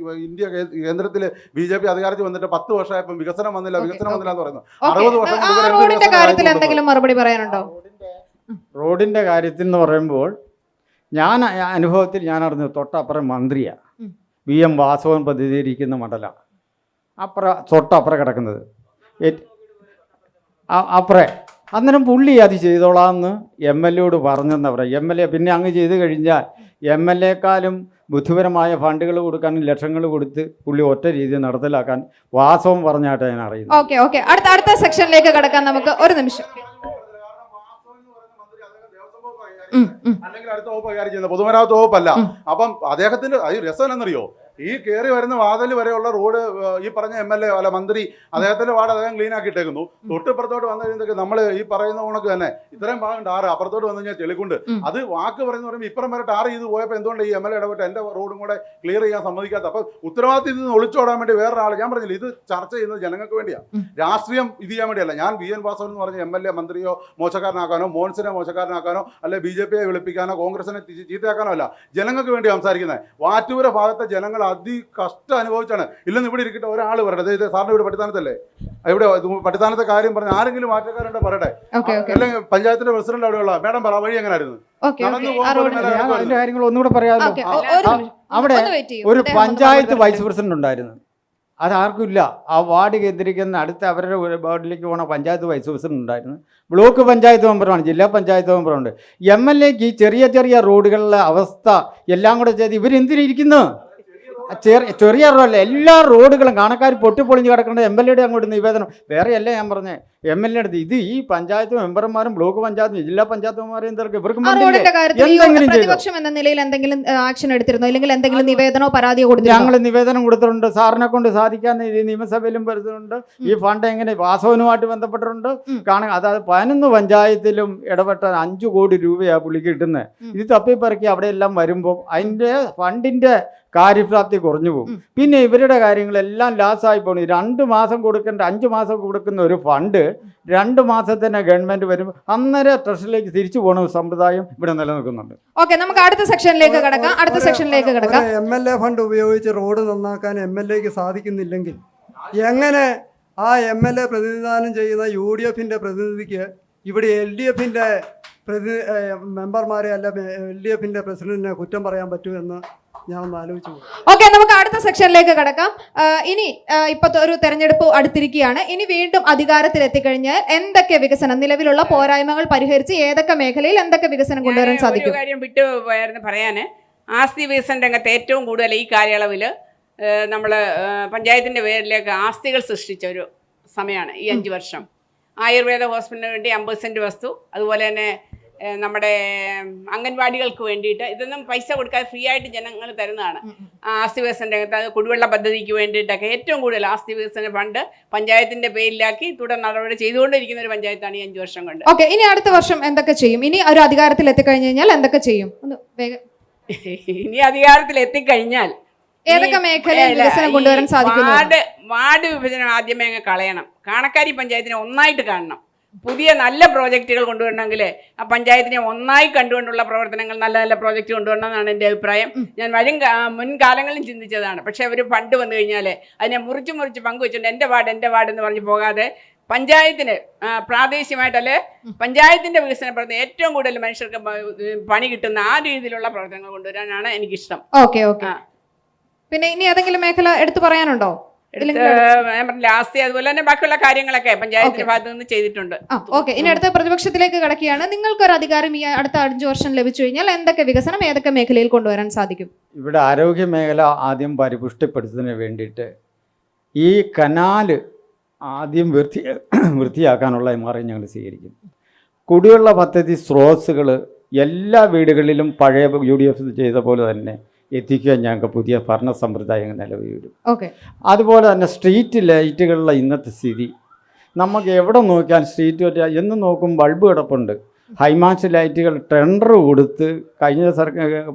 ഇന്ത്യ കേന്ദ്രത്തിൽ BJP അധികാരത്തിൽ വന്നിട്ട് 10 വർഷമായപ്പോൾ വികസനം വന്നില്ല എന്ന് പറയുന്നു. 60 വർഷം മറുപടി പറയാനുണ്ടോ? റോഡിൻ്റെ കാര്യത്തിൽ എന്ന് പറയുമ്പോൾ ഞാൻ അനുഭവത്തിൽ ഞാൻ അറിഞ്ഞു, തൊട്ടപ്പുറം മന്ത്രിയാണ് VM വാസവൻ പ്രതിനിധീകരിക്കുന്ന മണ്ഡലം, തൊട്ടപ്പുറം കിടക്കുന്നത് അപ്പുറേ. അന്നേരം പുള്ളി അത് ചെയ്തോളാമെന്ന് MLA പറഞ്ഞെന്ന് പറയാം. MLA പിന്നെ അങ്ങ് ചെയ്ത് കഴിഞ്ഞാൽ MLA-ക്കാലും ബുദ്ധിപരമായ ഫണ്ടുകൾ കൊടുക്കാനും ലക്ഷങ്ങൾ കൊടുത്ത് പുള്ളി ഒറ്റ രീതിയിൽ നടത്തലാക്കാൻ വാസവൻ പറഞ്ഞായിട്ട് ഞാൻ അറിയുന്നു. അടുത്ത സെക്ഷനിലേക്ക് കടക്കാൻ നമുക്ക് ഒരു നിമിഷം. അല്ലെങ്കിൽ അടുത്ത വകുപ്പ് കൈകാര്യം ചെയ്യുന്ന പൊതുമരാമത്ത് വകുപ്പല്ല. അപ്പം അദ്ദേഹത്തിന്റെ രസം എന്നറിയോ, ഈ കയറി വരുന്ന വാതിൽ വരെയുള്ള റോഡ് ഈ പറഞ്ഞ MLA അല്ല മന്ത്രി അദ്ദേഹത്തിന്റെ വാർഡ് അദ്ദേഹം ക്ലീൻ ആക്കി ഇട്ടേക്കുന്നു. തൊട്ടിപ്പുറത്തോട്ട് വന്നു കഴിയുമ്പോഴത്തേക്ക് നമ്മൾ ഈ പറയുന്ന കണക്ക് തന്നെ ഇത്രയും ഭാഗം ടാറ്, അപ്പുറത്തോട്ട് വന്നു കഴിഞ്ഞാൽ ചെളിക്കുണ്ട്. അത് വാക്ക് പറയുമ്പോൾ ഇപ്പുറം വരെ ടാർ ചെയ്ത് പോയപ്പോൾ എന്തുകൊണ്ട് ഈ MLA ഇടപെട്ട് എൻ്റെ റോഡും കൂടെ ക്ലിയർ ചെയ്യാൻ സമ്മതിക്കാത്ത? അപ്പം ഉത്തരവാദിത്തത്തിൽ നിന്ന് ഒളിച്ചോടാൻ വേണ്ടി വേറൊരാൾ, ഞാൻ പറഞ്ഞില്ല ഇത് ചർച്ച ചെയ്യുന്നത് ജനങ്ങൾക്ക് വേണ്ടിയാണ്, രാഷ്ട്രീയം ഇത് ചെയ്യാൻ വേണ്ടിയല്ല. ഞാൻ VN വാസവൻ എന്ന് പറഞ്ഞ MLA മന്ത്രിയോ മോശക്കാരനാക്കാനോ, മോൻസിനെ മോശക്കാരനാക്കാനോ, അല്ലെ BJP-യെ വിളിപ്പിക്കാനോ, കോൺഗ്രസിനെ ചീത്തയാക്കാനോ അല്ല, ജനങ്ങൾക്ക് വേണ്ടി സംസാരിക്കുന്നത്. വാറ്റുപുര ഭാഗത്തെ ജനങ്ങൾ കഷ്ടം അനുഭവിച്ചാണ്. ഇല്ലെന്ന് ഇവിടെ ഇരിക്കട്ടെ ഒരാൾ പറയട്ടെ, ഇത് സാറിന് ഇവിടെ പട്ടിത്താനത്തല്ലേ, ഇവിടെ പട്ടിത്താനത്തെ കാര്യം പറഞ്ഞ ആരെങ്കിലും മാറ്റക്കാരുണ്ടോ പറയട്ടെ, അല്ലെങ്കിൽ പഞ്ചായത്തിന്റെ പ്രസിഡന്റ് അവിടെയുള്ള മേഡം പറ വഴി എങ്ങനെയായിരുന്നു? അതിന്റെ കാര്യങ്ങൾ ഒന്നുകൂടെ പറയാമല്ലോ. അവിടെ ഒരു പഞ്ചായത്ത് വൈസ് പ്രസിഡന്റ് ഉണ്ടായിരുന്നു, അതാർക്കും ഇല്ല. ആ വാർഡ് കേന്ദ്രീകരിക്കുന്ന അടുത്ത അവരുടെ വാർഡിലേക്ക് പോകണ പഞ്ചായത്ത് വൈസ് പ്രസിഡന്റ് ഉണ്ടായിരുന്നു. ബ്ലോക്ക് പഞ്ചായത്ത് മെമ്പറാണ്, ജില്ലാ പഞ്ചായത്ത് മെമ്പറുണ്ട്. MLA-ക്ക് ഈ ചെറിയ റോഡുകളിലെ അവസ്ഥ എല്ലാം കൂടെ ചെയ്ത് ഇവരെന്തിനിരിക്കുന്നു? ചെറിയ റോഡല്ല, എല്ലാ റോഡുകളും കാണക്കാർ പൊട്ടിപ്പൊളിഞ്ഞ് കിടക്കേണ്ടത് MLA-യുടെ അങ്ങോട്ട് നിവേദനം വേറെയല്ല. ഞാൻ പറഞ്ഞേ MLA അടുത്ത് ഇത് ഈ പഞ്ചായത്ത് മെമ്പർമാരും ബ്ലോക്ക് പഞ്ചായത്തും ജില്ലാ പഞ്ചായത്ത് മെമ്പർമാരും പ്രതിപക്ഷം എന്ന നിലയിൽ എന്തെങ്കിലും ആക്ഷൻ എടുത്തിരുന്നോ, അല്ലെങ്കിൽ എന്തെങ്കിലും നിവേദനമോ പരാതിയോ കൊടുത്തിരുന്നോ? ഞങ്ങൾ നിവേദനം കൊടുത്തിട്ടുണ്ട്, സാറിനെ കൊണ്ട് സാധിക്കാൻ നിയമസഭയിലും വരുന്നുണ്ട്. ഈ ഫണ്ട് എങ്ങനെ വാസവനുമായിട്ട് ബന്ധപ്പെട്ടിട്ടുണ്ട്. അതായത് 11 പഞ്ചായത്തിലും ഇടപെട്ട 5 കോടി രൂപയാണ് പുള്ളിക്ക് കിട്ടുന്നത്. ഇത് തപ്പിപ്പറക്കി അവിടെയെല്ലാം വരുമ്പോൾ അതിൻ്റെ ഫണ്ടിൻ്റെ കാര്യപ്രാപ്തി കുറഞ്ഞു പോകും. പിന്നെ ഇവരുടെ കാര്യങ്ങളെല്ലാം ലാസായി പോകണം. 2 മാസം കൊടുക്കേണ്ട 5 മാസം കൊടുക്കുന്ന ഒരു ഫണ്ട് 2 മാസത്തിന് ഗവൺമെന്റ് വരും, അന്നേരം ട്രഷറിലേക്ക് തിരിച്ചു പോകുന്ന സമ്പ്രദായം ഇവിടെ നിലനിൽക്കുന്നുണ്ട്. ഓക്കെ, നമുക്ക് അടുത്ത സെക്ഷനിലേക്ക് കിടക്കാം. MLA ഫണ്ട് ഉപയോഗിച്ച് റോഡ് നന്നാക്കാൻ MLAക്ക് സാധിക്കുന്നില്ലെങ്കിൽ എങ്ങനെ ആ MLA പ്രതിനിധാനം ചെയ്യുന്ന UDFന്റെ പ്രതിനിധിക്ക് ഇവിടെ LDFന്റെ മെമ്പർമാരെ അല്ല LDFന്റെ പ്രസിഡന്റിനെ കുറ്റം പറയാൻ പറ്റുമെന്ന് ഞാൻ ഒന്ന് ആലോചിച്ചു. ഓക്കെ, നമുക്ക് അടുത്ത സെക്ഷനിലേക്ക് കടക്കാം. ഇനി ഇപ്പോഴത്തെ ഒരു തെരഞ്ഞെടുപ്പ് അടുത്തിരിക്കുകയാണ്. ഇനി വീണ്ടും അധികാരത്തിൽ എത്തിക്കഴിഞ്ഞാൽ എന്തൊക്കെ വികസനം, നിലവിലുള്ള പോരായ്മകൾ പരിഹരിച്ച് ഏതൊക്കെ മേഖലയിൽ എന്തൊക്കെ വികസനം കൊണ്ടുവരാൻ സാധിക്കും? ഒരു കാര്യം വിട്ടുപോയായിരുന്നു പറയാന്. ആസ്തി വികസന രംഗത്ത് ഏറ്റവും കൂടുതൽ ഈ കാലയളവിൽ നമ്മൾ പഞ്ചായത്തിൻ്റെ പേരിലേക്ക് ആസ്തികൾ സൃഷ്ടിച്ച ഒരു സമയമാണ് ഈ 5 വർഷം. ആയുർവേദ ഹോസ്പിറ്റലിന് വേണ്ടി 50 സെൻറ്റ് വസ്തു, അതുപോലെ തന്നെ നമ്മുടെ അംഗൻവാടികൾക്ക് വേണ്ടിയിട്ട്, ഇതൊന്നും പൈസ കൊടുക്കാതെ ഫ്രീ ആയിട്ട് ജനങ്ങൾ തരുന്നതാണ്. ആസ്തി വികസന രംഗത്ത് അത് കുടിവെള്ള പദ്ധതിക്ക് വേണ്ടിയിട്ടൊക്കെ ഏറ്റവും കൂടുതൽ ആസ്തി വികസന ഫണ്ട് പഞ്ചായത്തിൻ്റെ പേരിലാക്കി തുടർ നടപടി ചെയ്തുകൊണ്ടിരിക്കുന്ന ഒരു പഞ്ചായത്താണ് ഈ 5 വർഷം കൊണ്ട്. ഓക്കെ, ഇനി അടുത്ത വർഷം എന്തൊക്കെ ചെയ്യും? ഇനി ഒരു അധികാരത്തിൽ എത്തിക്കഴിഞ്ഞു കഴിഞ്ഞാൽ എന്തൊക്കെ ചെയ്യും? ഇനി അധികാരത്തിൽ എത്തിക്കഴിഞ്ഞാൽ ഏതൊക്കെ മേഖലയിൽ വികസനം കൊണ്ടുവരാൻ സാധിക്കും? വാർഡ് വിഭജനം ആദ്യമേ അങ്ങ് കളയണം. കാണക്കാരി പഞ്ചായത്തിനെ ഒന്നായിട്ട് കാണണം. പുതിയ നല്ല പ്രോജക്റ്റുകൾ കൊണ്ടുവരണമെങ്കിൽ ആ പഞ്ചായത്തിനെ ഒന്നായി കണ്ടുകൊണ്ടുള്ള പ്രവർത്തനങ്ങൾ, നല്ല നല്ല പ്രോജക്റ്റ് കൊണ്ടുവരണമെന്നാണ് എൻ്റെ അഭിപ്രായം. ഞാൻ മുൻകാലങ്ങളിലും ചിന്തിച്ചതാണ്. പക്ഷേ അവർ ഫണ്ട് വന്നു കഴിഞ്ഞാൽ അതിനെ മുറിച്ച് പങ്കുവെച്ചിട്ടുണ്ട്. എൻ്റെ വാർഡ് എന്ന് പറഞ്ഞ് പോകാതെ പഞ്ചായത്തിന് പ്രാദേശികമായിട്ടല്ലേ പഞ്ചായത്തിന്റെ വികസന പ്രവർത്തനം ഏറ്റവും കൂടുതൽ മനുഷ്യർക്ക് പണി കിട്ടുന്ന ആ രീതിയിലുള്ള പ്രവർത്തനങ്ങൾ കൊണ്ടുവരാനാണ് എനിക്കിഷ്ടം. Okay okay. പിന്നെ ഇനി ഏതെങ്കിലും മേഖല എടുത്തു പറയാനുണ്ടോ? ലാസ്റ്റ് അതുപോലെ തന്നെ ബാക്കിയുള്ള കാര്യങ്ങളൊക്കെ പഞ്ചായത്തിന്റെ ഭാഗത്ത് നിന്ന് ചെയ്തിട്ടുണ്ട്. ഓക്കെ, ഇനി അടുത്ത പ്രതിപക്ഷത്തിലേക്ക് കടക്കുകയാണ്. നിങ്ങൾക്കൊരു അധികാരം ഈ അടുത്ത 5 വർഷം ലഭിച്ചു കഴിഞ്ഞാൽ എന്തൊക്കെ വികസനം ഏതൊക്കെ മേഖലയിൽ കൊണ്ടുവരാൻ സാധിക്കും? ഇവിടെ ആരോഗ്യ മേഖല ആദ്യം പരിപുഷ്ടിപ്പെടുത്തുന്നതിന് വേണ്ടിയിട്ട് ഈ കനാല് ആദ്യം വൃത്തിയാക്കാനുള്ള മാർഗം ഞങ്ങൾ സ്വീകരിക്കും. കുടിവെള്ള പദ്ധതി സ്രോതസ്സുകൾ എല്ലാ വീടുകളിലും പഴയ UDF ചെയ്ത പോലെ തന്നെ എത്തിക്കാൻ ഞങ്ങൾക്ക് പുതിയ ഭരണ സമ്പ്രദായങ്ങൾ നിലവിലും. അതുപോലെ തന്നെ സ്ട്രീറ്റ് ലൈറ്റുകളുടെ ഇന്നത്തെ സ്ഥിതി നമുക്ക് എവിടെ നോക്കിയാൽ സ്ട്രീറ്റ് ലൈറ്റ് എന്ന് നോക്കും ബൾബ് കിടപ്പുണ്ട്. ഹൈമാച്ച് ലൈറ്റുകൾ ടെൻഡർ കൊടുത്ത് കഴിഞ്ഞ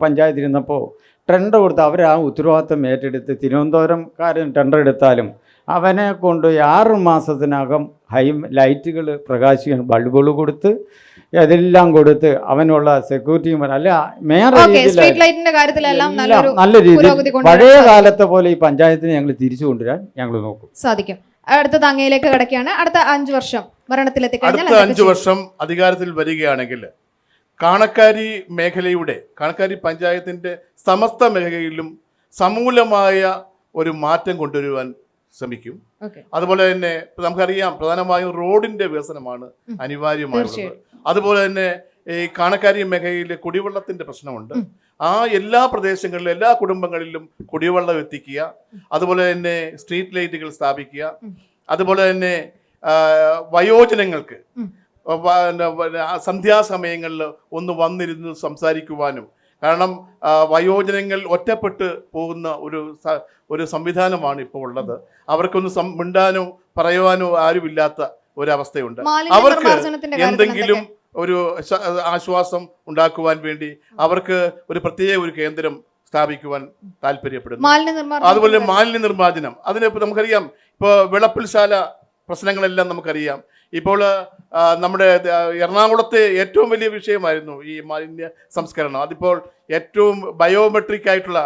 പഞ്ചായത്തിരുന്നപ്പോൾ ടെൻഡർ കൊടുത്ത് അവർ ആ ഉത്തരവാദിത്തം ഏറ്റെടുത്ത് തിരുവനന്തപുരംകാരൻ ടെൻഡർ എടുത്താലും അവനെ കൊണ്ട് 6 മാസത്തിനകം ലൈറ്റുകൾ പ്രകാശിക്കാൻ ബൾബുകൾ കൊടുത്ത് അതെല്ലാം കൊടുത്ത് അവനുള്ള സെക്യൂരിറ്റി അല്ല നല്ല രീതിയിൽ പഴയ കാലത്തെ പോലെ ഈ പഞ്ചായത്തിനെ ഞങ്ങൾ തിരിച്ചു കൊണ്ടുവരാൻ ഞങ്ങൾ നോക്കും. സാധിക്കും. അടുത്ത അങ്ങയിലേക്ക് കിടക്കുകയാണ്. അടുത്ത 5 വർഷം ഭരണത്തിലെത്തിക്കഴിഞ്ഞാൽ അടുത്ത 5 വർഷം അധികാരത്തിൽ വരികയാണെങ്കിൽ കാണക്കാരി പഞ്ചായത്തിന്റെ സമസ്ത മേഖലയിലും സമൂലമായ ഒരു മാറ്റം കൊണ്ടുവരുവാൻ ശ്രമിക്കും. അതുപോലെ തന്നെ നമുക്കറിയാം പ്രധാനമായും റോഡിന്റെ വികസനമാണ് അനിവാര്യമായുള്ളത്. അതുപോലെ തന്നെ ഈ കാണക്കാരി മേഖലയിൽ കുടിവെള്ളത്തിന്റെ പ്രശ്നമുണ്ട്. ആ എല്ലാ പ്രദേശങ്ങളിലും എല്ലാ കുടുംബങ്ങളിലും കുടിവെള്ളം എത്തിക്കുക, അതുപോലെ തന്നെ സ്ട്രീറ്റ് ലൈറ്റുകൾ സ്ഥാപിക്കുക, അതുപോലെ തന്നെ വയോജനങ്ങൾക്ക് സന്ധ്യാസമയങ്ങളിൽ ഒന്ന് വന്നിരുന്ന് സംസാരിക്കുവാനും, കാരണം വയോജനങ്ങൾ ഒറ്റപ്പെട്ട് പോകുന്ന ഒരു സംവിധാനമാണ് ഇപ്പോൾ ഉള്ളത്. അവർക്കൊന്ന് മിണ്ടാനോ പറയുവാനോ ആരുമില്ലാത്ത ഒരവസ്ഥയുണ്ട്. അവർക്ക് എന്തെങ്കിലും ഒരു ആശ്വാസം ഉണ്ടാക്കുവാൻ വേണ്ടി അവർക്ക് ഒരു പ്രത്യേക ഒരു കേന്ദ്രം സ്ഥാപിക്കുവാൻ താല്പര്യപ്പെടുന്നു. അതുപോലെ മാലിന്യ നിർമ്മാർജ്ജനം, അതിനിപ്പോൾ നമുക്കറിയാം, ഇപ്പോൾ വിളപ്പിൽശാല പ്രശ്നങ്ങളെല്ലാം നമുക്കറിയാം. ഇപ്പോൾ നമ്മുടെ എറണാകുളത്തെ ഏറ്റവും വലിയ വിഷയമായിരുന്നു ഈ മാലിന്യ സംസ്കരണം. അതിപ്പോൾ ഏറ്റവും ബയോമെട്രിക് ആയിട്ടുള്ള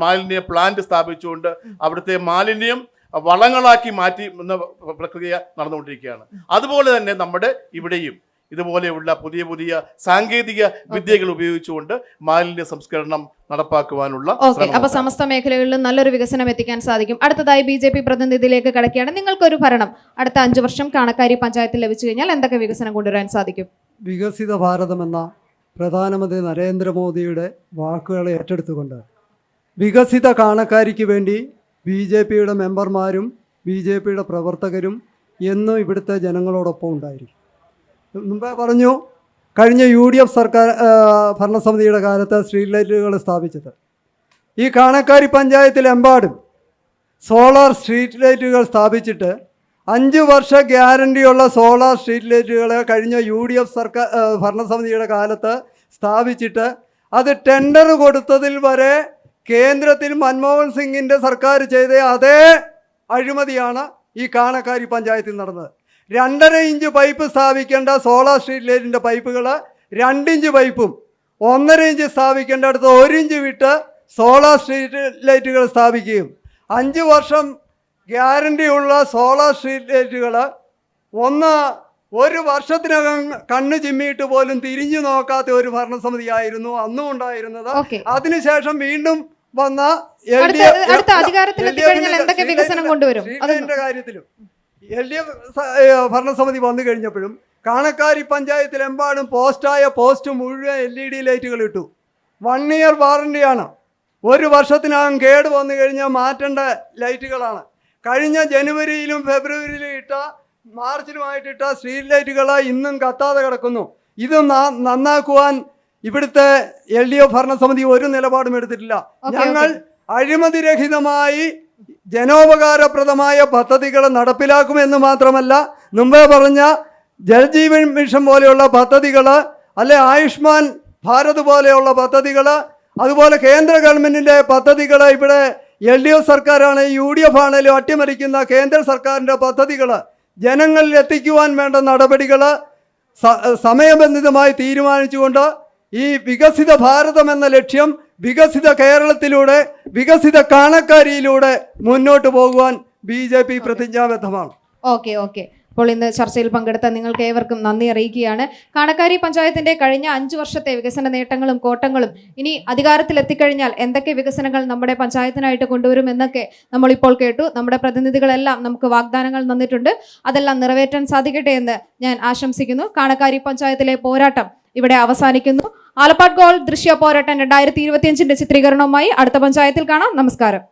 മാലിന്യ പ്ലാന്റ് സ്ഥാപിച്ചുകൊണ്ട് അവിടുത്തെ മാലിന്യം വളങ്ങളാക്കി മാറ്റി എന്ന പ്രക്രിയ നടന്നുകൊണ്ടിരിക്കുകയാണ്. അതുപോലെ തന്നെ നമ്മുടെ ഇവിടെയും ഇതുപോലെയുള്ള പുതിയ പുതിയ സാങ്കേതിക വിദ്യകൾ ഉപയോഗിച്ചുകൊണ്ട് മാലിന്യ സംസ്കരണം നടപ്പാക്കുവാനുള്ള. അപ്പൊ സമസ്ത മേഖലകളിലും നല്ലൊരു വികസനം എത്തിക്കാൻ സാധിക്കും. അടുത്തതായി BJP പ്രതിനിധിയിലേക്ക് കടക്കുകയാണ്. നിങ്ങൾക്കൊരു ഭരണം അടുത്ത 5 വർഷം കാണക്കാരി പഞ്ചായത്തിൽ ലഭിച്ചു കഴിഞ്ഞാൽ എന്തൊക്കെ വികസനം കൊണ്ടുവരാൻ സാധിക്കും? വികസിത ഭാരതം എന്ന പ്രധാനമന്ത്രി നരേന്ദ്രമോദിയുടെ വാക്കുകളെ ഏറ്റെടുത്തുകൊണ്ട് വികസിത കാണക്കാരിക്ക് വേണ്ടി BJPയുടെ മെമ്പർമാരും BJPയുടെ പ്രവർത്തകരും എന്നും ഇവിടുത്തെ ജനങ്ങളോടൊപ്പം ഉണ്ടായിരിക്കും. മുമ്പേ പറഞ്ഞു, കഴിഞ്ഞ UDF സർക്കാർ ഭരണസമിതിയുടെ കാലത്ത് സ്ട്രീറ്റ് ലൈറ്റുകൾ സ്ഥാപിച്ചത്. ഈ കാണക്കാരി പഞ്ചായത്തിലെമ്പാടും സോളാർ സ്ട്രീറ്റ് ലൈറ്റുകൾ സ്ഥാപിച്ചിട്ട് 5 വർഷ ഗ്യാരണ്ടിയുള്ള സോളാർ സ്ട്രീറ്റ് ലൈറ്റുകൾ കഴിഞ്ഞ UDF സർക്കാർ ഭരണസമിതിയുടെ കാലത്ത് സ്ഥാപിച്ചിട്ട് അത് ടെൻഡർ കൊടുത്തതിൽ വരെ കേന്ദ്രത്തിൽ മൻമോഹൻ സിംഗിൻ്റെ സർക്കാർ ചെയ്ത അതേ അഴിമതിയാണ് ഈ കാണക്കാരി പഞ്ചായത്തിൽ നടന്നത്. 2.5 ഇഞ്ച് പൈപ്പ് സ്ഥാപിക്കേണ്ട സോളാർ സ്ട്രീറ്റ് ലൈറ്റിൻ്റെ പൈപ്പുകൾ 2 ഇഞ്ച് പൈപ്പും 1.5 ഇഞ്ച് സ്ഥാപിക്കേണ്ടടുത്ത് 1 ഇഞ്ച് വിട്ട് സോളാർ സ്ട്രീറ്റ് ലൈറ്റുകൾ സ്ഥാപിക്കുകയും 5 വർഷം ഗ്യാരണ്ടിയുള്ള സോളാർ സ്ട്രീറ്റ് ലൈറ്റുകൾ ഒരു വർഷത്തിനകം കണ്ണ് ചിമ്മിയിട്ട് പോലും തിരിഞ്ഞു നോക്കാത്ത ഒരു ഭരണസമിതിയായിരുന്നു അന്നും ഉണ്ടായിരുന്നത്. അതിനുശേഷം വീണ്ടും വന്ന കാര്യത്തിലും LDF ഭരണസമിതി വന്നു കഴിഞ്ഞപ്പോഴും കാണക്കാരി പഞ്ചായത്തിലെമ്പാടും പോസ്റ്റ് മുഴുവൻ LED ലൈറ്റുകൾ ഇട്ടു. 1 ഇയർ വാറണ്ടിയാണ്. 1 വർഷത്തിനകം കേട് വന്നു കഴിഞ്ഞാൽ മാറ്റേണ്ട ലൈറ്റുകളാണ്. കഴിഞ്ഞ ജനുവരിയിലും ഫെബ്രുവരിയിലും മാർച്ചിലുമായിട്ടിട്ട സ്ട്രീറ്റ് ലൈറ്റുകൾ ഇന്നും കത്താതെ കിടക്കുന്നു. ഇത് നന്നാക്കുവാൻ ഇവിടുത്തെ LDF ഭരണസമിതി ഒരു നിലപാടും എടുത്തിട്ടില്ല. ഞങ്ങൾ അഴിമതിരഹിതമായി ജനോപകാരപ്രദമായ പദ്ധതികൾ നടപ്പിലാക്കുമെന്ന് മാത്രമല്ല, മുമ്പേ പറഞ്ഞ ജൽജീവൻ മിഷൻ പോലെയുള്ള പദ്ധതികൾ, അല്ലെ ആയുഷ്മാൻ ഭാരത് പോലെയുള്ള പദ്ധതികൾ, അതുപോലെ കേന്ദ്ര ഗവൺമെൻറ്റിൻ്റെ പദ്ധതികൾ, ഇവിടെ LDF സർക്കാരാണ് UDF ആണെങ്കിലും അട്ടിമറിക്കുന്ന കേന്ദ്ര സർക്കാരിൻ്റെ പദ്ധതികൾ ജനങ്ങളിൽ എത്തിക്കുവാൻ വേണ്ട നടപടികൾ സമയബന്ധിതമായി തീരുമാനിച്ചുകൊണ്ട് ഈ വികസിത ഭാരതം എന്ന ലക്ഷ്യം വികസിത കേരളത്തിലൂടെ വികസിത കാണക്കാരിയിലൂടെ മുന്നോട്ട് പോകുവാൻ BJP പ്രതിജ്ഞാബദ്ധമാണ്. ഓക്കെ. അപ്പോൾ ഇന്ന് ചർച്ചയിൽ പങ്കെടുത്ത നിങ്ങൾക്ക് ഏവർക്കും നന്ദി അറിയിക്കുകയാണ്. കാണക്കാരി പഞ്ചായത്തിന്റെ കഴിഞ്ഞ 5 വർഷത്തെ വികസന നേട്ടങ്ങളും കോട്ടങ്ങളും, ഇനി അധികാരത്തിൽ എത്തിക്കഴിഞ്ഞാൽ എന്തൊക്കെ വികസനങ്ങൾ നമ്മുടെ പഞ്ചായത്തിനായിട്ട് കൊണ്ടുവരും എന്നൊക്കെ നമ്മളിപ്പോൾ കേട്ടു. നമ്മുടെ പ്രതിനിധികളെല്ലാം നമുക്ക് വാഗ്ദാനങ്ങൾ തന്നിട്ടുണ്ട്. അതെല്ലാം നിറവേറ്റാൻ സാധിക്കട്ടെ എന്ന് ഞാൻ ആശംസിക്കുന്നു. കാണക്കാരി പഞ്ചായത്തിലെ പോരാട്ടം ഇവിടെ അവസാനിക്കുന്നു. ആലപ്പാട് ഗോൾഡ് ദൃശ്യ പോരാട്ടം 2025 ചിത്രീകരണവുമായി അടുത്ത പഞ്ചായത്തിൽ കാണാം. നമസ്കാരം.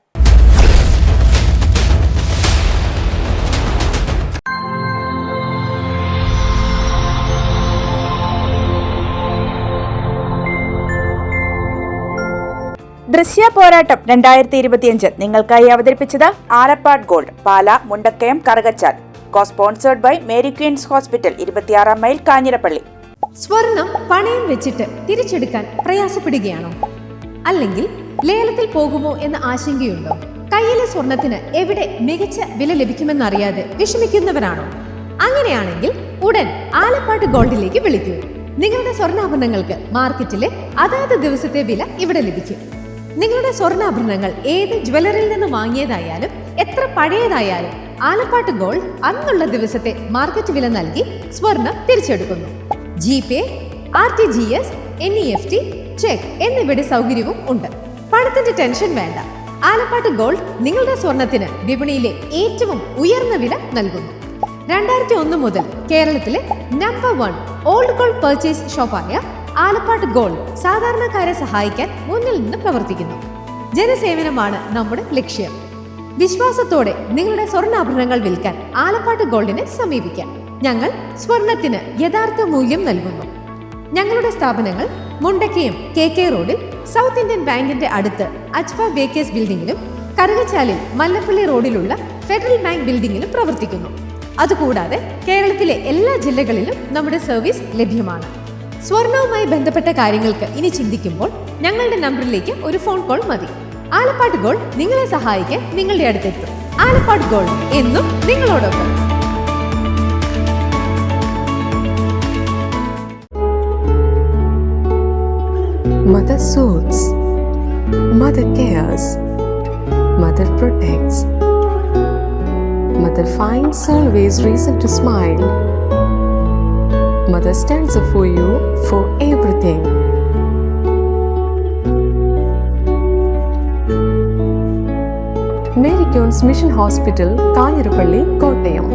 ദൃശ്യ പോരാട്ടം 2025 നിങ്ങൾക്കായി അവതരിപ്പിച്ചത് Alappad Gold, Pala, Mundakayam, Karukachal. Sponsored by Mary Queens Hospital, 26 mile, Kanjirappally. സ്വർണം പണയം വെച്ചിട്ട് തിരിച്ചെടുക്കാൻ പ്രയാസപ്പെടുകയാണോ? അല്ലെങ്കിൽ ലേലത്തിൽ പോകുമോ എന്ന ആശങ്കയുണ്ടോ? കയ്യിലെ സ്വർണത്തിന് എവിടെ മികച്ച വില ലഭിക്കുമെന്നറിയാതെ വിഷമിക്കുന്നവരാണോ? അങ്ങനെയാണെങ്കിൽ ഉടൻ ആലപ്പാട് ഗോൾഡിലേക്ക് വിളിക്കൂ. നിങ്ങളുടെ സ്വർണ്ണാഭരണങ്ങൾക്ക് മാർക്കറ്റിലെ അതാത് ദിവസത്തെ വില ഇവിടെ ലഭിക്കും. നിങ്ങളുടെ സ്വർണ്ണാഭരണങ്ങൾ ഏത് ജ്വല്ലറിയിൽ നിന്ന് വാങ്ങിയതായാലും എത്ര പഴയതായാലും ആലപ്പാട് ഗോൾഡ് അന്നുള്ള ദിവസത്തെ മാർക്കറ്റ് വില നൽകി സ്വർണം തിരിച്ചെടുക്കുന്നു. GPay, RTGS, NEFT, ചെക്ക് എന്നിവയുടെ സൗകര്യവും ഉണ്ട്. പണത്തിന്റെ ടെൻഷൻ വേണ്ട. ആലപ്പാട് ഗോൾഡ് നിങ്ങളുടെ സ്വർണത്തിന് വിപണിയിലെ ഏറ്റവും ഉയർന്ന വില നൽകുന്നു. 2001 മുതൽ കേരളത്തിലെ നമ്പർ 1 ഓൾഡ് ഗോൾഡ് പർച്ചേസ് ഷോപ്പായ ആലപ്പാട് ഗോൾഡ് സാധാരണക്കാരെ സഹായിക്കാൻ മുന്നിൽ നിന്ന് പ്രവർത്തിക്കുന്നു. ജനസേവനമാണ് നമ്മുടെ ലക്ഷ്യം. വിശ്വാസത്തോടെ നിങ്ങളുടെ സ്വർണ്ണാഭരണങ്ങൾ വിൽക്കാൻ ആലപ്പാട് ഗോൾഡിനെ സമീപിക്കാം. ഞങ്ങൾ സ്വർണത്തിന് യഥാർത്ഥ മൂല്യം നൽകുന്നു. ഞങ്ങളുടെ സ്ഥാപനങ്ങൾ മുണ്ടക്കയം KK റോഡിൽ സൗത്ത് ഇന്ത്യൻ ബാങ്കിന്റെ അടുത്ത് അജ്ഫ ബേക്കേഴ്സ് ബിൽഡിംഗിലും കറുകച്ചാലിൽ മല്ലപ്പള്ളി റോഡിലുള്ള ഫെഡറൽ ബാങ്ക് ബിൽഡിംഗിലും പ്രവർത്തിക്കുന്നു. അതുകൂടാതെ കേരളത്തിലെ എല്ലാ ജില്ലകളിലും നമ്മുടെ സർവീസ് ലഭ്യമാണ്. സ്വർണവുമായി ബന്ധപ്പെട്ട കാര്യങ്ങൾക്ക് ഇനി ചിന്തിക്കുമ്പോൾ ഞങ്ങളുടെ നമ്പറിലേക്ക് ഒരു ഫോൺ കോൾ മതി. ആലപ്പാട് ഗോൾഡ് നിങ്ങളെ സഹായിക്കാൻ നിങ്ങളുടെ അടുത്തെത്തും. ആലപ്പാട് ഗോൾഡ് എന്നും നിങ്ങളോടൊപ്പം. Mother soothes, Mother cares, Mother protects, Mother finds always reason to smile. Mother stands up for you for everything. Mary Queen's Mission Hospital, Kanirapalli, Kottayam.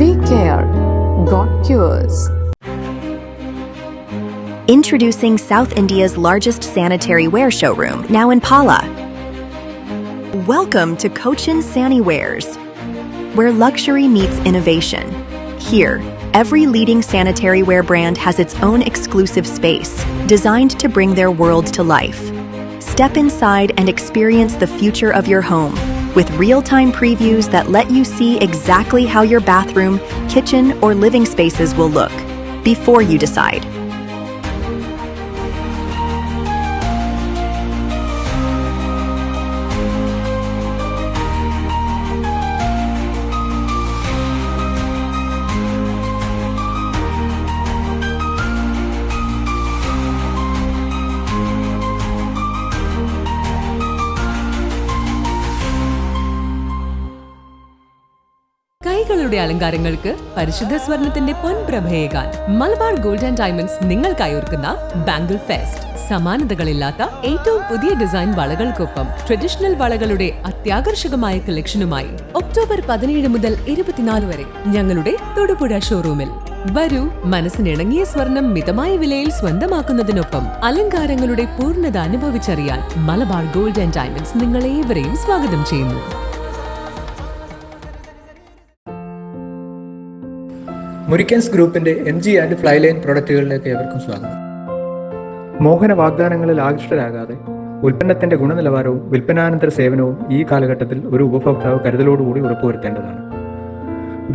We care, God cures. Introducing South India's largest sanitary ware showroom, now in Pala. Welcome to Cochin Saniwares, where luxury meets innovation. Here, every leading sanitary ware brand has its own exclusive space, designed to bring their world to life. Step inside and experience the future of your home, with real-time previews that let you see exactly how your bathroom, kitchen, or living spaces will look before you decide. കൈകളുടെ അലങ്കാരങ്ങൾക്ക് പരിശുദ്ധ സ്വർണത്തിന്റെ പൊൻപ്രഭയേകാൻ Malabar gold and diamonds നിങ്ങൾക്കായി ഒരുക്കുന്ന bangle fest. സമാനതകളില്ലാത്ത ഏറ്റവും പുതിയ design വളകൾക്കൊപ്പം traditional വളകളുടെ അത്യാകർഷകമായ കളക്ഷനുമായി October 17 മുതൽ 24 വരെ ഞങ്ങളുടെ തൊടുപുഴ ഷോറൂമിൽ വരൂ. മനസ്സിനിണങ്ങിയ സ്വർണം മിതമായ വിലയിൽ സ്വന്തമാക്കുന്നതിനൊപ്പം അലങ്കാരങ്ങളുടെ പൂർണ്ണത അനുഭവിച്ചറിയാൻ മലബാർ ഗോൾഡ് ആൻഡ് ഡയമണ്ട്സ് നിങ്ങളേവരെയും സ്വാഗതം ചെയ്യുന്നു. മുരിക്കൻസ് ഗ്രൂപ്പിന്റെ MG ആൻഡ് ഫ്ലൈലൈൻ പ്രൊഡക്റ്റുകളിലേക്ക് ഏവർക്കും സ്വാഗതം. മോഹന വാഗ്ദാനങ്ങളിൽ ആകൃഷ്ടരാകാതെ ഉൽപ്പന്നത്തിന്റെ ഗുണനിലവാരവും വിൽപ്പനാനന്തര സേവനവും ഈ കാലഘട്ടത്തിൽ ഒരു ഉപഭോക്താവ് കരുതലോടുകൂടി ഉറപ്പുവരുത്തേണ്ടതാണ്.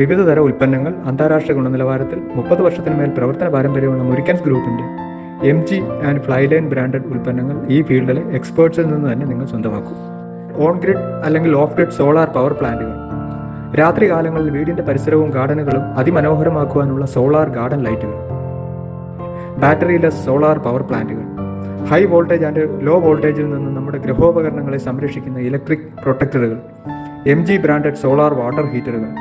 വിവിധതര ഉൽപ്പന്നങ്ങൾ അന്താരാഷ്ട്ര ഗുണനിലവാരത്തിൽ 30 വർഷത്തിന് മേൽ പ്രവർത്തന പാരമ്പര്യമുള്ള മുരിക്കൻസ് ഗ്രൂപ്പിന്റെ MG ആൻഡ് ഫ്ലൈലൈൻ ബ്രാൻഡഡ് ഉൽപ്പന്നങ്ങൾ ഈ ഫീൽഡിലെ എക്സ്പേർട്സിൽ നിന്ന് തന്നെ നിങ്ങൾ സ്വന്തമാക്കും. ഓൺ ഗ്രിഡ് അല്ലെങ്കിൽ ഓഫ് ഗ്രിഡ് സോളാർ പവർ പ്ലാന്റുകൾ, രാത്രി കാലങ്ങളിൽ വീടിന്റെ പരിസരവും ഗാർഡനുകളും അതിമനോഹരമാക്കുവാനുള്ള സോളാർ ഗാർഡൻ ലൈറ്റുകൾ, ബാറ്ററിലെസ് സോളാർ പവർ പ്ലാന്റുകൾ, ഹൈ വോൾട്ടേജ് ആൻഡ് ലോ വോൾട്ടേജിൽ നിന്ന് നമ്മുടെ ഗൃഹോപകരണങ്ങളെ സംരക്ഷിക്കുന്ന ഇലക്ട്രിക് പ്രൊട്ടക്ടറുകൾ, MG ബ്രാൻഡഡ് സോളാർ വാട്ടർ ഹീറ്ററുകൾ,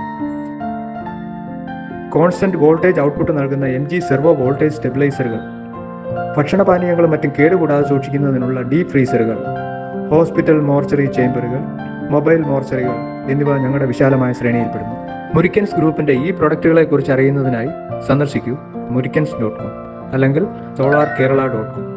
കോൺസ്റ്റന്റ് വോൾട്ടേജ് ഔട്ട്പുട്ട് നൽകുന്ന MG സെർവോ വോൾട്ടേജ് സ്റ്റെബിലൈസറുകൾ, ഭക്ഷണപാനീയങ്ങളും മറ്റും കേടുകൂടാതെ സൂക്ഷിക്കുന്നതിനുള്ള ഡീപ് ഫ്രീസറുകൾ, ഹോസ്പിറ്റൽ മോർച്ചറി ചേംബറുകൾ, മൊബൈൽ മോർച്ചറികൾ എന്നിവ ഞങ്ങളുടെ വിശാലമായ ശ്രേണിയിൽപ്പെടുന്നു. മുരിക്കൻസ് ഗ്രൂപ്പിന്റെ ഈ പ്രൊഡക്റ്റുകളെ കുറിച്ച് അറിയുന്നതിനായി സന്ദർശിക്കൂ muirkens.com അല്ലെങ്കിൽ solarkerala.com.